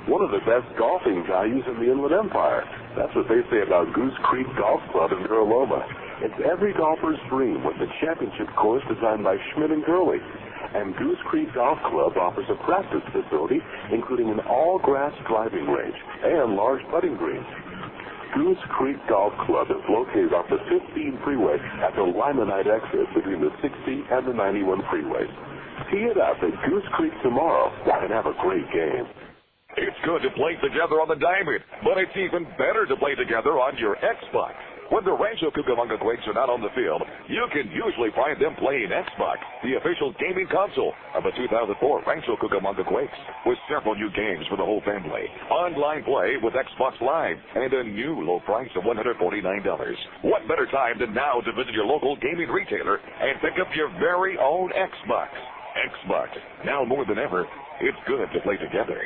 One of the best golfing values in the Inland Empire. That's what they say about Goose Creek Golf Club in Mira Loma. It's every golfer's dream with the championship course designed by Schmidt and Gurley. And Goose Creek Golf Club offers a practice facility, including an all-grass driving range and large putting greens. Goose Creek Golf Club is located off the 15 freeway at the Limonite exit between the 60 and the 91 freeways. Tee it up at Goose Creek tomorrow and have a great game. It's good to play together on the diamond, but it's even better to play together on your Xbox. When the Rancho Cucamonga Quakes are not on the field, you can usually find them playing Xbox, the official gaming console of the 2004 Rancho Cucamonga Quakes, with several new games for the whole family. Online play with Xbox Live and a new low price of $149. What better time than now to visit your local gaming retailer and pick up your very own Xbox? Xbox, now more than ever, it's good to play together.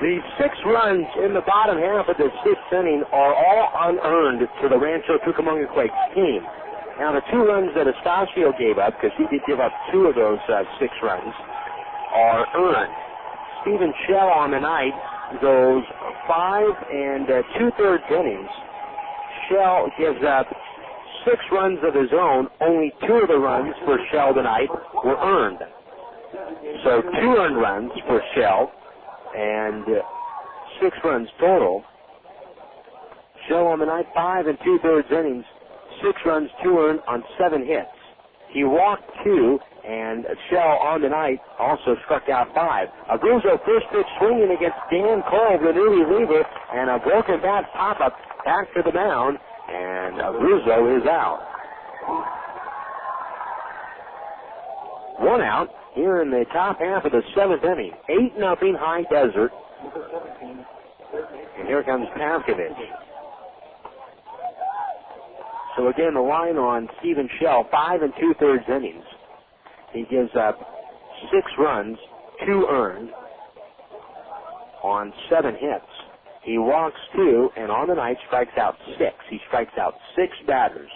The 6 runs in the bottom half of the 6th inning are all unearned to the Rancho Cucamonga Quakes team. Now, the 2 runs that Estacio gave up, because he did give up 2 of those 6 runs, are earned. Stephen Shell on the night goes 5 2/3 innings. Shell gives up 6 runs of his own. Only 2 of the runs for Shell tonight were earned. So 2 earned runs for Shell. And 6 runs total. Shell on the night, 5 2/3 innings, 6 runs, 2 earned on 7 hits. He walked 2, and Shell on the night also struck out 5. Abruzzo first pitch swinging against Dan Cole, the new reliever, and a broken bat pop-up back to the mound, and Abruzzo is out. 1 out. Here in the top half of the 7th inning, 8-0 High Desert. And here comes Pavkovich. So again, the line on Stephen Shell, 5 2/3 innings. He gives up 6 runs, 2 earned on 7 hits. He walks 2, and on the night strikes out 6. He strikes out 6 batters.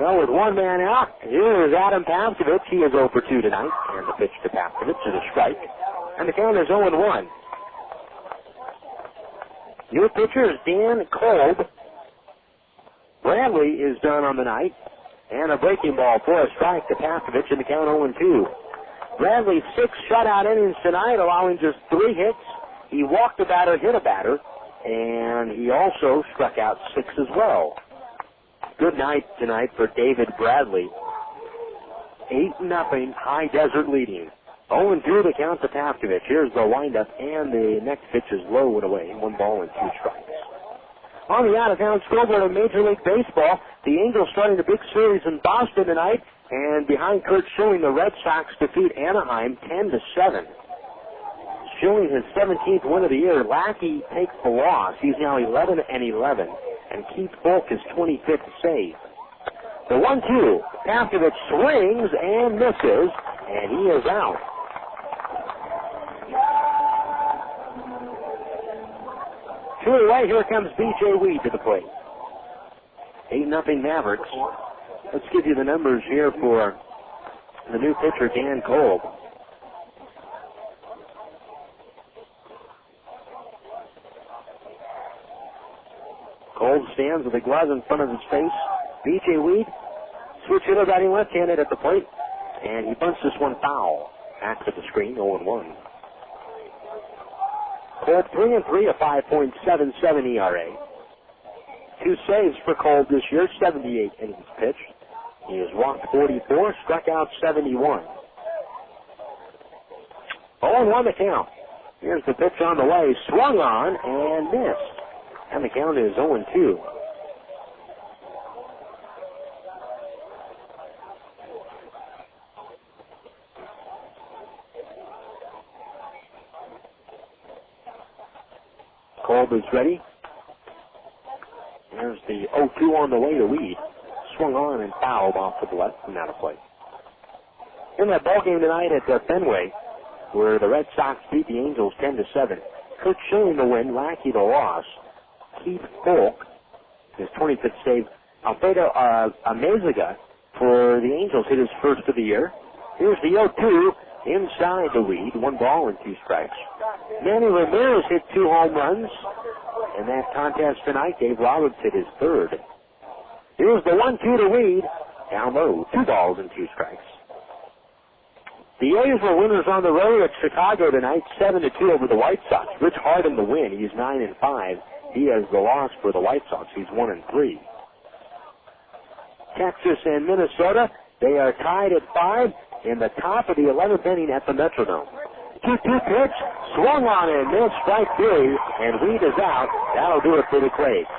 Well, with 1 man out, here is Adam Paskovich. He is 0 for 2 tonight, and the pitch to Paskovich is a strike. And the count is 0-1. New pitcher is Dan Kolb. Bradley is done on the night, and a breaking ball for a strike to Paskovich, and the count 0-2. Bradley 6 shutout innings tonight, allowing just 3 hits. He walked a batter, hit a batter, and he also struck out 6 as well. Good night tonight for David Bradley. 8-0, High Desert leading. 0-2 the count to Paskovich. Here's the windup, and the next pitch is low and away. 1 ball and 2 strikes. On the out-of-town scoreboard of Major League Baseball, the Angels starting a big series in Boston tonight, and behind Kurt Schilling, the Red Sox defeat Anaheim 10-7. Schilling his 17th win of the year. Lackey takes the loss. He's now 11-11, and Keith Folk his 25th save. The 1-2, Paskovich swings and misses, and he is out. Two away, here comes B.J. Weed to the plate. 8-0 Mavericks. Let's give you the numbers here for the new pitcher, Dan Kolb. Kolb stands with a glove in front of his face. B.J. Weed, switch hitter batting left-handed at the plate, and he bunts this one foul. Back to the screen, 0-1. Kolb 3-3, a 5.77 ERA. 2 saves for Kolb this year, 78 innings pitched. He has walked 44, struck out 71. 0-1 the count. Here's the pitch on the way, swung on and missed. And the count is 0-2. Kolb is ready. There's the 0-2 on the way to Weed. Swung on and fouled off to the left and out of play. In that ball game tonight at Fenway, where the Red Sox beat the Angels 10-7, Kurt Schilling the win, Lackey the loss. Keith Folk, his 25th save. Alfredo Amezaga for the Angels hit his first of the year. Here's the 0-2 inside the Weed, 1 ball and 2 strikes. Manny Ramirez hit 2 home runs. In that contest tonight, Dave Roberts hit his 3rd. Here's the 1-2 to Weed, down low, 2 balls and 2 strikes. The A's were winners on the road at Chicago tonight, 7-2 over the White Sox. Rich Harden the win. He's 9-5. He has the loss for the White Sox. He's 1-3. Texas and Minnesota, they are tied at 5 in the top of the 11th inning at the Metrodome. 2-2 pitch, swung on and missed, strike 3, and Weed is out. That'll do it for the Quakes.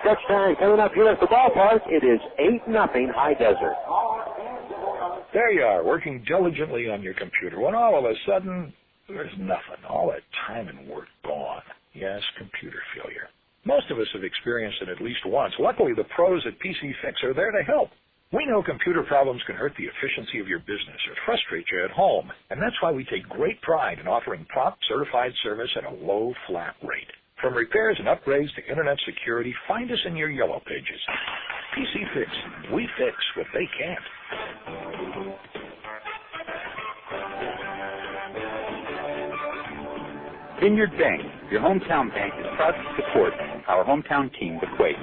Stretch time coming up here at the ballpark. It is 8-0 High Desert. There you are, working diligently on your computer, when all of a sudden, there's nothing. All that time and work gone. Yes, computer failure. Most of us have experienced it at least once. Luckily, the pros at PC Fix are there to help. We know computer problems can hurt the efficiency of your business or frustrate you at home, and that's why we take great pride in offering prompt, certified service at a low, flat rate. From repairs and upgrades to internet security, find us in your yellow pages. PC Fix. We fix what they can't. Vineyard Bank, your hometown bank, is proud to support our hometown team, the Quakes.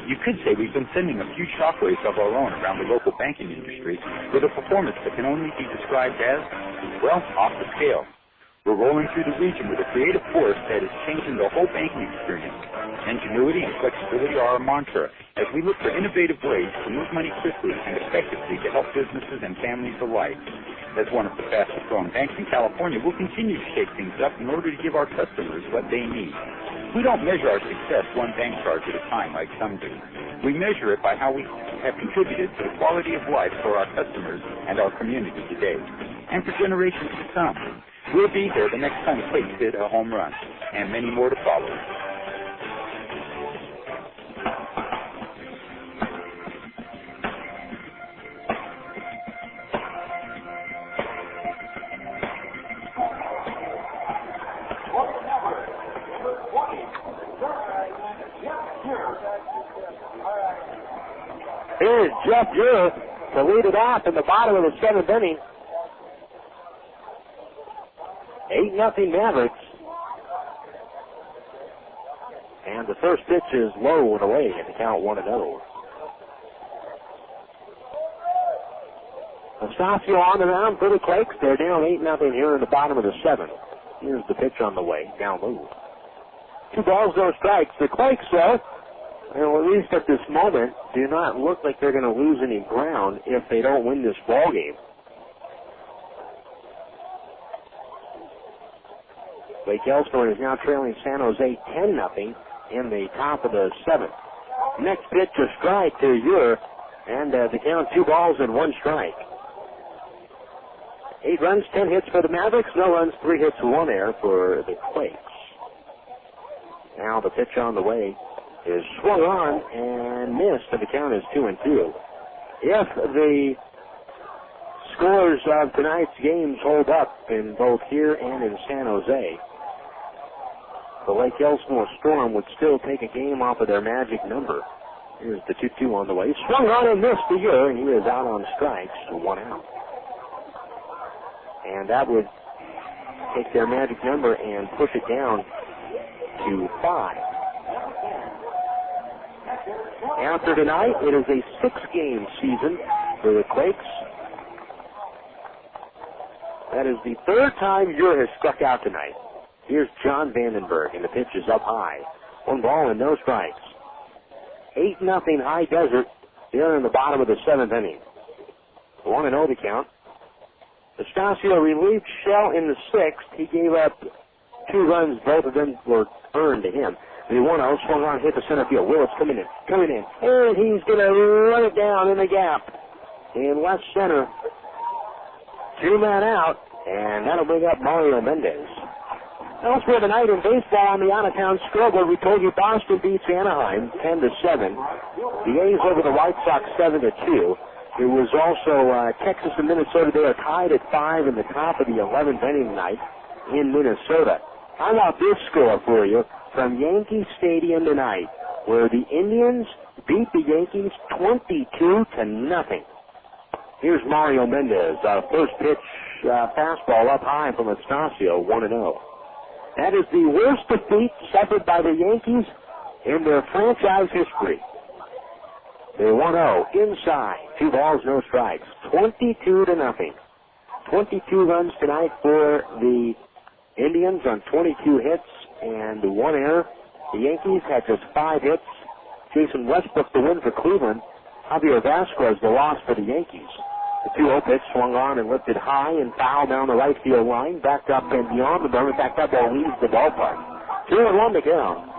You could say we've been sending a few shockwaves of our own around the local banking industry with a performance that can only be described as, well, off the scale. We're rolling through the region with a creative force that is changing the whole banking experience. Ingenuity and flexibility are our mantra as we look for innovative ways to move money quickly and effectively to help businesses and families alike. As one of the fastest growing banks in California, we'll continue to shake things up in order to give our customers what they need. We don't measure our success one bank charge at a time like some do. We measure it by how we have contributed to the quality of life for our customers and our community today, and for generations to come. We'll be there the next time Quakes hit a home run, and many more to follow. Jeff Ure to lead it off in the bottom of the 7th inning. 8-0 Mavericks. And the first pitch is low and away at the count 1-0. Estacio on the mound for the Quakes. They're down 8-0 here in the bottom of the 7th. Here's the pitch on the way, down low. 2 balls, no strikes. The Quakes, though, at least at this moment, do not look like they're going to lose any ground if they don't win this ball game. Lake Elsinore is now trailing San Jose 10-0 in the top of the 7th. Next pitch, a strike to Ure, and the count 2 balls and 1 strike. 8 runs, 10 hits for the Mavericks. No runs, 3 hits, 1 error for the Quakes. Now the pitch on the way is swung on and missed, and the count is 2-2. If the scores of tonight's games hold up in both here and in San Jose, the Lake Elsinore Storm would still take a game off of their magic number. Here's the 2-2 on the way. Swung on and missed the Ure, and he is out on strikes, 1 out. And that would take their magic number and push it down to 5. After tonight, it is a 6-game season for the Quakes. That is the 3rd time Ure has struck out tonight. Here's John Vandenberg, and the pitch is up high. 1 ball and no strikes. 8-0 High Desert. They're in the bottom of the 7th inning. 1-0 the count. Estacio relieved Shell in the 6th. He gave up 2 runs. Both of them were earned to him. The 1-0 swung on, hit the center field. Willis coming in. And he's going to run it down in the gap in left center. 2-man out, and that'll bring up Mario Mendez. Elsewhere tonight in baseball on the out-of-town scoreboard, we told you Boston beats Anaheim 10-7. The A's over the White Sox 7-2. There was also Texas and Minnesota. They are tied at 5 in the top of the 11th inning tonight in Minnesota. How about this score for you from Yankee Stadium tonight, where the Indians beat the Yankees 22-0. Here's Mario Mendez. First pitch fastball up high from Estacio, 1-0. That is the worst defeat suffered by the Yankees in their franchise history. They're 1-0 inside. 2 balls, no strikes. 22-0. 22 runs tonight for the Indians on 22 hits and 1 error. The Yankees had just 5 hits. Jason Westbrook the win for Cleveland. Javier Vasquez the loss for the Yankees. The 2-0 pitch swung on and lifted high and fouled down the right field line. Backed up and beyond the berm. In fact, that ball leaves the ballpark. 2-1 to count.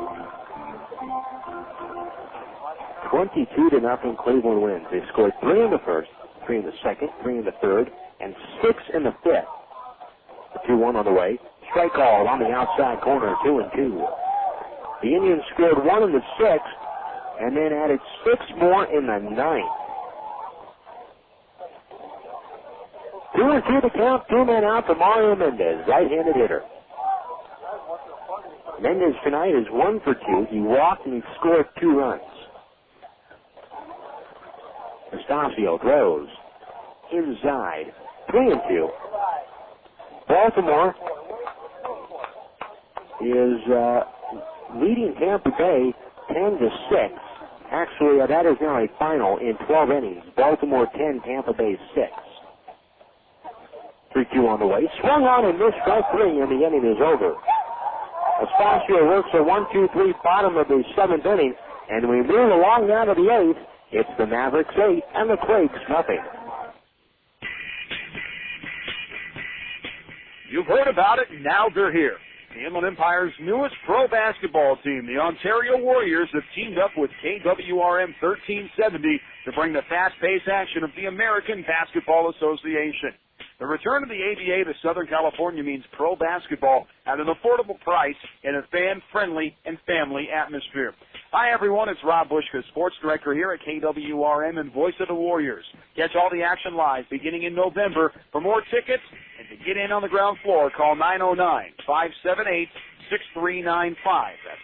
22-0 Cleveland wins. They scored 3 in the first, 3 in the second, 3 in the third, and 6 in the fifth. The 2-1 on the way. Strike call on the outside corner, 2-2. The Indians scored 1 in the sixth, and then added 6 more in the ninth. 2-2 to count, 2 men out for Mario Mendez, right-handed hitter. Mendez tonight is 1 for 2. He walked and he scored 2 runs. Estacio throws inside, 3-2. Baltimore is leading Tampa Bay 10-6. Actually, that is now a final in 12 innings. Baltimore 10, Tampa Bay 6. 3-2 on the way. Swung on and missed strike 3, and the inning is over. Estacio works a 1-2-3 bottom of the 7th inning, and we move along now to the 8th. It's the Mavericks 8 and the Quakes 0. You've heard about it, and now they're here. The Inland Empire's newest pro basketball team, the Ontario Warriors, have teamed up with KWRM 1370 to bring the fast-paced action of the American Basketball Association. The return of the ABA to Southern California means pro basketball at an affordable price in a fan-friendly and family atmosphere. Hi, everyone. It's Rob Bushka, sports director here at KWRM and voice of the Warriors. Catch all the action live beginning in November. For more tickets and to get in on the ground floor, call That's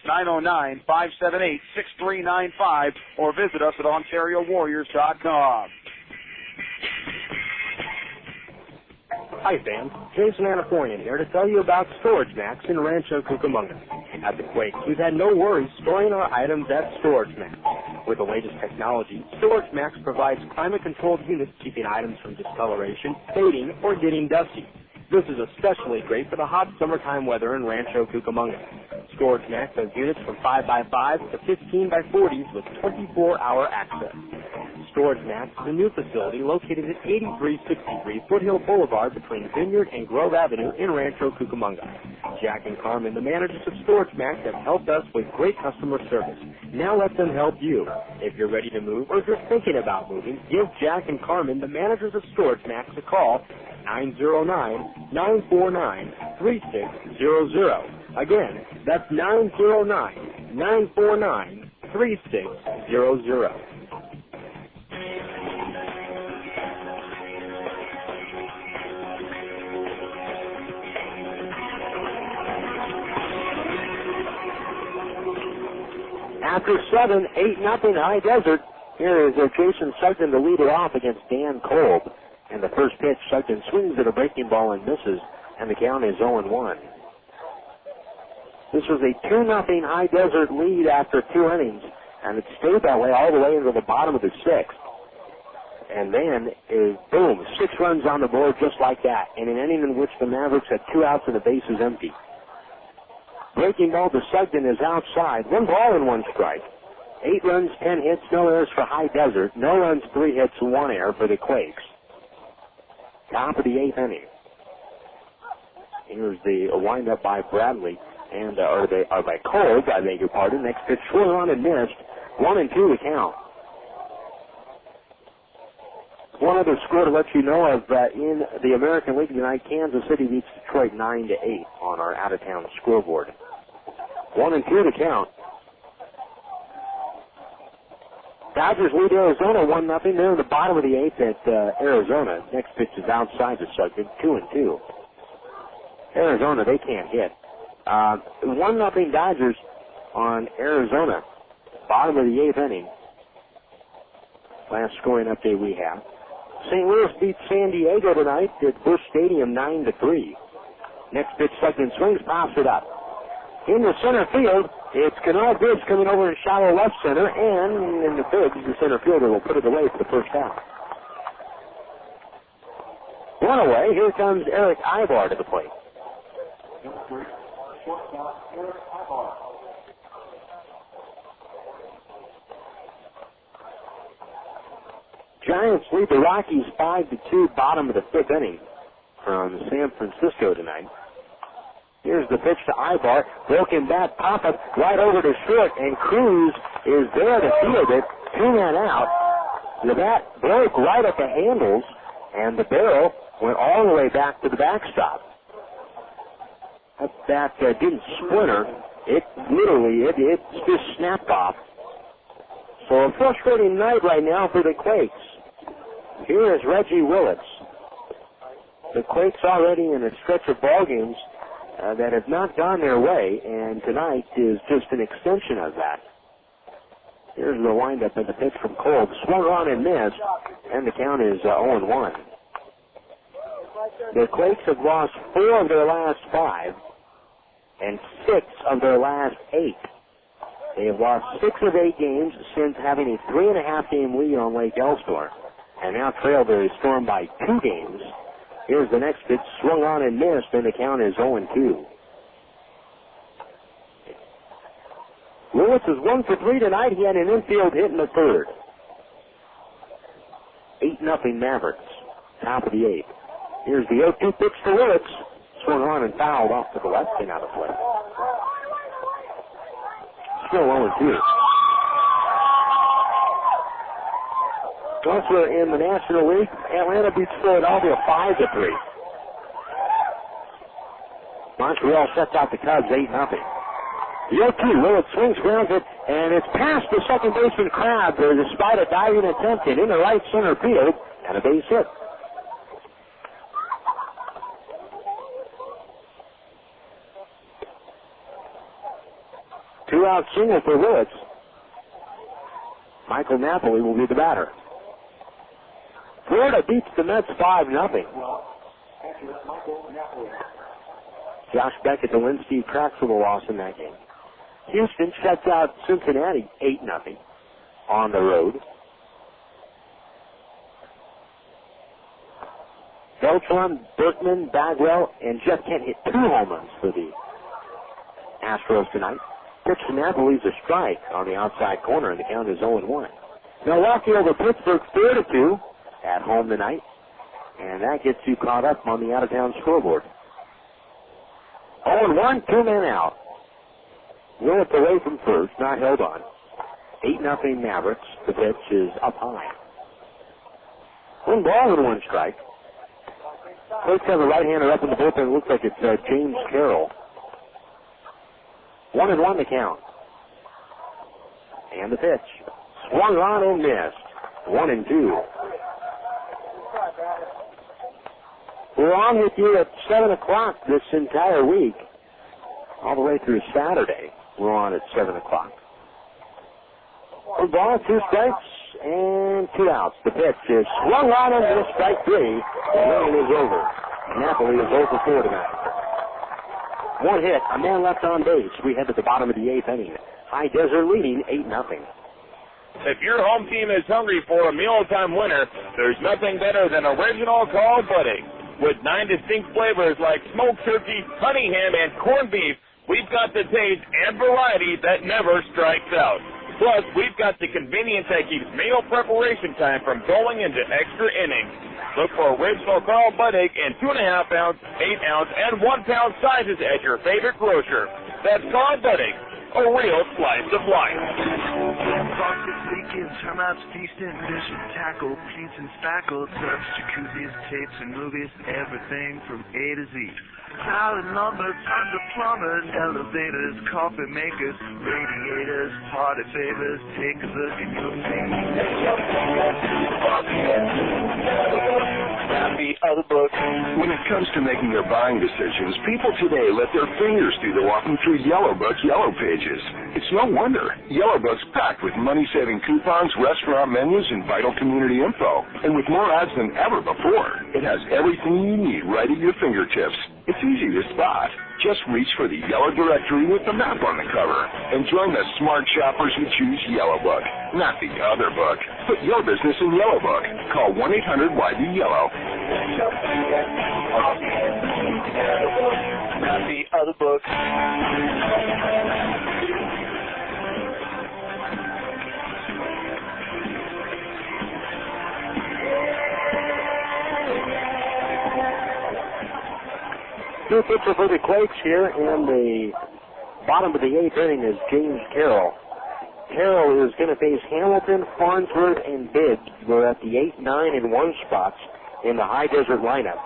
909-578-6395, or visit us at OntarioWarriors.com. Hi fans, Jason Anapoyan here to tell you about Storage Max in Rancho Cucamonga. At the Quakes, we've had no worries storing our items at Storage Max. With the latest technology, Storage Max provides climate-controlled units keeping items from discoloration, fading, or getting dusty. This is especially great for the hot summertime weather in Rancho Cucamonga. Storage Max has units from 5x5s to 15x40s with 24-hour access. Storage Max is a new facility located at 8363 Foothill Boulevard between Vineyard and Grove Avenue in Rancho Cucamonga. Jack and Carmen, the managers of Storage Max, have helped us with great customer service. Now let them help you. If you're ready to move or if you're thinking about moving, give Jack and Carmen, the managers of Storage Max, a call at 909-949-3600. Again, that's 909-949-3600. After 7, 8-0 High Desert, here is Jason Sugden to lead it off against Dan Kolb. And the first pitch, Sugden swings at a breaking ball and misses, and the count is 0-1. This was a 2-0 High Desert lead after 2 innings, and it stayed that way all the way into the bottom of the 6th. And then, boom, 6 runs on the board just like that, in an inning in which the Mavericks had 2 outs and the bases empty. Breaking ball to Sugden is outside. 1 ball and 1 strike. 8 runs, 10 hits, no errors for High Desert. No runs, 3 hits, 1 error for the Quakes. Top of the 8th inning. Here's the windup by Bradley and by Kolb, I beg your pardon. Next pitch swung on and missed. 1-2 to count. One other score to let you know of in the American League tonight. Kansas City beats Detroit 9-8 on our out-of-town scoreboard. 1-2 to count. Dodgers lead Arizona 1-0. They're in the bottom of the 8th at Arizona. Next pitch is outside the Sugden, 2-2. Arizona, they can't hit. 1-0 Dodgers on Arizona. Bottom of the 8th inning. Last scoring update we have. St. Louis beats San Diego tonight at Busch Stadium 9-3. Next pitch, Sugden swings, pops it up. In the center field, it's Kennard Biggs coming over in shallow left center, and in the Biggs, the center fielder will put it away for the first out. One away, here comes Eric Ibar to the plate. Giants lead the Rockies 5-2, bottom of the 5th inning from San Francisco tonight. Here's the pitch to Ibar. Broken bat, pop-up right over to short, and Cruz is there to field it. 2-man out. The bat broke right at the handles, and the barrel went all the way back to the backstop. That bat didn't splinter. It just snapped off. So a frustrating night right now for the Quakes. Here is Reggie Willits. The Quakes already in a stretch of ball games that have not gone their way, and tonight is just an extension of that. Here's the windup of the pitch from Kolb. Swung on and missed, and the count is 0-1. The Quakes have lost 4 of their last 5 and 6 of their last 8. They have lost 6 of 8 games since having a 3.5 game lead on Lake Elsinore, and now trail the Storm by 2 games. Here's the next pitch, swung on and missed, and the count is 0-2. Lewis is 1 for 3 tonight. He had an infield hit in the 3rd. 8-0 Mavericks, top of the 8th. Here's the 0-2 pitch to Lewis. Swung on and fouled off to the left and out of play. Still 0-2. Once we're in the National League, Atlanta beats Philadelphia 5-3. Montreal sets out the Cubs 8-0. The 0-2, Willett swings, grounds it, and it's past the second baseman Crab despite a diving attempt and in the right center field, and a base hit. two-out single for Willits. Michael Napoli will be the batter. Florida beats the Mets 5-0. Josh Beckett, the win, Steve Traxel, the loss in that game. Houston shuts out Cincinnati 8-0 on the road. Beltran, Berkman, Bagwell, and Jeff Kent hit 2 home runs for the Astros tonight. Pitch to Napoli's a strike on the outside corner, and the count is 0-1. Milwaukee over Pittsburgh 4-2 at home tonight, and that gets you caught up on the out-of-town scoreboard. 0-1, 2 men out. Willits away from first, not held on. 8-0 Mavericks. The pitch is up high. 1 ball and 1 strike. Quakes have a right-hander up in the bullpen. It looks like it's James Carroll. 1-1 the count. And the pitch. Swung on and missed. 1-2. We're on with you at 7 o'clock this entire week. All the way through Saturday, we're on at 7 o'clock. 1 ball, 2 strikes, and 2 outs. The pitch is swung on and missed, strike 3. The inning is over. Napoli is 0-4 tonight. 1 hit, a man left on base. We head to the bottom of the 8th inning. High Desert leading 8-0. If your home team is hungry for a mealtime winner, there's nothing better than original called pudding. With 9 distinct flavors like smoked turkey, honey ham, and corned beef, we've got the taste and variety that never strikes out. Plus, we've got the convenience that keeps meal preparation time from going into extra innings. Look for original Carl Buddig in 2.5 ounce, 8 ounce, and 1 pound sizes at your favorite grocer. That's Carl Buddig, a real slice of life. Faucets leaking, termites feasting, fish and tackle, paints and spackle, tubs, jacuzzis, tapes and movies, everything from A to Z. Tile and lumber, tons of plumbers, elevators, coffee makers, radiators, party favors. Take a look and you'll see. Happy other book. When it comes to making their buying decisions, people today let their fingers do the walking through Yellow Book Yellow Pages. It's no wonder. Yellow Book's packed with money-saving coupons, restaurant menus, and vital community info. And with more ads than ever before, it has everything you need right at your fingertips. It's easy to spot. Just reach for the yellow directory with the map on the cover and join the smart shoppers who choose Yellow Book, not the other book. Put your business in Yellow Book. Call 1-800-YB-YELLOW. Not the other book. 2 pitcher for the Quakes here in the bottom of the 8th inning is James Carroll. Carroll is going to face Hamilton, Farnsworth, and Bibbs. We're at the 8, 9, and 1 spots in the High Desert lineup.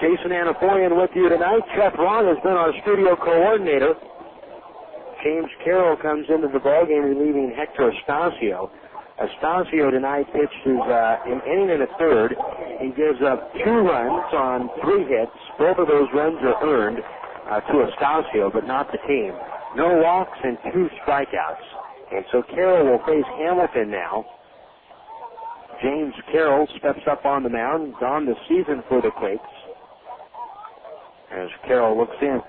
Jason Anapoyan with you tonight. Jeff Ron has been our studio coordinator. James Carroll comes into the ballgame relieving Hector Estacio. Estacio tonight pitches an inning and a third. He gives up 2 runs on 3 hits. Both of those runs are earned to Estacio, but not the team. No walks and 2 strikeouts. And so Carroll will face Hamilton now. James Carroll steps up on the mound. He's on the season for the Quakes. As Carroll looks in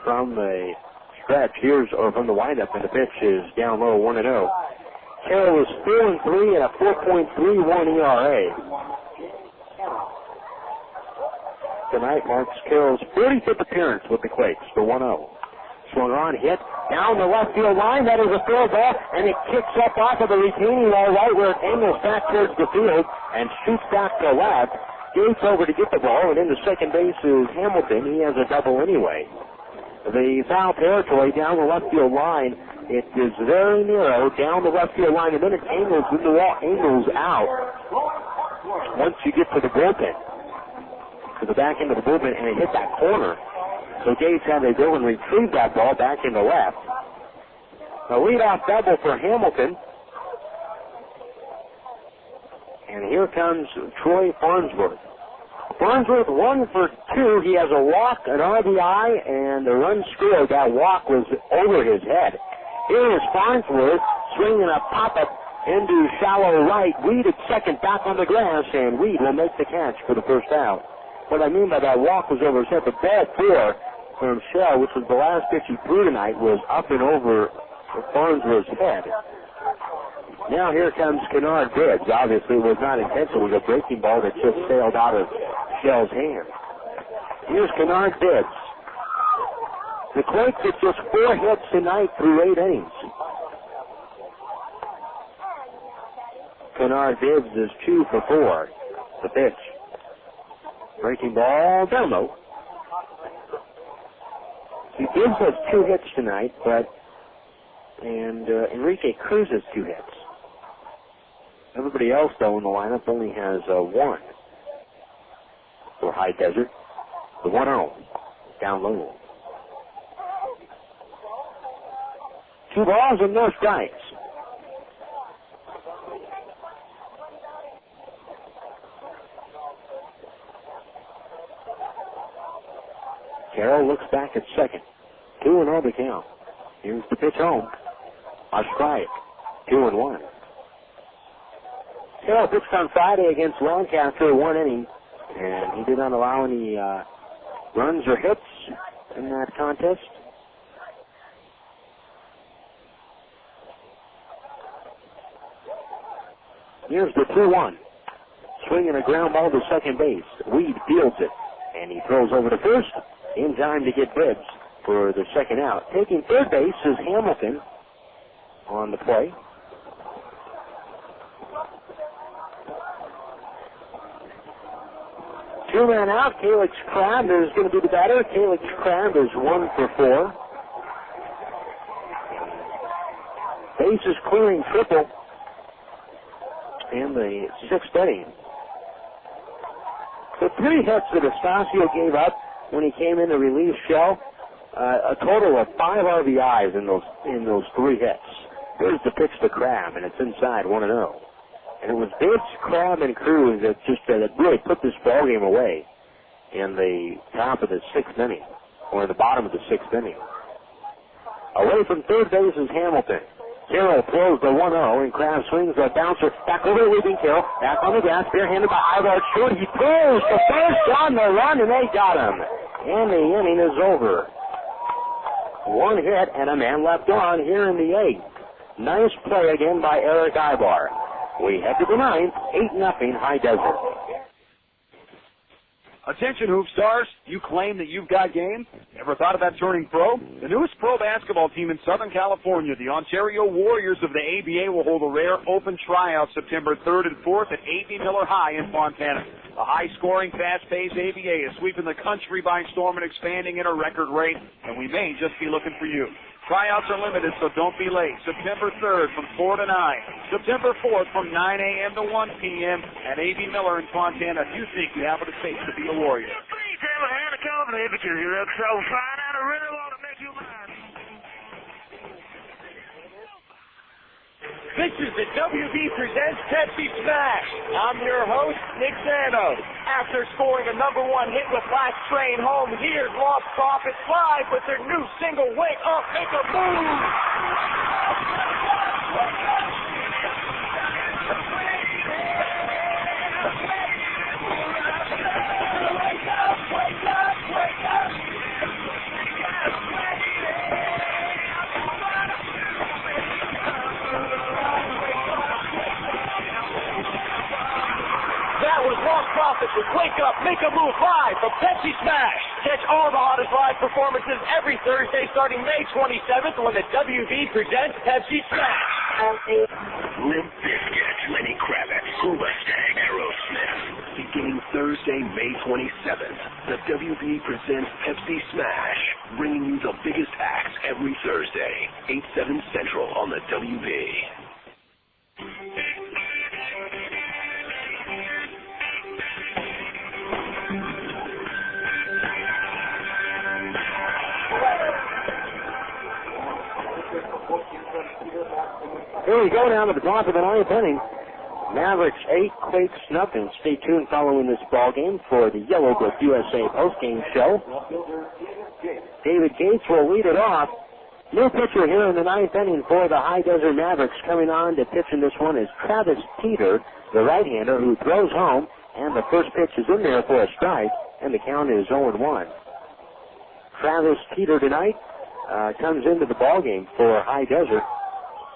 from the stretch, from the windup, and the pitch is down low, 1-0. Carroll is 4-3 at a 4.31 ERA. Tonight marks Carroll's 45th appearance with the Quakes for 1-0. Swung on, hit down the left field line. That is a fair ball, and it kicks up off of the retaining wall right where it angles back towards the field and shoots back to left. Gates over to get the ball, and into second base is Hamilton. He has a double anyway. The foul territory down the left field line. It is very narrow down the left field line, and then it angles in the wall, angles out once you get to the bullpen, to the back end of the bullpen, and it hit that corner. So Gates had to go and retrieve that ball back into left. A leadoff double for Hamilton. And here comes Troy Farnsworth. Farnsworth 1 for 2. He has a walk, an RBI, and the run scored. That walk was over his head. Here is Farnsworth swinging a pop-up into shallow right. Weed at second, back on the grass, and Weed will make the catch for the first out. What I mean by that walk was over his head. The ball 4 from Shell, which was the last pitch he threw tonight, was up and over Farnsworth's head. Now here comes Kennard Bibbs. Obviously, it was not intentional. It was a breaking ball that just sailed out of Shell's hand. Here's Kennard Bibbs. The Quakes with just 4 hits tonight through 8 innings. Kennard Bibbs is 2 for 4. The pitch. Breaking ball down low. Bibbs has 2 hits tonight, and Enrique Cruz has 2 hits. Everybody else, though, in the lineup only has 1 for High Desert. The 1-0 down low. 2 balls and no strikes. Carroll looks back at second. 2-0 the count. Here's the pitch home. A strike. 2-1. Carroll pitched on Friday against Lancaster, 1 inning, and he did not allow any runs or hits in that contest. Here's the 2-1. Swinging a ground ball to second base. Weed fields it, and he throws over to first in time to get Bibbs for the second out. Taking third base is Hamilton on the play. Two-man out. Calix Crab is going to be the batter. Calix Crab is 1 for 4. Bases clearing triple in the 6th inning. The 3 hits that Estacio gave up when he came in to relieve Shell, a total of 5 RBIs in those 3 hits. Here's the pitch to Crab, and it's inside 1-0. And it was Bibbs, Crab, and Cruz that really put this ballgame away in the top of the 6th inning, or the bottom of the 6th inning. Away from third base is Hamilton. Carroll throws the 1-0, and Crab swings a bouncer back over to leading Carroll. Back on the grass, barehanded by Ivar Short. He throws the first on the run, and they got him. And the inning is over. 1 hit and a man left on here in the 8th. Nice play again by Eric Ivar. We head to the 9th, 8-0 High Desert. Attention, Hoop Stars. You claim that you've got game? Ever thought about turning pro? The newest pro basketball team in Southern California, the Ontario Warriors of the ABA, will hold a rare open tryout September 3rd and 4th at A.B. Miller High in Fontana. The high-scoring, fast-paced ABA is sweeping the country by storm and expanding at a record rate, and we may just be looking for you. Tryouts are limited, so don't be late. September 3rd from 4 to 9. September 4th from 9 a.m. to 1 p.m. at A.B. Miller in Fontana. If you think you have what it takes to be a Warrior. Please have a hand of company because you look so fine and I really want to make you mine. This is the WB Presents Pepsi Smash. I'm your host, Nick Sanos. After scoring a #1 hit with Last Train Home, here's Lost Profits live with their new single, Wake Up, Make a Move. That was Lost Profits with Wake Up, Make a Move live from Pepsi Smash. Catch all the hottest live performances every Thursday starting May 27th when the WB presents Pepsi Smash. Limp Bizkit, Lenny Kravitz, Mustang, Aerosmith. Beginning Thursday, May 27th, the WB presents Pepsi Smash, bringing you the biggest acts every Thursday, 8/7 Central on the WB. Here we go down to the top of the 9th inning. Mavericks 8, Quakes nothing. Stay tuned following this ball game for the Yellow Brick USA postgame show. David Gates will lead it off. New pitcher here in the ninth inning for the High Desert Mavericks. Coming on to pitch in this one is Travis Teeter, the right-hander, who throws home, and the first pitch is in there for a strike, and the count is 0-1. Travis Teeter tonight comes into the ballgame for High Desert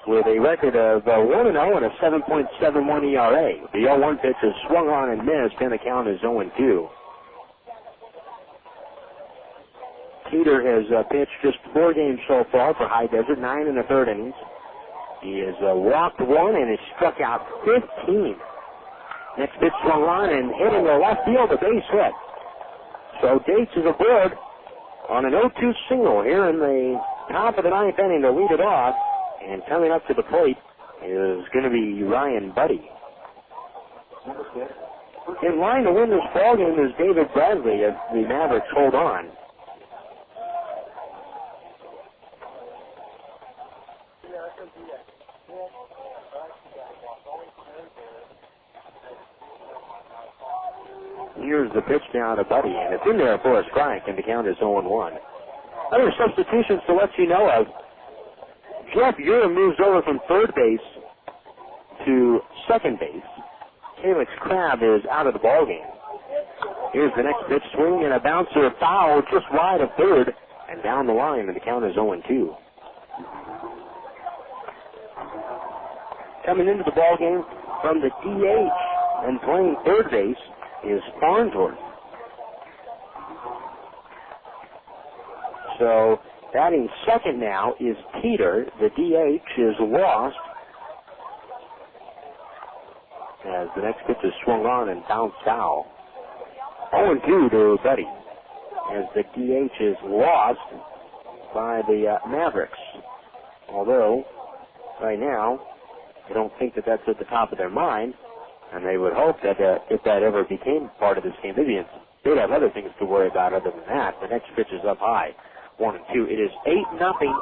with a record of 1-0 and a 7.71 ERA. The 0-1 pitch is swung on and missed, and the count is 0-2. Teeter has pitched just 4 games so far for High Desert, 9 1/3 innings. He has walked 1 and has struck out 15. Next pitch swung on and hit in the left field, a base hit. So Gates is aboard on an 0-2 single here in the top of the ninth inning to lead it off. And coming up to the plate is going to be Ryan Buddy. In line to win this ballgame is David Bradley if the Mavericks hold on. Here's the pitch now to Buddy, and it's in there for a strike, and the count is 0-1. Other substitutions to let you know of. Jeff Urim moves over from third base to second base. Calix Crabb is out of the ballgame. Here's the next pitch, swing and a bouncer foul just wide of third, and down the line, and the count is 0-2. Coming into the ballgame from the DH and playing third base is Farnsworth. So batting second now is Teeter. The DH is lost as the next pitch is swung on and bounced foul. 0-2 to Buddy as the DH is lost by the Mavericks. Although, right now, I don't think that that's at the top of their mind. And they would hope that if that ever became part of this game, they'd have other things to worry about other than that. The next pitch is up high, 1-2. It is 8-0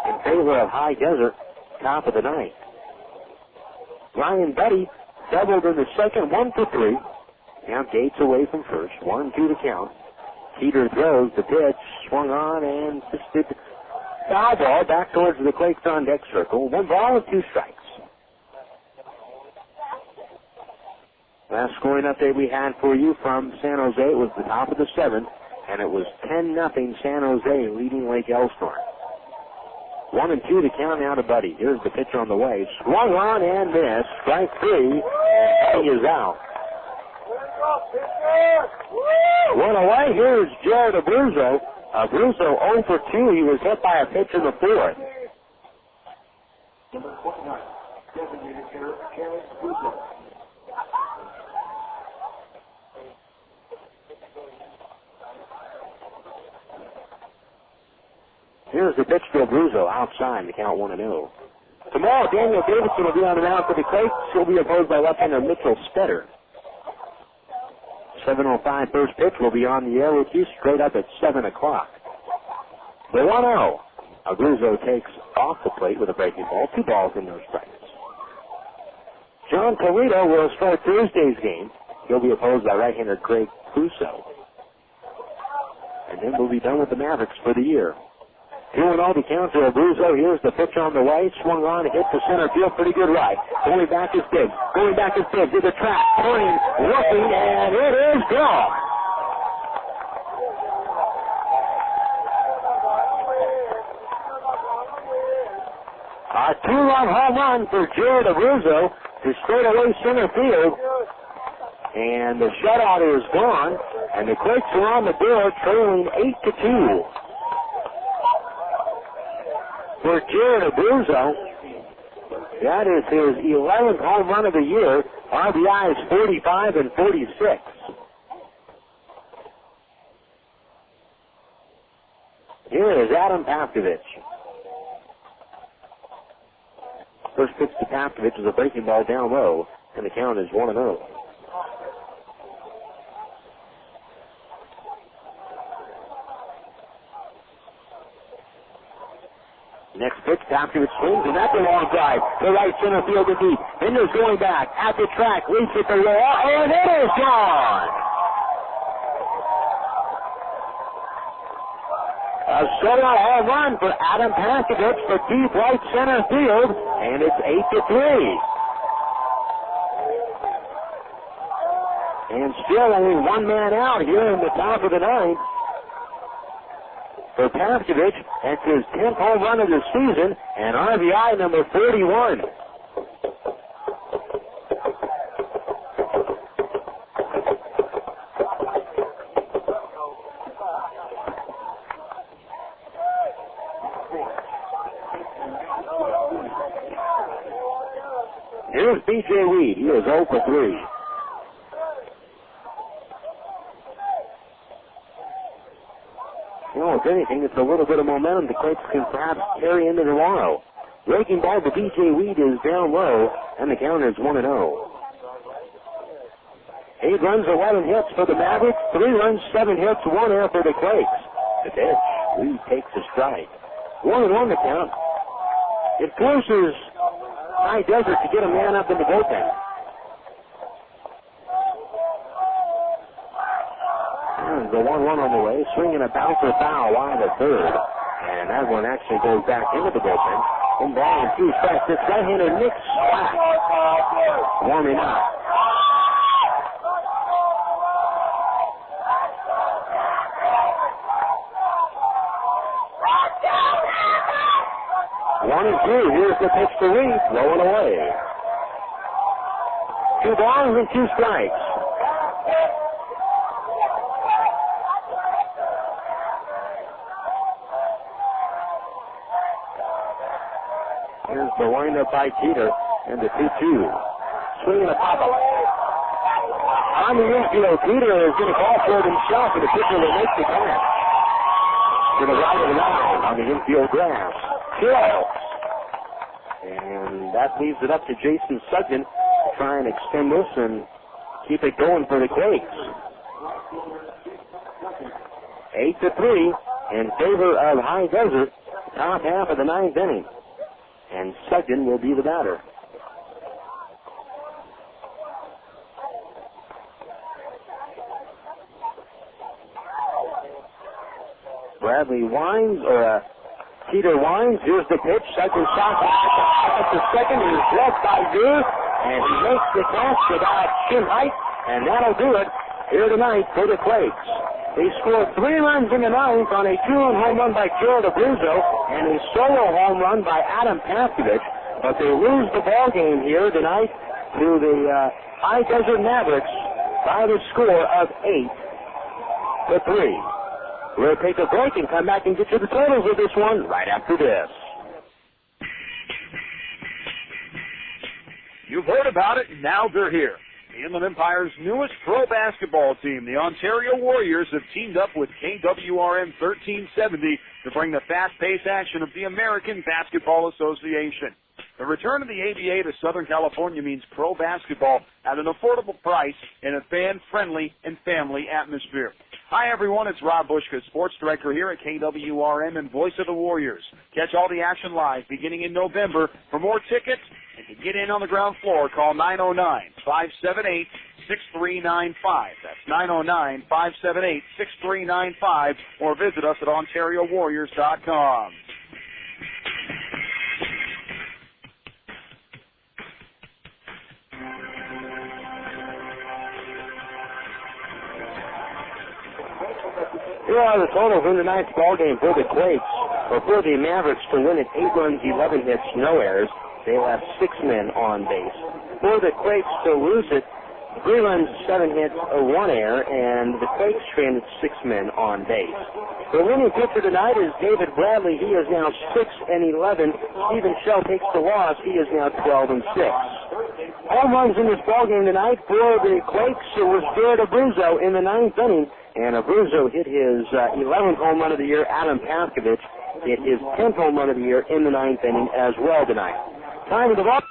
in favor of High Desert, top of the ninth. Ryan Buddy doubled in the second, 1 for 3. Now Gates away from first, 1-2 to count. Teeter throws the pitch, swung on and fisted foul ball back towards the Quakes on deck circle. 1 ball and 2 strikes. Last scoring update we had for you from San Jose was the top of the 7th, and it was 10-0 San Jose leading Lake Elsinore. 1-2 to count now to Buddy. Here's the pitch on the way. Swung on and missed. Strike 3. He is out. One away. Here's Jared Abruzzo. Abruzzo 0 for 2. He was hit by a pitch in the 4th. Number 29, designated hitter, Jared Abruzzo. Here's the pitch to Abruzzo outside to count 1-0. Tomorrow, Daniel Davidson will be on the mound for the Quakes. He'll be opposed by left-hander Mitchell Stetter. 7:05 first pitch will be on the air with you straight up at 7 o'clock. The 1-0. Abruzzo takes off the plate with a breaking ball. 2 balls and no strikes. John Toledo will start Thursday's game. He'll be opposed by right-hander Craig Crusoe. And then we'll be done with the Mavericks for the year. 2-0 to count to Abruzzo. Here's the pitch on the way. Swung on, hit the center field. Pretty good right. Going back is big. Going back is big. To the track. Turning, looking, and it is gone. A 2-run home run for Jared Abruzzo to straightaway center field. And the shutout is gone. And the Quakes are on the board, trailing 8-2. For Jared Abruzzo, that is his 11th home run of the year. RBIs 45 and 46. Here is Adam Pavkovich. First pitch to Pavkovich is a breaking ball down low, and the count is 1-0. Next pitch, Pavkovich swings, and that's a long drive. The right center field to deep. Enders going back at the track, leaps at the wall, and it is gone. A A solo home run for Adam Paskovich for deep right center field, and it's 8-3. And still only one man out here in the top of the ninth. For Paskovich, that's his 10th home run of the season, and RBI number 41. Here's B.J. Weed. He is 0 for 3. You know, if anything, it's a little bit of momentum the Quakes can perhaps carry into tomorrow. Breaking ball to B.J. Weed is down low, and the count is 1-0. 8 runs, 11 hits for the Mavericks. 3 runs, 7 hits, 1 error for the Quakes. The pitch. Weed takes a strike. 1-1 the count. It forces High Desert to get a man up in the bullpen. The 1-1 on the way, swinging a bouncer foul wide of third. And that one actually goes back into the bullpen. In ball and 2 strikes. This right-hander Nick Slack warming up. One and 2. Here's the pitch to Reed, low and away. 2 balls and 2 strikes. Here's the windup by Teeter and the 2-2. Swinging a pop-up. On the infield, Teeter is going to call for it himself, and the pitcher will make the catch. To the right of the mound on the infield grass. Kill. And that leaves it up to Jason Sugden to try and extend this and keep it going for the Quakes. 8-3 in favor of High Desert, top half of the 9th inning. And Sugden will be the batter. Bradley winds, or Peter winds. Here's the pitch. Sugden shot at the second. He's left by Goose, and he makes the catch to about chin height, and that'll do it here tonight for the Quakes. They scored 3 runs in the 9th on a 2-run home run by Gerald Abruzzo and a solo home run by Adam Paskovich, but they lose the ball game here tonight to the High Desert Mavericks by the score of 8-3. We'll take a break and come back and get you the totals of this one right after this. You've heard about it, and now they're here. The Inland Empire's newest pro basketball team, the Ontario Warriors, have teamed up with KWRM 1370 to bring the fast-paced action of the American Basketball Association. The return of the ABA to Southern California means pro basketball at an affordable price in a fan-friendly and family atmosphere. Hi, everyone. It's Rob Bushka, sports director here at KWRM and voice of the Warriors. Catch all the action live beginning in November. For more tickets and to get in on the ground floor, call 909-578-6395. That's 909-578-6395, or visit us at OntarioWarriors.com. Here are the totals in tonight's ballgame for the Quakes, or for the Mavericks to win it: 8 runs, 11 hits, no errors. They left 6 men on base. For the Quakes to lose it, 3 runs, 7 hits, 1 error, and the Quakes stranded 6 men on base. The winning pitcher tonight is David Bradley. He is now 6-11. Stephen Shell takes the loss. He is now 12-6. Home runs in this ballgame tonight for the Quakes. It was Jared Abruzzo in the 9th inning. And Abruzzo hit his 11th home run of the year. Adam Paskovich hit his 10th home run of the year in the 9th inning as well tonight. Time of the ball.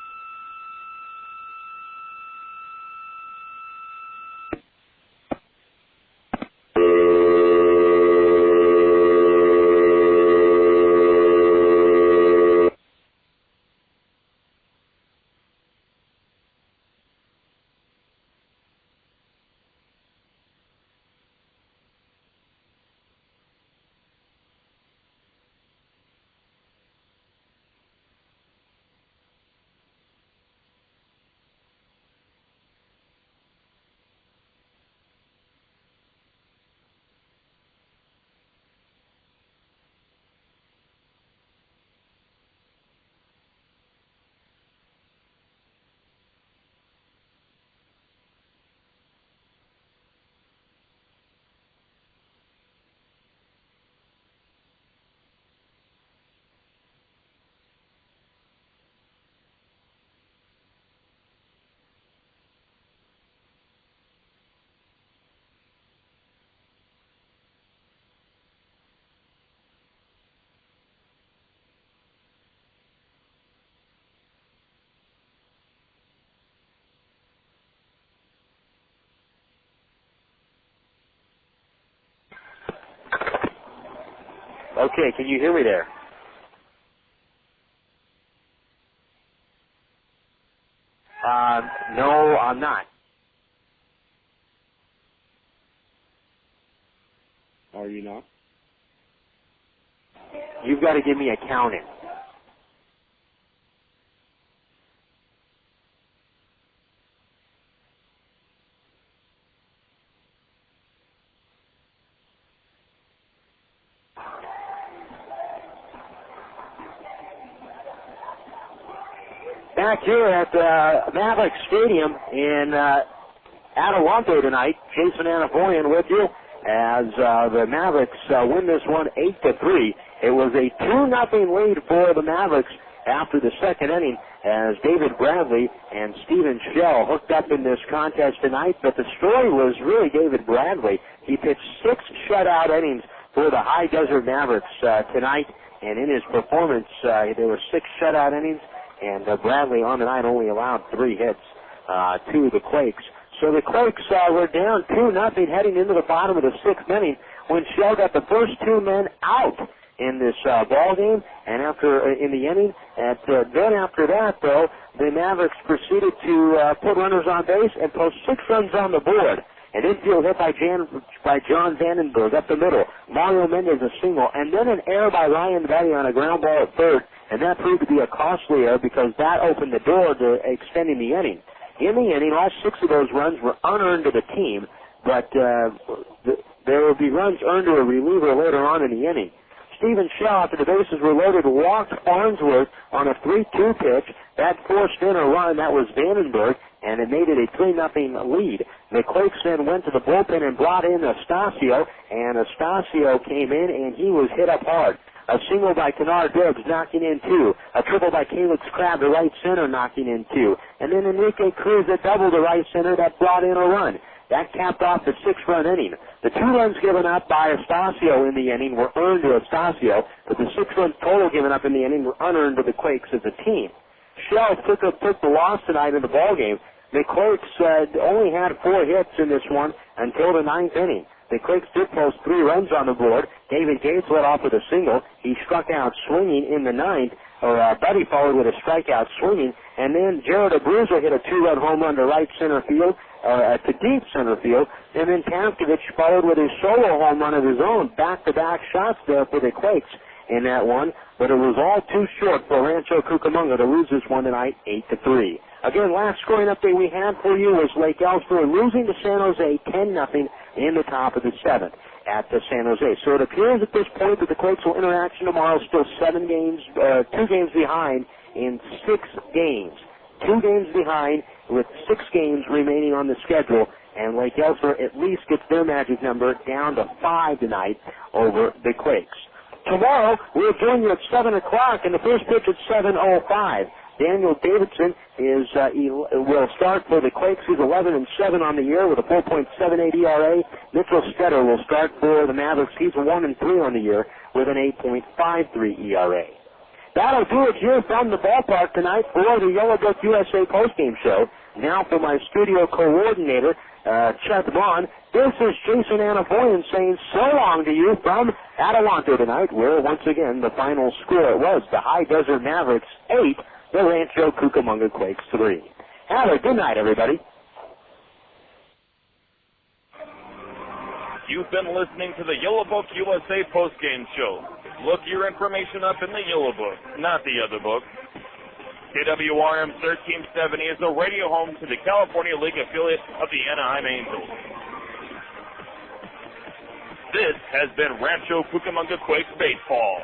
Okay, can you hear me there? No, I'm not. Are you not? You've got to give me a counting. Back here at Mavericks Stadium in Adelanto tonight, Jason Anapoyan with you as the Mavericks win this one 8-3. It was a 2-0 lead for the Mavericks after the second inning as David Bradley and Steven Shell hooked up in this contest tonight, but the story was really David Bradley. He pitched 6 shutout innings for the High Desert Mavericks tonight, and in his performance, there were 6 shutout innings, and Bradley on the night only allowed 3 hits to the Quakes. So the Quakes were down 2-0 heading into the bottom of the 6th inning when Shell got the first 2 men out in this ball game, and in the inning. Then after that, though, the Mavericks proceeded to put runners on base and post 6 runs on the board. An infield hit by John Vandenberg up the middle. Mario Mendez a single, and then an error by Ryan Betty on a ground ball at third, and that proved to be a costly error because that opened the door to extending the inning. In the inning, all 6 of those runs were unearned to the team, but there will be runs earned to a reliever later on in the inning. Stephen Shell, after the bases were loaded, walked Farnsworth on a 3-2 pitch. That forced in a run. That was Vandenberg, and it made it a 3-0 lead. The Quakes then went to the bullpen and brought in Astacio, and Astacio came in, and he was hit up hard. A single by Kennard Bibbs knocking in 2. A triple by Calix Crabb to right center knocking in 2. And then Enrique Cruz a double to right center that brought in a run. That capped off the 6-run inning. The 2 runs given up by Astacio in the inning were earned to Astacio, but the 6 runs total given up in the inning were unearned to the Quakes as a team. Shell took the loss tonight in the ballgame. The Quakes only had 4 hits in this one until the 9th inning. The Quakes did post 3 runs on the board. David Gates led off with a single. He struck out swinging in the 9th. Buddy followed with a strikeout swinging. And then Jared Abruzzo hit a 2-run home run to right center field, to deep center field. And then Tamkovich followed with his solo home run of his own. Back-to-back shots there for the Quakes in that one. But it was all too short for Rancho Cucamonga to lose this one tonight 8-3. Again, last scoring update we had for you was Lake Elsinore losing to San Jose 10-0 in the top of the 7th at the San Jose. So it appears at this point that the Quakes will interaction tomorrow, still 2 games behind in 6 games. 2 games behind with 6 games remaining on the schedule, and Lake Elsinore at least gets their magic number down to 5 tonight over the Quakes. Tomorrow, we'll join you at 7 o'clock, and the first pitch at 7:05. Daniel Davidson will start for the Quakes. He's 11-7 on the year with a 4.78 ERA. Mitchell Stetter will start for the Mavericks. He's 1-3 on the year with an 8.53 ERA. That'll do it here from the ballpark tonight for the Yellow Book USA postgame show. Now for my studio coordinator, Chet Vaughn, this is Jason Anapoyan saying so long to you from Adelanto tonight, where once again the final score was the High Desert Mavericks 8, the Rancho Cucamonga Quakes 3. Have a good night, everybody. You've been listening to the Yellow Book USA postgame show. Look your information up in the Yellow Book, not the other book. KWRM 1370 is the radio home to the California League affiliate of the Anaheim Angels. This has been Rancho Cucamonga Quakes Baseball.